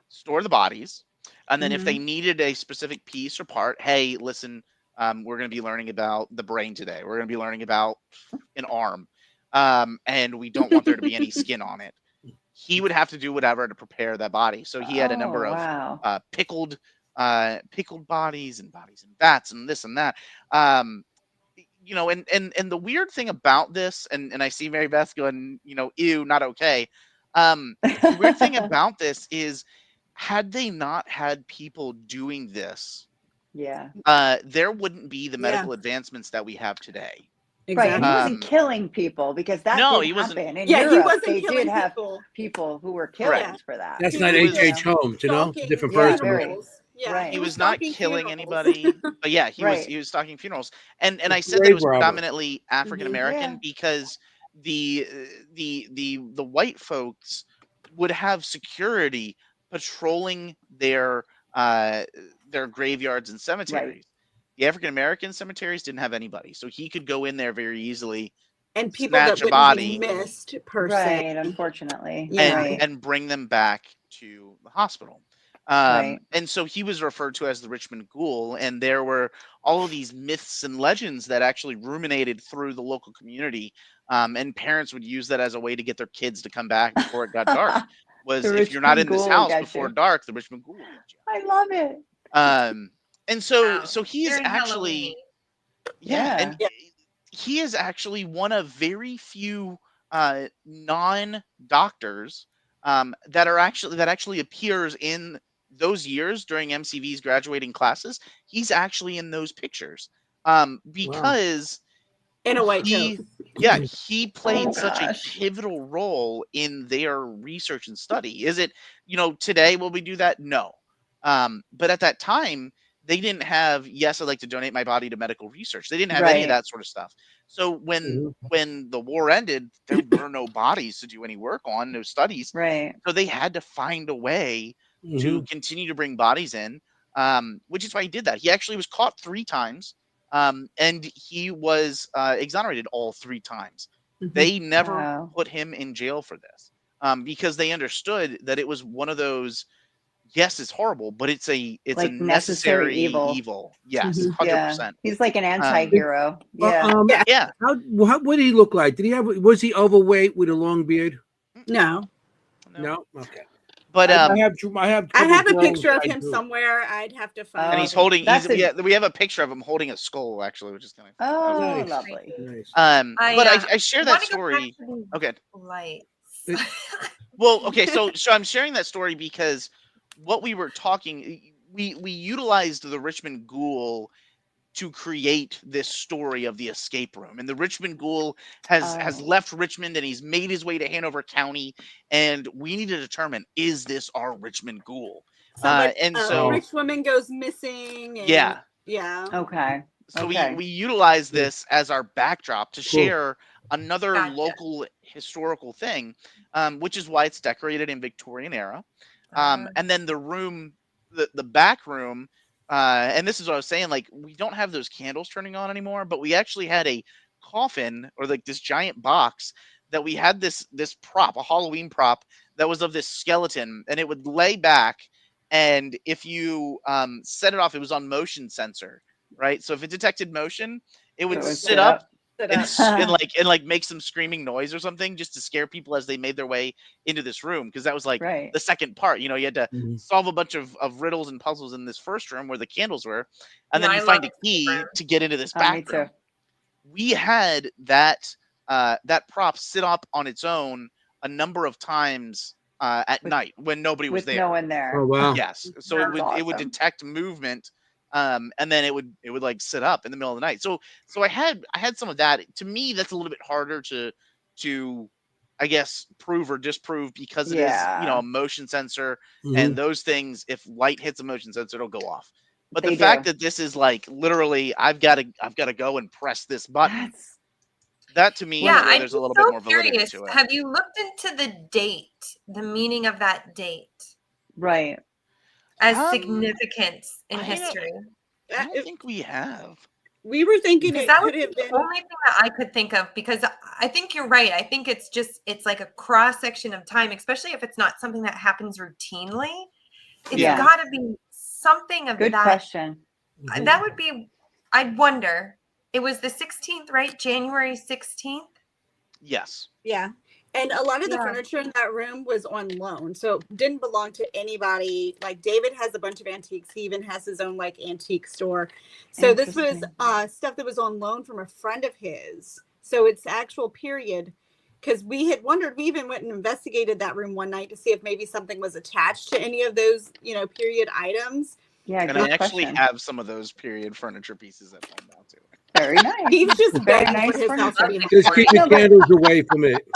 store the bodies, and then if they needed a specific piece or part, hey, listen, we're going to be learning about the brain today. We're going to be learning about an arm, and we don't want there to be any skin on it. He would have to do whatever to prepare that body. So he had a number of pickled bodies and bodies in vats and this and that. And the weird thing about this, and I see Mary Beth going, ew, not okay. The weird thing about this is, had they not had people doing this, there wouldn't be the medical advancements that we have today. Exactly. Right, and he wasn't killing people because that didn't happen. In Europe, he wasn't they did have people who were killed for that. That's not H.H. Holmes, different person. Right. He was not killing anybody, but yeah, he was stalking funerals. And I said that it was predominantly African American because the white folks would have security patrolling their graveyards and cemeteries. Right. The African American cemeteries didn't have anybody, so he could go in there very easily and people that wouldn't be missed per se, unfortunately, and bring them back to the hospital. And so he was referred to as the Richmond Ghoul, and there were all of these myths and legends that actually ruminated through the local community, and parents would use that as a way to get their kids to come back before it got dark. Was if you're not in this house before dark, the Richmond Ghoul will get you. I love it. And so he is actually, and he is actually one of very few non-doctors that actually appears in those years during MCV's graduating classes. He's actually in those pictures because In a white coat. he played such a gosh. pivotal role in their research and study. Is it, today will we do that? No. But at that time, they didn't have, yes, I'd like to donate my body to medical research. They didn't have any of Right. that sort of stuff. So when the war ended, there were no bodies to do any work on, no studies. Right. So they had to find a way to continue to bring bodies in, which is why he did that. He actually was caught 3 times. And he was exonerated all 3 times. They never Wow. put him in jail for this because they understood that it was one of those. Yes, it's horrible, but it's a Like necessary necessary evil. Yes, Mhm. 100%. He's like an anti-hero. Well, Yeah. Yeah. What did he look like? Was he overweight with a long beard? No. No. Okay. But I have I have a trouble picture of telling him I do. somewhere. I'd have to find and Oh, he's it. holding. that's We have a picture of him holding a skull, actually, which is kind of. Oh, Nice. lovely. Nice. But I share that want to go back story. to these Okay. lights. Well, okay, so I'm sharing that story because what we were talking, we utilized the Richmond Ghoul to create this story of the escape room, and the Richmond Ghoul has Oh. left Richmond and he's made his way to Hanover County, and we need to determine, is this our Richmond Ghoul? Somebody, And a so rich woman goes missing. And, yeah, Yeah. Okay. so Okay. we utilize this as our backdrop to Cool. share another Gotcha. local historical thing, which is why it's decorated in Victorian era. Uh, And then the room, the back room, and this is what I was saying, like, we don't have those candles turning on anymore, but we actually had a coffin, or like this giant box that we had this prop, a Halloween prop that was of this skeleton, and it would lay back, and if you set it off, it was on motion sensor, right? So if it detected motion, it would So it would sit up Sit and, up. and make some screaming noise or something, just to scare people as they made their way into this room, because that was like Right. the second part. You had to Mhm. solve a bunch of riddles and puzzles in this first room where the candles were, and Yeah, then you I find love a key escape to get into this Oh, me back room. too. We had that prop sit up on its own a number of times at With- night when nobody was With there. no one there. Oh wow. Yes, so That's it would awesome. detect movement, and then it would like sit up in the middle of the night. So I had some of that. To me, that's a little bit harder to I guess prove or disprove, because it is Yeah. a motion sensor, Mhm. and those things, if light hits a motion sensor, it'll go off. But They the fact do. that this is like literally, I've got to go and press this button. That's That to me yeah, is where I'm there's a little so bit more validity curious. to it. Have you looked into the date, the meaning of that date right. as Um, significance in I don't- history? I don't think we have. We were thinking Because it that could would have be the been. only thing that I could think of, because I think you're right. I think it's like a cross section of time, especially if it's not something that happens routinely. It's Yeah. got to be something of Good that. question. Mhm. That would be, I'd wonder. It was the 16th, right? January 16th. Yes. Yeah. And a lot of the Yeah. furniture in that room was on loan. So it didn't belong to anybody. Like David has a bunch of antiques. He even has his own like antique store. So this was Interesting. stuff that was on loan from a friend of his. So it's actual period. Because we had wondered, we even went and investigated that room one night to see if maybe something was attached to any of those, period items. Yeah, And good I actually question. have some of those period furniture pieces at home now too. Very nice. He's just Very begging nice for his house to be furniture. Just keep haunted. the No, but- candles away from it.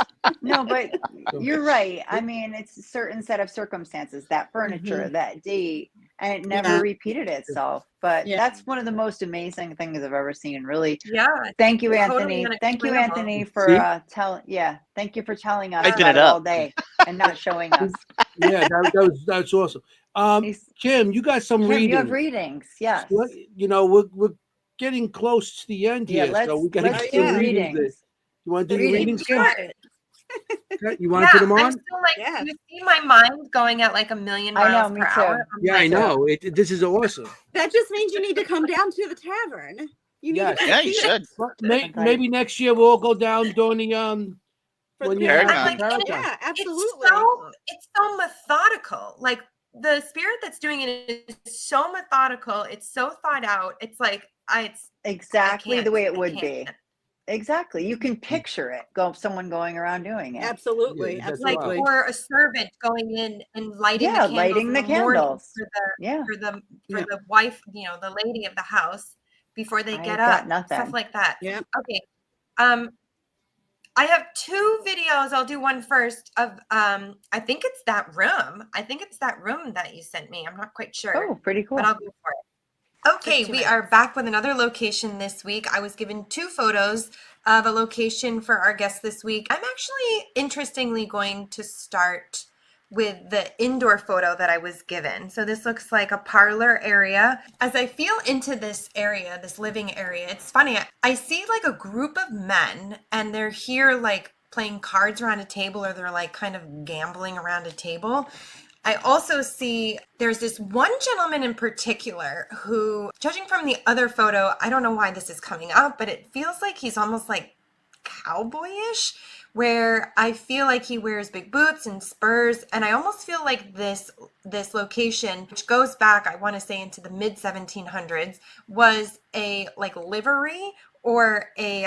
No, but So- you're right. I mean, it's a certain set of circumstances, that furniture, that date, and it never Yeah. repeated itself. But Yeah. that's one of the most amazing things I've ever seen. Really. Yeah. Thank you, Totally Anthony. Thank you, unexplainable. Anthony, See? for telling. Yeah, thank you for telling us Hyping about it it all up. day and not showing us. Yeah, that's awesome. He's- Kim, you got some Kim, readings. you have readings. Yes. We're getting close to the end Yeah. here, so we got to Let's get do some readings. readings. You want to do your Readings. readings, Kim? Sure. Okay, you want to put them I'm on? still like, Yeah. you see my mind going at like a million I know, miles me per too. hour. I'm Yeah, I like, know. This is awesome. That just means you need to come down to the tavern. You need Yes. to Yeah, you should. Well, Right. maybe next year we'll all go down during the for when the you Paragon. have I'm the like, and Paragon. Yeah, absolutely. It's so methodical. Like the spirit that's doing it is so methodical. It's so thought out. It's like it's Exactly I the way can't- it I would be. can't. Exactly. You can picture it. Someone going around doing it. Absolutely. Yeah, that's Like, Absolutely. or a servant going in and lighting the Yeah, candles lighting in the morning candles. for the Yeah. for the for Yep. the wife, the lady of the house before they I get got up, nothing. stuff like that. Yep. Okay. I have 2 videos. I'll do one first of I think it's that room. I think it's that room that you sent me. I'm not quite sure. Oh, pretty cool. But I'll go for it. Okay, we are back with another location this week. I was given 2 photos of a location for our guest this week. I'm actually, interestingly, going to start with the indoor photo that I was given. So this looks like a parlor area. As I feel into this area, this living area, it's funny. I see like a group of men and they're here like playing cards around a table, or they're like kind of gambling around a table. I also see there's this one gentleman in particular who, judging from the other photo, I don't know why this is coming up, but it feels like he's almost like cowboyish, where I feel like he wears big boots and spurs. And I almost feel like this location, which goes back, I want to say, into the mid 1700s, was a like livery or a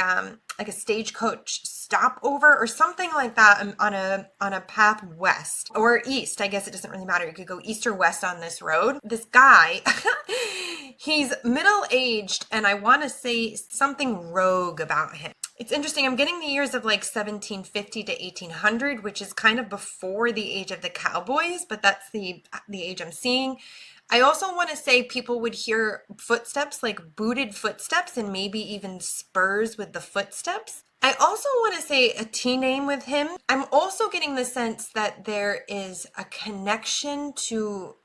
like a stagecoach stopover or something like that on a path west or east. I guess it doesn't really matter. You could go east or west on this road. This guy, he's middle-aged, and I want to say something rogue about him. It's interesting. I'm getting the years of like 1750 to 1800, which is kind of before the age of the cowboys, but that's the age I'm seeing. I also want to say people would hear footsteps, like booted footsteps, and maybe even spurs with the footsteps. I also want to say a T name with him. I'm also getting the sense that there is a connection to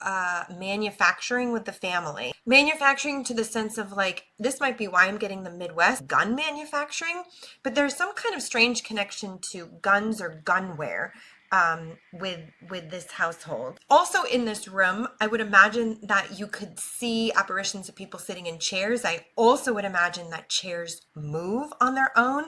manufacturing with the family. Manufacturing to the sense of like, this might be why I'm getting the Midwest gun manufacturing, but there's some kind of strange connection to guns or gunware with this household. Also in this room, I would imagine that you could see apparitions of people sitting in chairs. I also would imagine that chairs move on their own.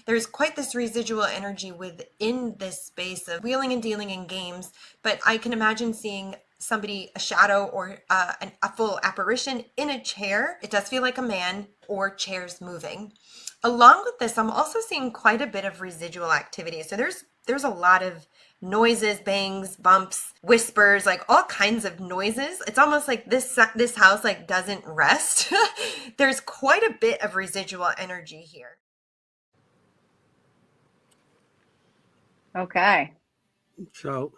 There's quite this residual energy within this space of wheeling and dealing in games, but I can imagine seeing somebody, a shadow or a full apparition in a chair. It does feel like a man or chairs moving. Along with this, I'm also seeing quite a bit of residual activity. So there's a lot of noises, bangs, bumps, whispers, like all kinds of noises. It's almost like this house like doesn't rest. There's quite a bit of residual energy here. Okay. So,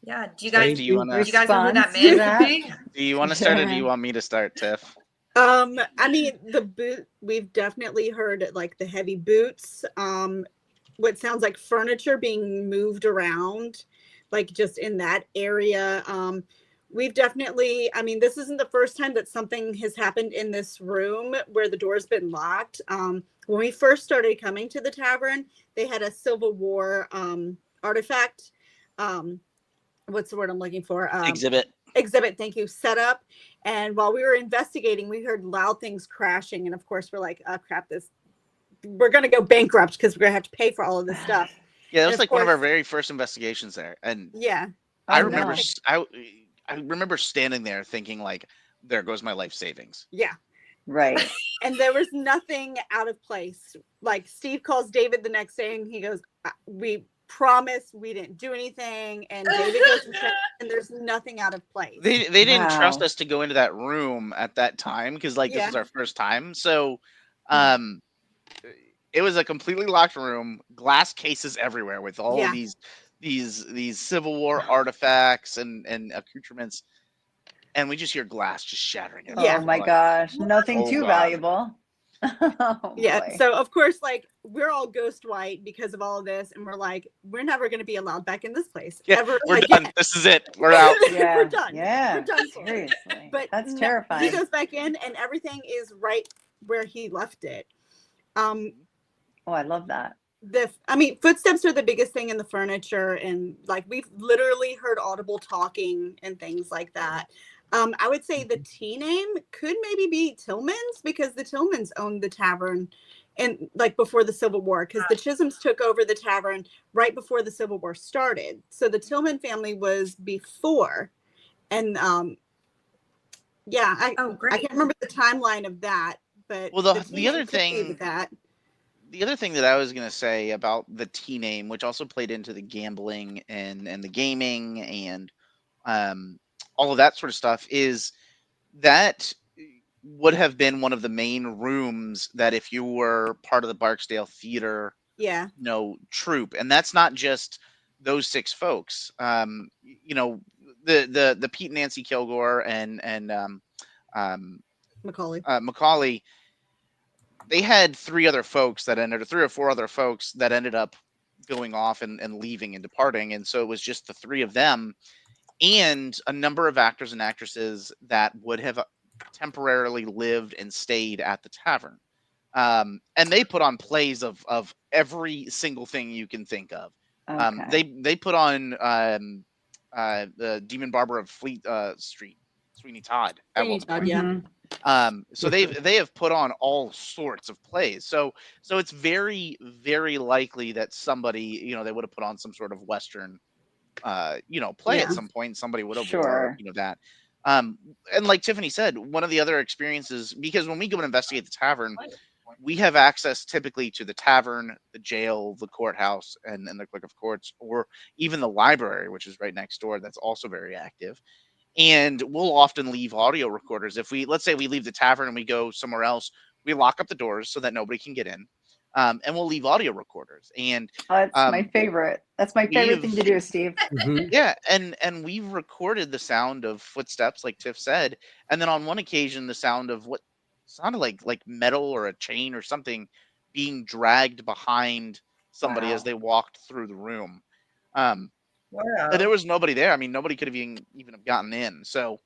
Yeah, do you guys Do you want to? you guys know who that Response man to that? could be? Do you want to start, or do you want me to start, Tiff? I mean, the boot, we've definitely heard like the heavy boots, what sounds like furniture being moved around, like just in that area. We've definitely, I mean, this isn't the first time that something has happened in this room where the door's been locked. When we first started coming to the tavern, they had a Civil War artifact. What's the word I'm looking for? Exhibit. Thank you. Set up. And while we were investigating, we heard loud things crashing. And of course, we're like, oh, crap, we're going to go bankrupt because we're going to have to pay for all of this stuff. Yeah, that And was of like one of our course- very first investigations there. And Yeah. I Oh, remember, no. I remember standing there thinking like, there goes my life savings. Yeah. Right. And there was nothing out of place. Like Steve calls David the next day and he goes, we promise we didn't do anything. And David goes and checks, and there's nothing out of place. They didn't trust Wow. us to go into that room at that time because like this Yeah. was our first time. So it was a completely locked room, glass cases everywhere with all Yeah. of these Civil War artifacts and accoutrements. And we just hear glass just shattering. Yeah. Oh my We're like, gosh. Nothing oh too God. valuable. Oh, Yeah. boy. So of course, like we're all ghost white because of all of this. And we're like, we're never going to be allowed back in this place Yeah, ever we're again. done. This is it. We're out. Yeah. We're done. Yeah. We're done for. Seriously. But That's no, terrifying. he goes back in and everything is right where he left it. Oh, I love that. Footsteps are the biggest thing in the furniture, and like we've literally heard audible talking and things like that. I would say the T name could maybe be Tillman's because the Tillmans owned the tavern and like before the Civil War, because the Chisholms took over the tavern right before the Civil War started. So the Tillman family was before. And I Oh, great. can't remember the timeline of that, but Well, the T the name other could be thing with that. the other thing that I was going to say about the T name, which also played into the gambling and the gaming and all of that sort of stuff, is that would have been one of the main rooms that if you were part of the Barksdale Theater, Yeah. troupe, and that's not just those 6 folks. The Pete and Nancy Kilgore and Macaulay. Macaulay, they had 3 other folks that ended, or 3 or 4 other folks that ended up going off and leaving and departing, and so it was just the 3 of them and a number of actors and actresses that would have temporarily lived and stayed at the tavern. And they put on plays of every single thing you can think of. Okay. They put on the Demon Barber of Fleet Street, Sweeney Todd. Sweeney Todd, yeah. So they have put on all sorts of plays. So it's very, very likely that somebody, they would have put on some sort of Western play at some point. Somebody would have wore, that. And like Tiffany said, one of the other experiences, because when we go and investigate the tavern, we have access typically to the tavern, the jail, the courthouse, and the clerk of courts, or even the library, which is right next door. That's also very active. And we'll often leave audio recorders. If let's say we leave the tavern and we go somewhere else, we lock up the doors so that nobody can get in. And we'll leave audio recorders. And that's my favorite. That's my favorite thing to do, Steve. Yeah, and we've recorded the sound of footsteps, like Tiff said, and then on one occasion, the sound of what sounded like metal or a chain or something being dragged behind somebody as they walked through the room. And there was nobody there. I mean, nobody could have even have gotten in. So,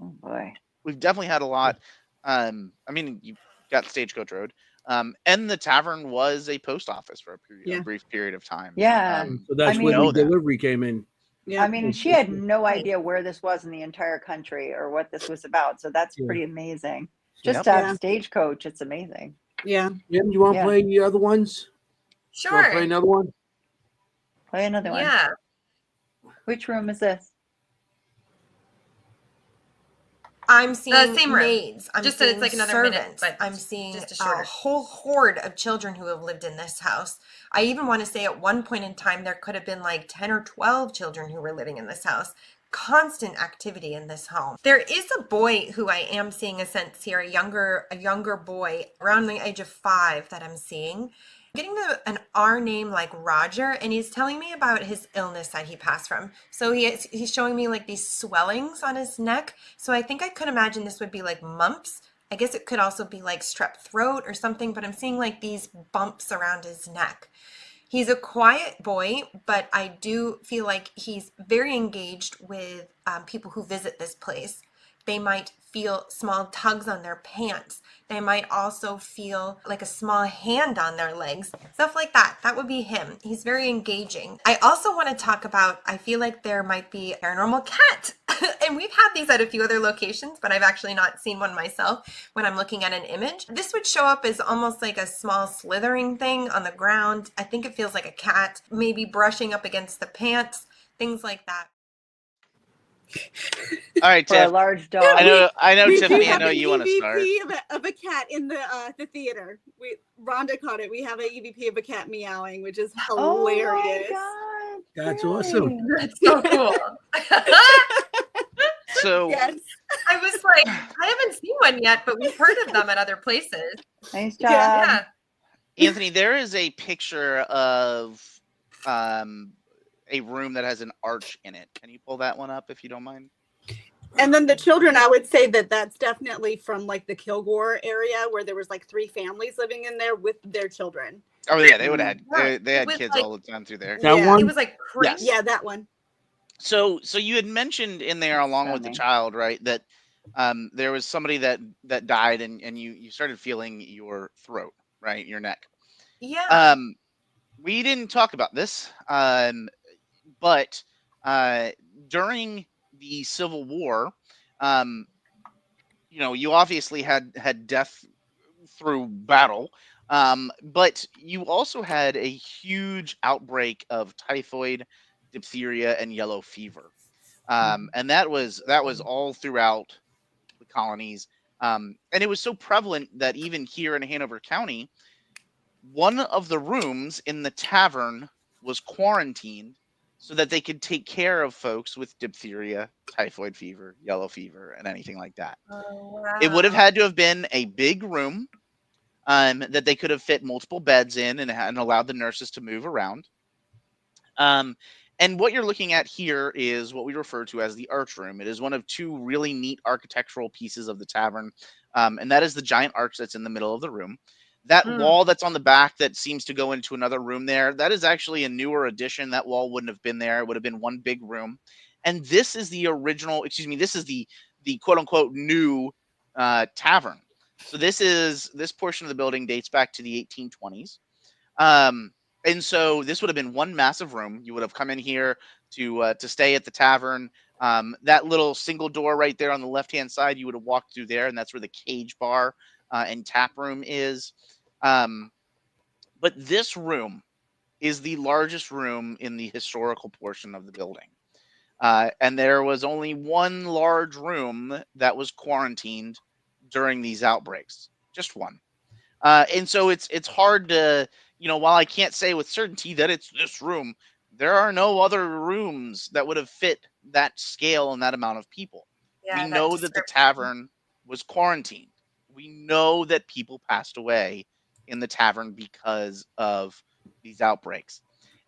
oh boy, we've definitely had a lot. I mean, you got Stagecoach Road. And the tavern was a post office for a brief period of time. Yeah. So that's where the delivery came in. Yeah. I mean, she had no idea where this was in the entire country or what this was about. So that's pretty amazing. Just to have Stagecoach, it's amazing. Yeah. Jim, you want to play the other ones? Sure. Play another one? Play another one. Yeah. Which room is this? I'm seeing The same room. maids. I'm Just seeing that it's like another servants. minute, but I'm seeing just a a shorter. whole horde of children who have lived in this house. I even want to say at one point in time there could have been like 10 or 12 children who were living in this house. Constant activity in this home. There is a boy who I am seeing a sense here, a younger boy around the age of 5 that I'm seeing. Getting an R name like Roger, and he's telling me about his illness that he passed from. So he's showing me like these swellings on his neck. So I think I could imagine this would be like mumps. I guess it could also be like strep throat or something, but I'm seeing like these bumps around his neck. He's a quiet boy, but I do feel like he's very engaged with people who visit this place. They might feel small tugs on their pants. They might also feel like a small hand on their legs, stuff like that. That would be him. He's very engaging. I also want to talk about, I feel like there might be a paranormal cat. And we've had these at a few other locations, but I've actually not seen one myself when I'm looking at an image. This would show up as almost like a small slithering thing on the ground. I think it feels like a cat, maybe brushing up against the pants, things like that. All right, For a Tiff. large dog. I know, We Tiffany. do I have know an you want to start. EVP of a cat in the theater. Rhonda caught it. We have an EVP of a cat meowing, which is hilarious. Oh my God, That's really? awesome. That's so cool. So Yes. I was like, I haven't seen one yet, but we've heard of them at other places. Nice job. Yeah. Anthony, there is a picture of a room that has an arch in it. Can you pull that one up if you don't mind? And then the children, I would say that's definitely from like the Kilgore area where there was like 3 families living in there with their children. Oh yeah, they would have Yeah, they had with, kids like- all the time through there. That Yeah. one? It was like creepy. Yes. Yeah, that one. So you had mentioned in there along with the Stunning. child, right, that there was somebody that died and you started feeling your throat, right, your neck. Yeah. We didn't talk about this, but during the Civil War, you obviously had death through battle, but you also had a huge outbreak of typhoid, diphtheria, and yellow fever, and that was all throughout the colonies, and it was so prevalent that even here in Hanover County, one of the rooms in the tavern was quarantined so that they could take care of folks with diphtheria, typhoid fever, yellow fever, and anything like that. Oh, It would have wow. had to have been a big room that they could have fit multiple beds in and allowed the nurses to move around. And what you're looking at here is what we refer to as the arch room. It is one of two really neat architectural pieces of the tavern, and that is the giant arch that's in the middle of the room. That wall that's on the back that seems to go into another room there, that is actually a newer addition. That wall wouldn't have been there. It would have been one big room. And this is the original, excuse me, this is the quote unquote new tavern. So this portion of the building dates back to the 1820s. And so this would have been one massive room. You would have come in here to stay at the tavern. That little single door right there on the left-hand side, you would have walked through there, and that's where the cage bar and tap room is. But this room is the largest room in the historical portion of the building. And there was only one large room that was quarantined during these outbreaks. Just one. And so it's hard to, while I can't say with certainty that it's this room, there are no other rooms that would have fit that scale and that amount of people. Yeah, We that know that the description. tavern was quarantined. We know that people passed away in the tavern because of these outbreaks.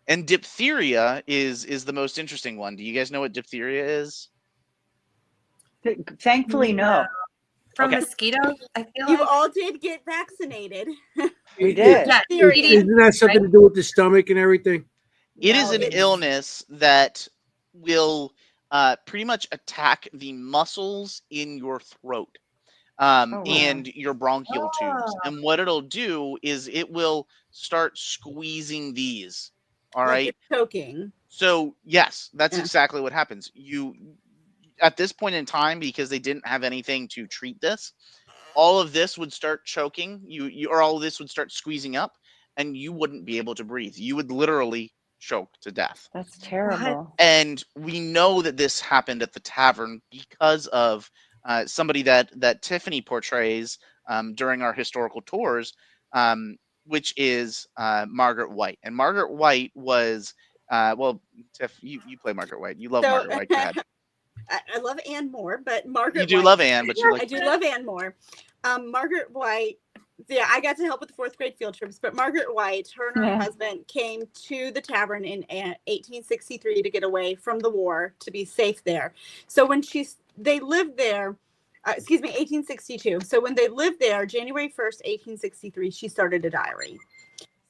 And diphtheria is the most interesting one. Do you guys know what diphtheria is? Thankfully, no. From Okay. mosquitoes, I feel You like. all did get vaccinated. We did. Yeah, Diphtheria. Isn't that something to do with the stomach and everything? It No, is an it's- illness that will pretty much attack the muscles in your throat Oh, wow. and your bronchial tubes. Oh. And what it'll do is it will start squeezing these. All like right. you're choking. So, yes, that's Yeah. exactly what happens. You, at this point in time, because they didn't have anything to treat this, all of this would start choking or all of this would start squeezing up, and you wouldn't be able to breathe. You would literally choke to death. That's terrible. And we know that this happened at the tavern because of somebody that Tiffany portrays during our historical tours, which is Margaret White. And Margaret White was, well, Tiff, you play Margaret White. You love So Margaret White. Go ahead. I love Anne more, but Margaret You do White, love Anne, but you like. I do love Anne more. Margaret White, yeah, I got to help with the 4th grade field trips, but Margaret White, her and her Yeah. husband came to the tavern in 1863 to get away from the war, to be safe there. So when they lived there, 1862. So when they lived there, January 1st, 1863, she started a diary.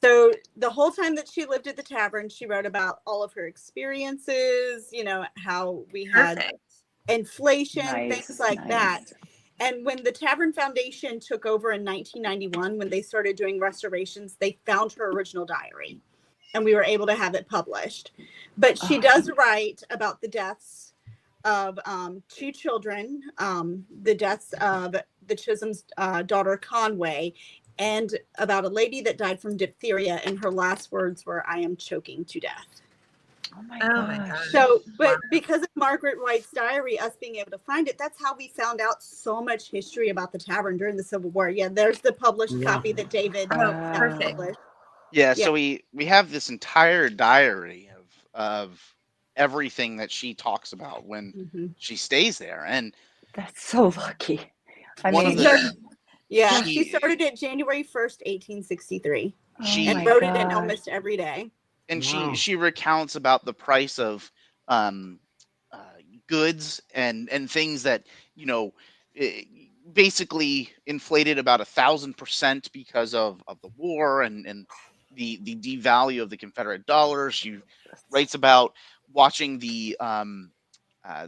So the whole time that she lived at the tavern, she wrote about all of her experiences, how we had Perfect. inflation, Nice, things like nice. that. And when the Tavern Foundation took over in 1991, when they started doing restorations, they found her original diary and we were able to have it published. But she does write about the deaths of 2 children, the deaths of the Chisholm's daughter, Conway, and about a lady that died from diphtheria. And her last words were, "I am choking to death." Oh my Oh my gosh. gosh. So, but Wow. because of Margaret White's diary, us being able to find it, that's how we found out so much history about the tavern during the Civil War. Yeah, there's the published Yeah. copy that David Oh, got perfect. published. Yeah, Yeah. so we have this entire diary of everything that she talks about when Mhm. she stays there, and That's so lucky. I one mean, of So, the yeah, she she started it January 1st, 1863, oh she and my wrote it in gosh. almost every day. and Wow. she recounts about the price of um goods and things that you know eh, basically inflated about 1,000% because of the war and the devalue of the Confederate dollar. She writes about watching the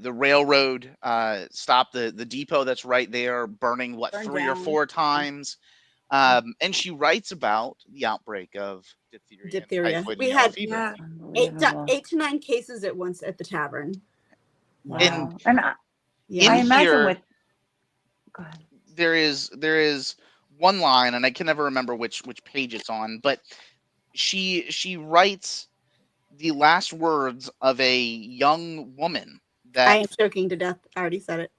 railroad stop the depot that's right there, burning Burned 3 or down. 4 times. And she writes about the outbreak of diphtheria, Diphtheria. and typhoid, We and yellow had fever. Yeah. Unbelievable. 8 to 9 cases at once at the tavern. Wow. And And Yeah. I in imagine here, with. Go ahead. there is one line, and I can never remember which page it's on, but she writes the last words of a young woman I am that choking to death. I already said it.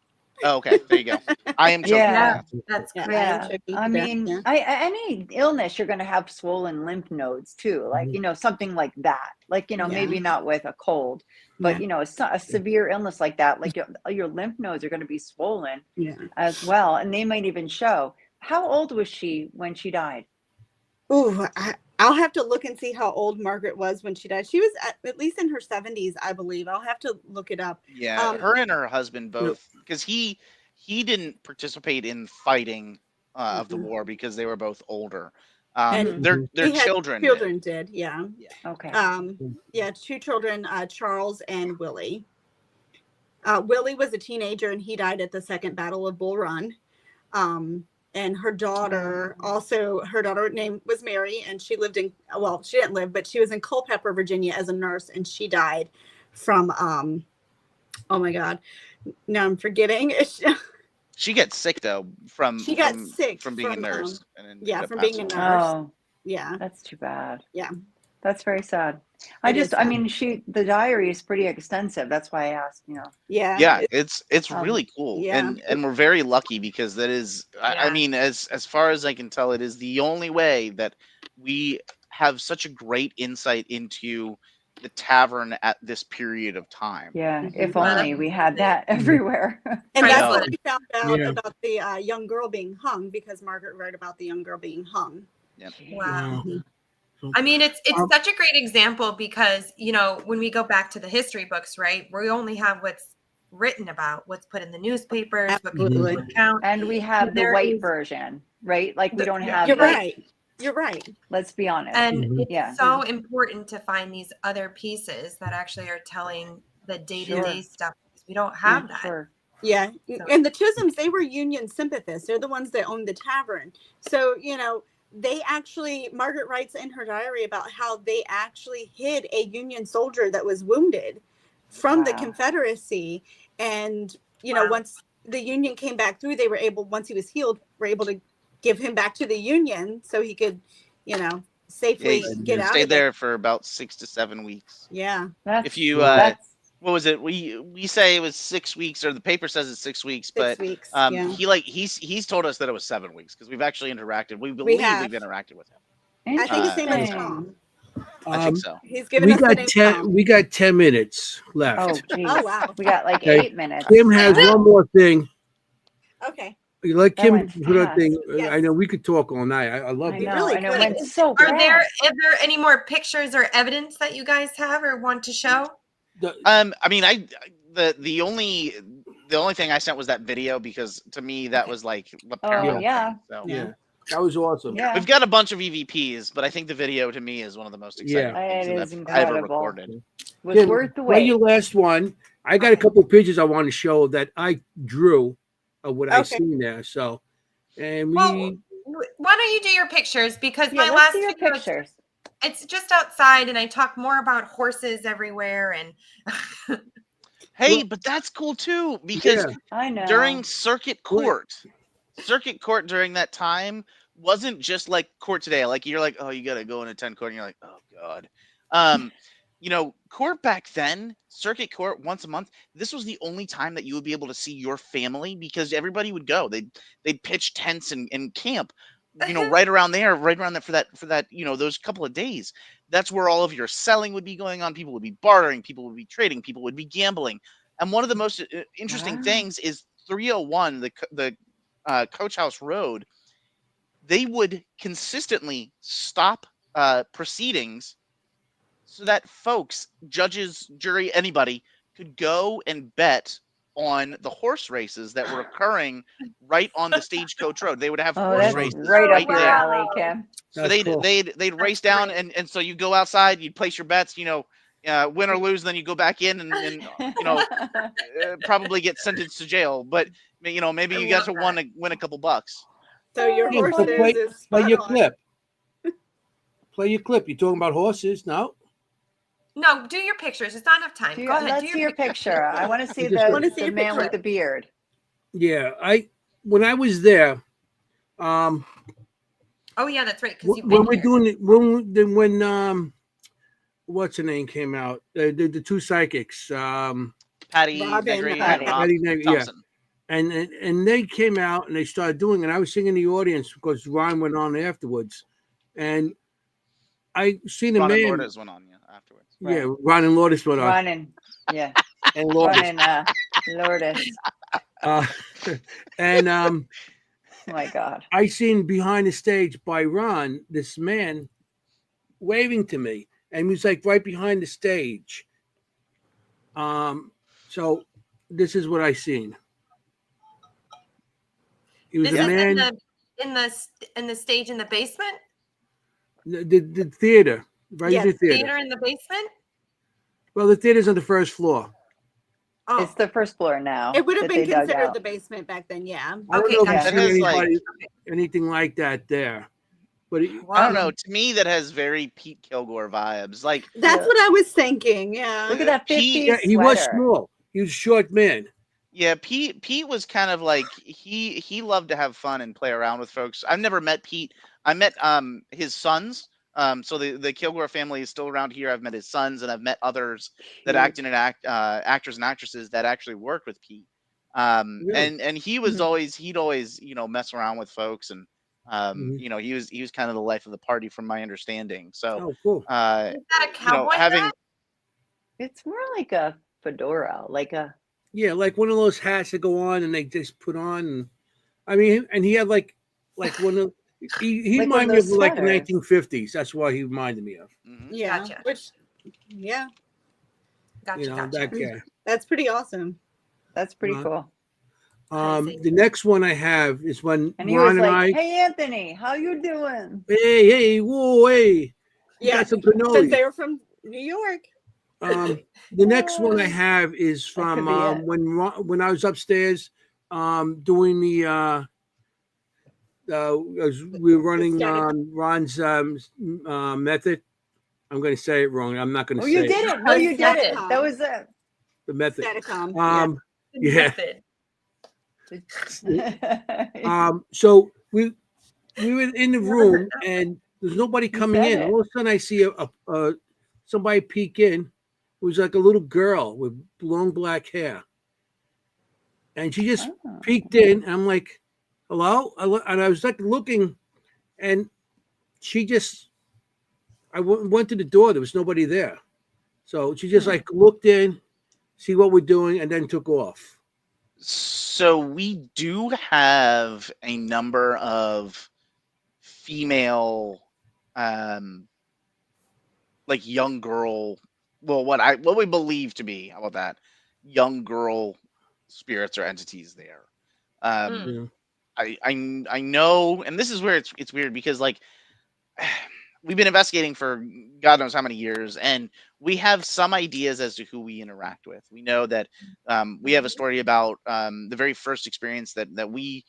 Oh, okay, there you go. I am choking Yeah. to death. That's Yeah, great. I am Yeah, choking I to death, mean, yeah. any illness, you're going to have swollen lymph nodes too, like, Mhm. you know, something like that, like, you know, Yeah. maybe not with a cold, but, Yeah. you know, a severe illness like that, like your lymph nodes are going to be swollen Yeah. as well. And they might even show. How old was she when she died? Ooh, I'll have to look and see how old Margaret was when she died. She was at least in her 70s, I believe. I'll have to look it up. Yeah, her and her husband both, because he didn't participate in fighting of the Mm-mm. war because they were both older. And Their he had children children did. did, yeah. Okay. Yeah, 2 children, Charles and Willie. Willie was a teenager and he died at the Second Battle of Bull Run. And her daughter her daughter name was Mary, and she lived in, well, she didn't live, but she was in Culpeper, Virginia as a nurse, and she died from, oh my God, now I'm forgetting. She gets sick though from She got sick from being a from, nurse, and then yeah, ended up from being a passing away. nurse. Oh, Yeah, that's too bad. yeah. That's very sad. It is I sad. mean, the diary is pretty extensive. That's why I asked, you know. Yeah. Yeah, it's Um, really cool, yeah. and we're very lucky because that is, I Yeah. mean, as far as I can tell, it is the only way that we have such a great insight into the tavern at this period of time. Yeah, Mhm. if Well, only we had that everywhere. And that's know. what we found out Yeah. about the young girl being hung, because Margaret wrote about the young girl being hung. Wow. Wow. I mean, it's Um, such a great example because, you know, when we go back to the history books, right, we only have what's written about, what's put in the newspapers, what people Absolutely. account. And we have the There white is- version, right? Like we don't Yeah. have You're the, right. You're right. let's be honest. And Mhm. it's Yeah. so important to find these other pieces that actually are telling the day-to-day Sure. stuff. Because we don't have that. Sure. Yeah. So- And the Chisholms, they were Union sympathists. They're the ones that owned the tavern. So, you know, they actually, Margaret writes in her diary about how they actually hid a Union soldier that was wounded from the Wow. Confederacy. And, you know, Wow. once the Union came back through, they were able, once he was healed, were able to give him back to the Union so he could, you know, Yeah, safely he get out stayed of there. there for about 6 to 7 weeks. Yeah. That's, If you that's what was it? We say it was 6 weeks, or the paper says it's 6 weeks, 6 but weeks. Yeah. he's told us that it was 7 weeks because we've actually interacted. We believe have. we've interacted with him. I think his name is interesting. Tom. I think so. He's given We us the got name 10. Tom. We got 10 minutes left. Oh, geez. Oh, wow. We got like Okay. 8 minutes. Kim has Wow. one more thing. Okay. You let That Kim went put her fast. thing. Yes. I know we could talk all night. I love I it. know. really I know. It could. went so Are there fast. any more pictures or evidence that you guys have or want to show? I mean, the only thing I sent was that video because to me that was like the paranormal yeah. thing, so. Yeah, that was awesome. Yeah. We've got a bunch of EVPs, but I think the video to me is one of the most exciting Yeah. things It that is I've ever incredible. recorded. Was Kim, worth the play wait. your last one. I got a Okay. couple pictures I want to show that I drew of what I Okay. seen there. So, and Well, we why don't you do your pictures? Because Yeah, my let's last see your video, pictures. it's just outside and I talk more about horses everywhere and Hey, Well- but that's cool too because yeah, I know. during circuit court during that time wasn't just like court today. Like you're like, oh, you gotta go and attend court, and you're like, oh god. You know, court back then, circuit court once a month. This was the only time that you would be able to see your family because everybody would go. They'd pitch tents and camp. You know, right around there for that. You know, those couple of days. That's where all of your selling would be going on. People would be bartering. People would be trading. People would be gambling. And one of the most interesting Wow. things is 301, the Coach House Road. They would consistently stop proceedings so that folks, judges, jury, anybody could go and bet on the horse races that were occurring right on the Stagecoach Road. They would have Oh, horse that's races right up your there. alley, Kim. So That's cool. they'd race down, and so you go outside, you'd place your bets, you know, win or lose, then you go back in and you know, probably get sentenced to jail. But you know, maybe I you got to love win a couple bucks. So your Yeah, horses so play is play spot your on. clip. Play your clip. You talking about horses? No. no, do your pictures. It's not enough time. Go ahead. Let's see your picture. I want to see just wanna see the your man picture. with the beard. Yeah, when I was there, Oh yeah, that's right. Because you've when been we're here. doing it, when what's her name came out, the two psychics, Patty Robin, Negri Patty. and Rob Patty Negri, yeah. Thompson. and they came out and they started doing it. I was sitting in the audience because Ron went on afterwards, and I seen a Ron and man. Lourdes went on afterwards. Yeah, Right. Ron and Lourdes went on, Running. Yeah. and Lourdes. Running Lourdes. Uh, and Oh my God. I seen behind the stage by Ron this man waving to me, and he was like right behind the stage. So this is what I seen. He was This a is man. in the stage in the basement. The theater, right? Yes. The theater. Theater in the basement. Well, the theater's on the first floor. Oh, It's the first floor now. It would have that been they dug considered out. the basement back then. Yeah. I don't Okay, know if gotcha. you've That has, seen like- anybody, anything like that there, but I don't know. To me, that has very Pete Kilgore vibes. Like, That's Yeah. what I was thinking. Yeah. Look at that 50s Pete- yeah, he was sweater. small. He was a short man. yeah, Pete was kind of like he loved to have fun and play around with folks. I've never met Pete. I met his sons. So the Kilgore family is still around here. I've met his sons, and I've met others that Cute. act in actors and actresses that actually worked with Pete. Really? And he was Mhm. he'd always mess around with folks, and Mhm. he was kind of the life of the party from my understanding. So Oh, cool. is that a cowboy having hat? It's more like a fedora, like a Yeah, like one of those hats that go on and they just put on. And, I mean, and he had like one of he Like one reminded of me of those like the sweaters. 1950s. That's why he reminded me of. Mhm. Yeah. Gotcha. Which, yeah, Gotcha. That Gotcha. guy. that's pretty awesome. that's pretty Uh, cool. Crazy. The next one I have is when And he Ron was and like, I. "Hey Anthony, how you doing?" Hey, whoa, hey! You Yeah. got some Since cannoli. they were from New York. The next one I have is That could from be it. when I was upstairs doing the as we were running Static- Ron's method. I'm going to say it wrong. I'm not going to Oh, say you it. did it. No, you did it. Staticom. That was it. The method. Staticom. Yeah. Method. So we were in the room and there's nobody coming said in. it. All of a sudden, I see a somebody peek in. It was like a little girl with long black hair, and she just Oh. peeked in. And I'm like, "Hello," and I was like looking, and she just I went to the door. There was nobody there, so she just like looked in, see what we're doing, and then took off. So we do have a number of female, like young girl. Well, what we believe to be, how about that, young girl spirits or entities there. Mm. You know? I know, and this is where it's weird because like we've been investigating for God knows how many years, and we have some ideas as to who we interact with. We know that we have a story about the very first experience that we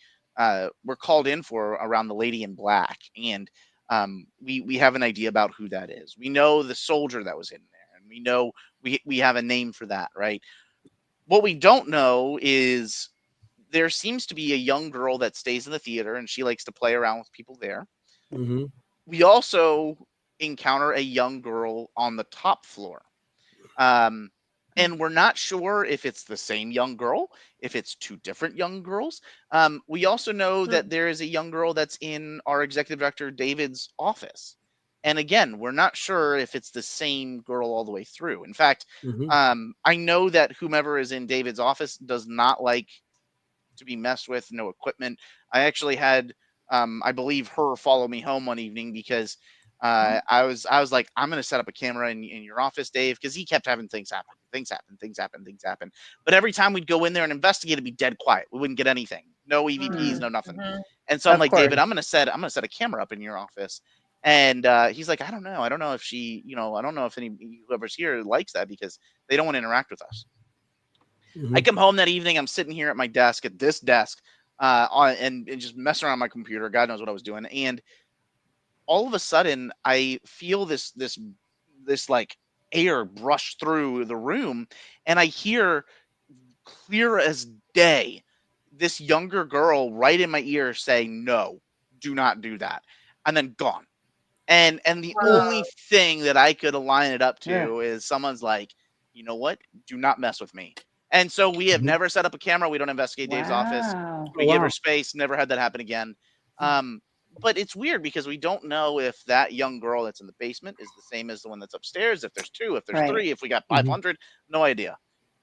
were called in for around the Lady in Black, and we have an idea about who that is. We know the soldier that was in there, and we know we have a name for that, right? What we don't know is there seems to be a young girl that stays in the theater, and she likes to play around with people there. Mm-hmm. We also encounter a young girl on the top floor. And we're not sure if it's the same young girl, if it's two different young girls. We also know that there is a young girl that's in our executive director David's office. And again, we're not sure if it's the same girl all the way through. In fact, Mm-hmm. I know that whomever is in David's office does not like to be messed with, no equipment. I actually had I believe her follow me home one evening because I was like, I'm gonna set up a camera in your office, Dave, because he kept having things happen. But every time we'd go in there and investigate, it'd be dead quiet. We wouldn't get anything. No EVPs, no nothing. Mhm. And so I'm Of like, David, course. I'm gonna set a camera up in your office. And he's like, I don't know. I don't know if she, I don't know if whoever's here likes that because they don't want to interact with us. Mm-hmm. I come home that evening. I'm sitting here at my desk, at this desk, and just messing around my computer. God knows what I was doing. And all of a sudden, I feel this like air brush through the room, and I hear clear as day this younger girl right in my ear say, "No, do not do that," and then gone. And the only thing that I could align it up Yeah. to is someone's like, you know what? Do not mess with me. And so we have never set up a camera. We don't investigate Dave's office. Wow. We give her space. Never had that happen again. But it's weird because we don't know if that young girl that's in the basement is the same as the one that's upstairs. If there's 2, if there's Right. 3, if we got 500, no idea.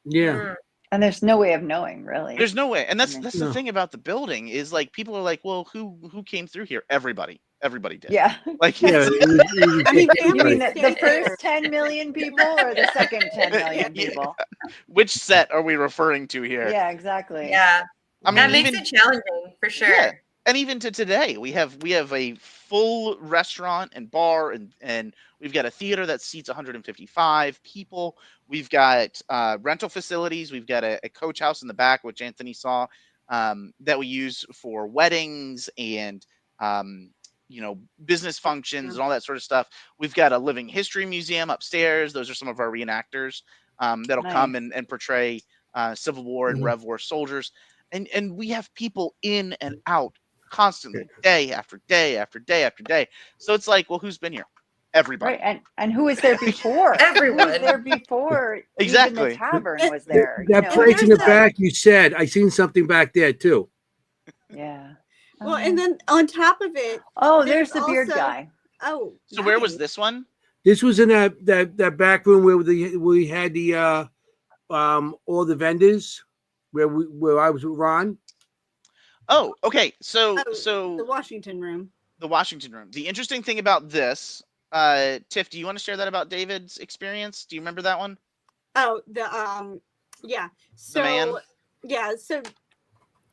Yeah. Mm. And there's no way of knowing, really. There's no way. And that's mean, that's No. the thing about the building is like people are like, well, who came through here? Everybody did. Yeah. Like Yeah. I mean, You mean families the stay there. first 10 million people or the second 10 million Yeah. people? Which set are we referring to here? Yeah, exactly. Yeah. I mean, That makes even it challenging for sure. Yeah. And even to today, we have a full restaurant and bar, and we've got a theater that seats 155 people. We've got rental facilities. We've got a coach house in the back, which Anthony saw, that we use for weddings and business functions and all that sort of stuff. We've got a living history museum upstairs. Those are some of our reenactors that'll come Nice. and portray Civil War and Rev War soldiers. And we have people in and out constantly, day after day after day after day. So it's like, well, who's been here? Everybody. Right. And who was there before? Everyone. Who was there before? Even Exactly. the tavern was there. That you know? place in the there's a- back, you said, I seen something back there too. Yeah. Well, and then on top of it, Oh, there's there's the beard also- guy. oh. So where was nice. this one? This was in that back room where we had the all the vendors where I was with Ron. Oh, okay. So Oh, the Washington room. the Washington room. The interesting thing about this, Tiff, do you want to share that about David's experience? Do you remember that one? Oh, yeah. So man? yeah, so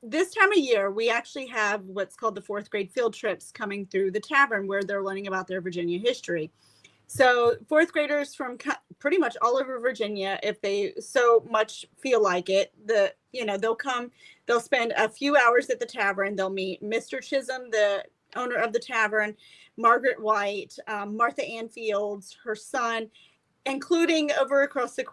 this time of year we actually have what's called the 4th grade field trips coming through the tavern where they're learning about their Virginia history. So 4th graders from pretty much all over Virginia, if they so much feel like it, they'll come, they'll spend a few hours at the tavern. They'll meet Mr. Chisholm, the owner of the tavern, Margaret White, Martha Ann Fields, her son, including over across the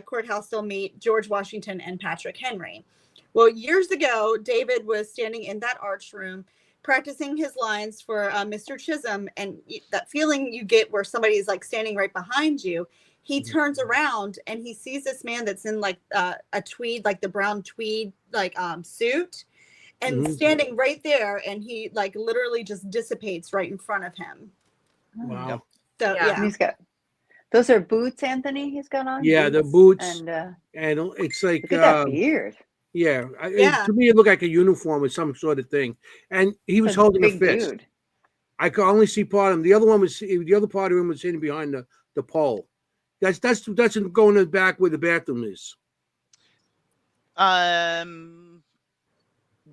courthouse, they'll meet George Washington and Patrick Henry. Well, years ago, David was standing in that arch room practicing his lines for Mr. Chisholm, and that feeling you get where somebody is like standing right behind you. He turns around and he sees this man that's in like a tweed, like the brown tweed, like suit, and standing right there, and he like literally just dissipates right in front of him. Wow. Yep. So Yeah. yeah. He's got those are boots, Anthony. He's got on. Yeah, the boots, And and it's like look at that beard. yeah, Yeah. to me it looked like a uniform or some sort of thing. And he was That's holding a big fist. dude. I could only see part of him. The other part of him was sitting behind the pole. That's going to the back where the bathroom is.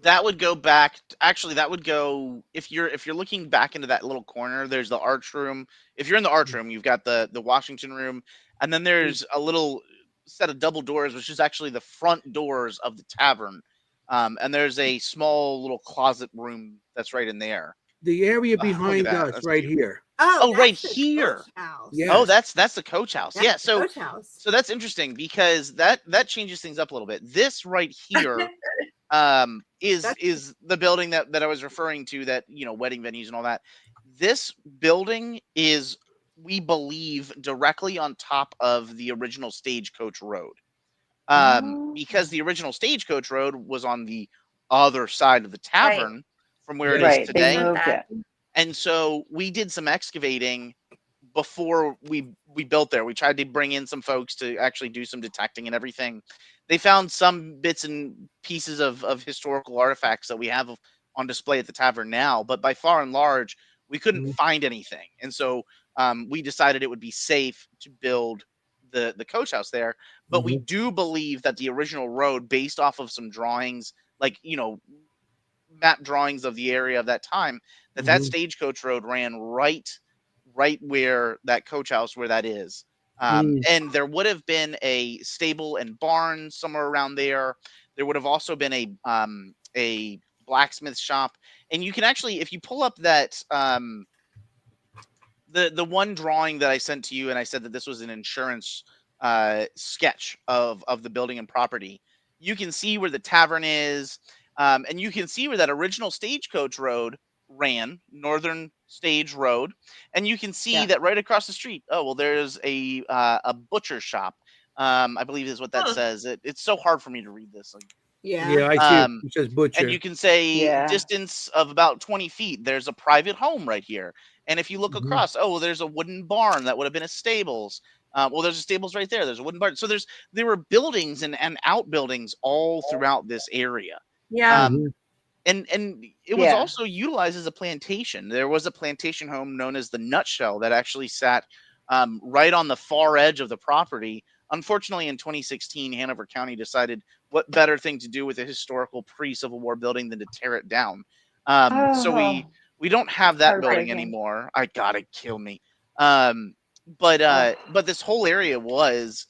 That would go back. Actually, that would go if you're looking back into that little corner. There's the arch room. If you're in the arch room, you've got the Washington room, and then there's a little set of double doors, which is actually the front doors of the tavern. And there's a small little closet room that's right in there. The area Oh, look at behind that. us, That's right cute. here. Oh, right that's the here. coach house. Yeah. Oh, that's the coach house. That's Yeah. the So coach house. so that's interesting because that changes things up a little bit. This right here is the building that I was referring to, that wedding venues and all that. This building is, we believe, directly on top of the original Stagecoach Road. Because the original Stagecoach Road was on the other side of the tavern from where it is Right. They today. moved it. And so we did some excavating before we built there. We tried to bring in some folks to actually do some detecting and everything. They found some bits and pieces of historical artifacts that we have on display at the tavern now, but by far and large, we couldn't find anything. And so we decided it would be safe to build the coach house there. But we do believe that the original road, based off of some drawings, like, map drawings of the area of that time, that Stagecoach Road ran right where that coach house, where that is. And there would have been a stable and barn somewhere around there. There would have also been a blacksmith shop. And you can actually, if you pull up that the one drawing that I sent to you, and I said that this was an insurance sketch of the building and property, you can see where the tavern is, and you can see where that original Stagecoach Road ran, Northern Stage Road, and you can see that right across the street. Oh, well, there's a butcher shop. I believe is what that Huh. says. It's so hard for me to read this. Like, Yeah, I see. It says butcher. and you can say Yeah. distance of about 20 feet. There's a private home right here. And if you look Mhm. across, oh, well, there's a wooden barn that would have been a stables. Well, there's a stables right there. There's a wooden barn. So there were buildings and outbuildings all throughout this area. Yeah. Mhm. And it was Yeah. also utilized as a plantation. There was a plantation home known as the Nutshell that actually sat right on the far edge of the property. Unfortunately, in 2016, Hanover County decided what better thing to do with a historical pre-Civil War building than to tear it down. So Oh, we don't have that building heartbreaking. anymore. I gotta kill me. But this whole area was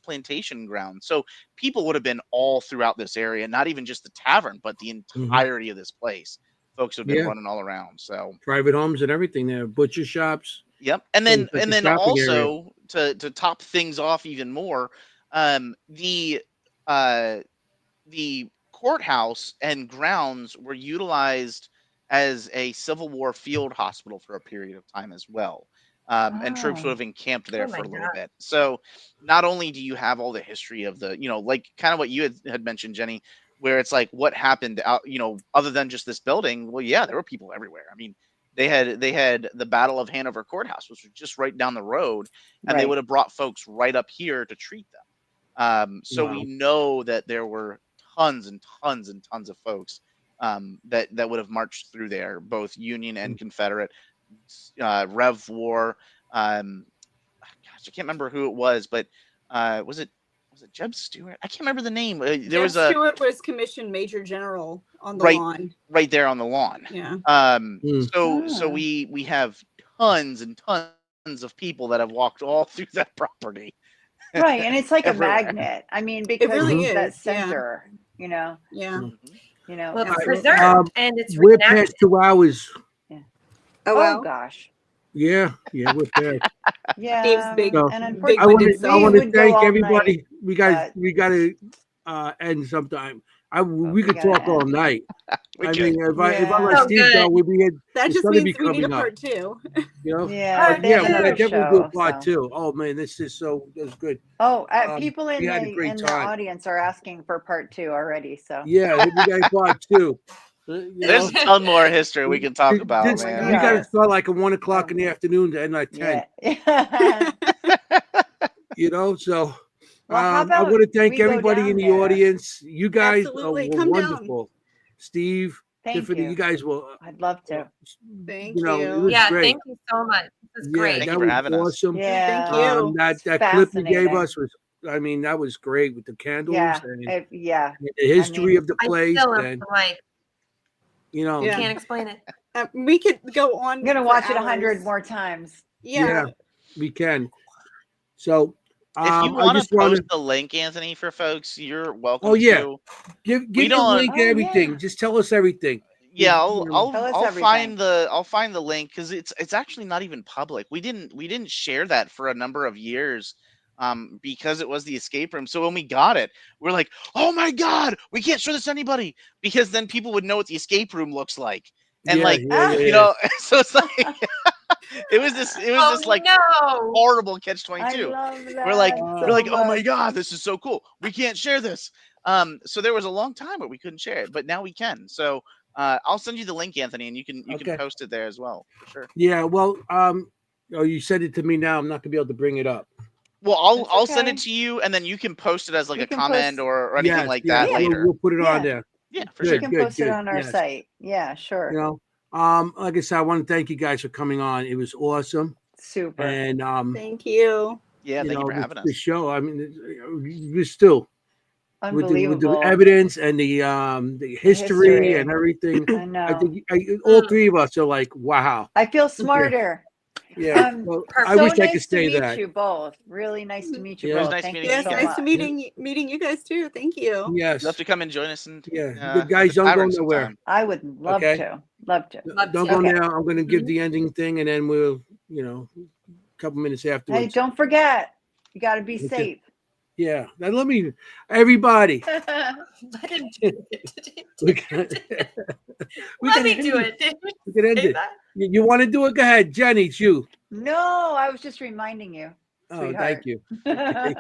plantation ground. So people would have been all throughout this area, not even just the tavern, but the entirety of this place. Folks have been Yeah. running all around. So Private homes and everything there, butcher shops. yep. And So it's then like a shopping area. also to top things off even more, the courthouse and grounds were utilized as a Civil War field hospital for a period of time as well. And troops would Oh. have encamped there Oh for my a little God. bit. So not only do you have all the history of the, like kind of what you had mentioned, Jenny, where it's like what happened out, other than just this building. Well, yeah, there were people everywhere. I mean, they had the Battle of Hanover Courthouse, which was just right down the road, and they Right. would have brought folks right up here to treat them. So we Wow. know that there were tons and tons and tons of folks that would have marched through there, both Union and Confederate. Rev War. Gosh, I can't remember who it was, but was it Jeb Stewart? I can't remember the name. There Jeb was a Stewart was commissioned Major General on the Right. lawn. right there on the lawn. Yeah. So we have tons and tons of people that have walked all through that property. Right. And it's like a Everywhere. magnet. I mean, because really it's that is, yeah. center, Yeah. Mhm. Well, it's Alright, preserved and it's We're reenacted. past 2 hours. Oh, oh well. gosh. Yeah, we're past. Yeah. big- So, And big unfortunately, I want winded to. I we want to would go thank all everybody. night, We guys. but- We got to end sometime. We could gotta talk all end. night. We I could. mean, if I Yeah. let So Steve good. go, we'd be. That It's just gonna means be we need a coming up. part 2. You know. Yeah. Alright, They have Yeah, we another gotta definitely do a show, part so. 2. Oh man, this is so. That's good. Oh, Um, people we in had a the great time. audience are asking for part 2 already. So Yeah, we got a part 2. You There's know, a ton more history we can talk about, this, man. we got to Yes. start like at 1 o'clock in the afternoon to end at 10. yeah. You know, so Well, how I about want to thank we go everybody in down the there? audience. You guys Absolutely. were Come down. wonderful. Steve, Thank Tiffany, you. you guys were. I'd love to. Thank You know, it you. was Yeah, great. thank you so much. This is Yeah, great. Thank that you for was having us. awesome. Yeah. Thank you. That clip you gave Fascinating. us was, I mean, that was great with the candles Yeah. and Yeah. the history mean, of the I place, still am and like, you know, Yeah. can't explain it. We could go on. I'm gonna for watch it hours. 100 more times. Yeah. we can. So If you I want just to want post to. the link, Anthony, for folks, you're welcome Oh yeah, to. give We the don't- link, Oh, everything. yeah. Just tell us everything. Yeah, You know. Tell us I'll everything. find the link because it's actually not even public. We didn't share that for a number of years, because it was the escape room. So when we got it, we're like, oh my god, we can't show this to anybody because then people would know what the escape room looks like, and Yeah, like yeah. so it's like it was this like no. horrible catch I 22. love that. We're like so oh my much. god, this is so cool. We can't share this. So there was a long time where we couldn't share it, but now we can. So I'll send you the link, Anthony, and you can Okay. post it there as well for sure. Yeah, well, you sent it to me now. I'm not gonna be able to bring it up. Well, That's I'll send okay. it to you, and then you can post it as like We a can comment post- or anything Yes, like yes, that later. We'll put it on Yeah. there. Yeah, for We sure. can Good, post it good, on our yes. site. Yeah, sure. You know, like I said, I want to thank you guys for coming on. It was awesome, Super. and Thank you. Yeah, thank you for having the us. show. I mean, we still with Unbelievable. the evidence and the history history. and everything. I know. I think all three of us are like, wow. I feel smarter. Yeah, So I wish I nice could say to meet that. you both. Really nice to meet you Yeah. It was both. nice Thank meeting you you Yes, so guys. nice to much. meeting you guys too. Thank you. Yes, You have to come and join us. And the guys don't go tavern nowhere. sometime. I would love Okay. to. Love to. Don't go Okay. now. I'm going to give the ending thing, and then we'll, a couple minutes Hey, afterwards. don't forget. You got to be Okay. safe. Yeah, now let me, everybody. Let him do it. We can, Let me do it. Did We can end you say it. that? You want to do it? Go ahead, Jenny. It's you. No, I was just reminding you. Oh, thank you. Okay.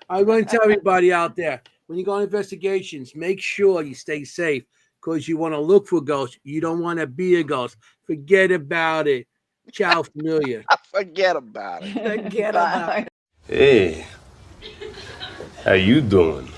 I want to tell everybody out there, when you go on investigations, make sure you stay safe because you want to look for ghosts. You don't want to be a ghost. Forget about it. Ciao, familia. Forget about it. Forget about it. Hey, how you doing?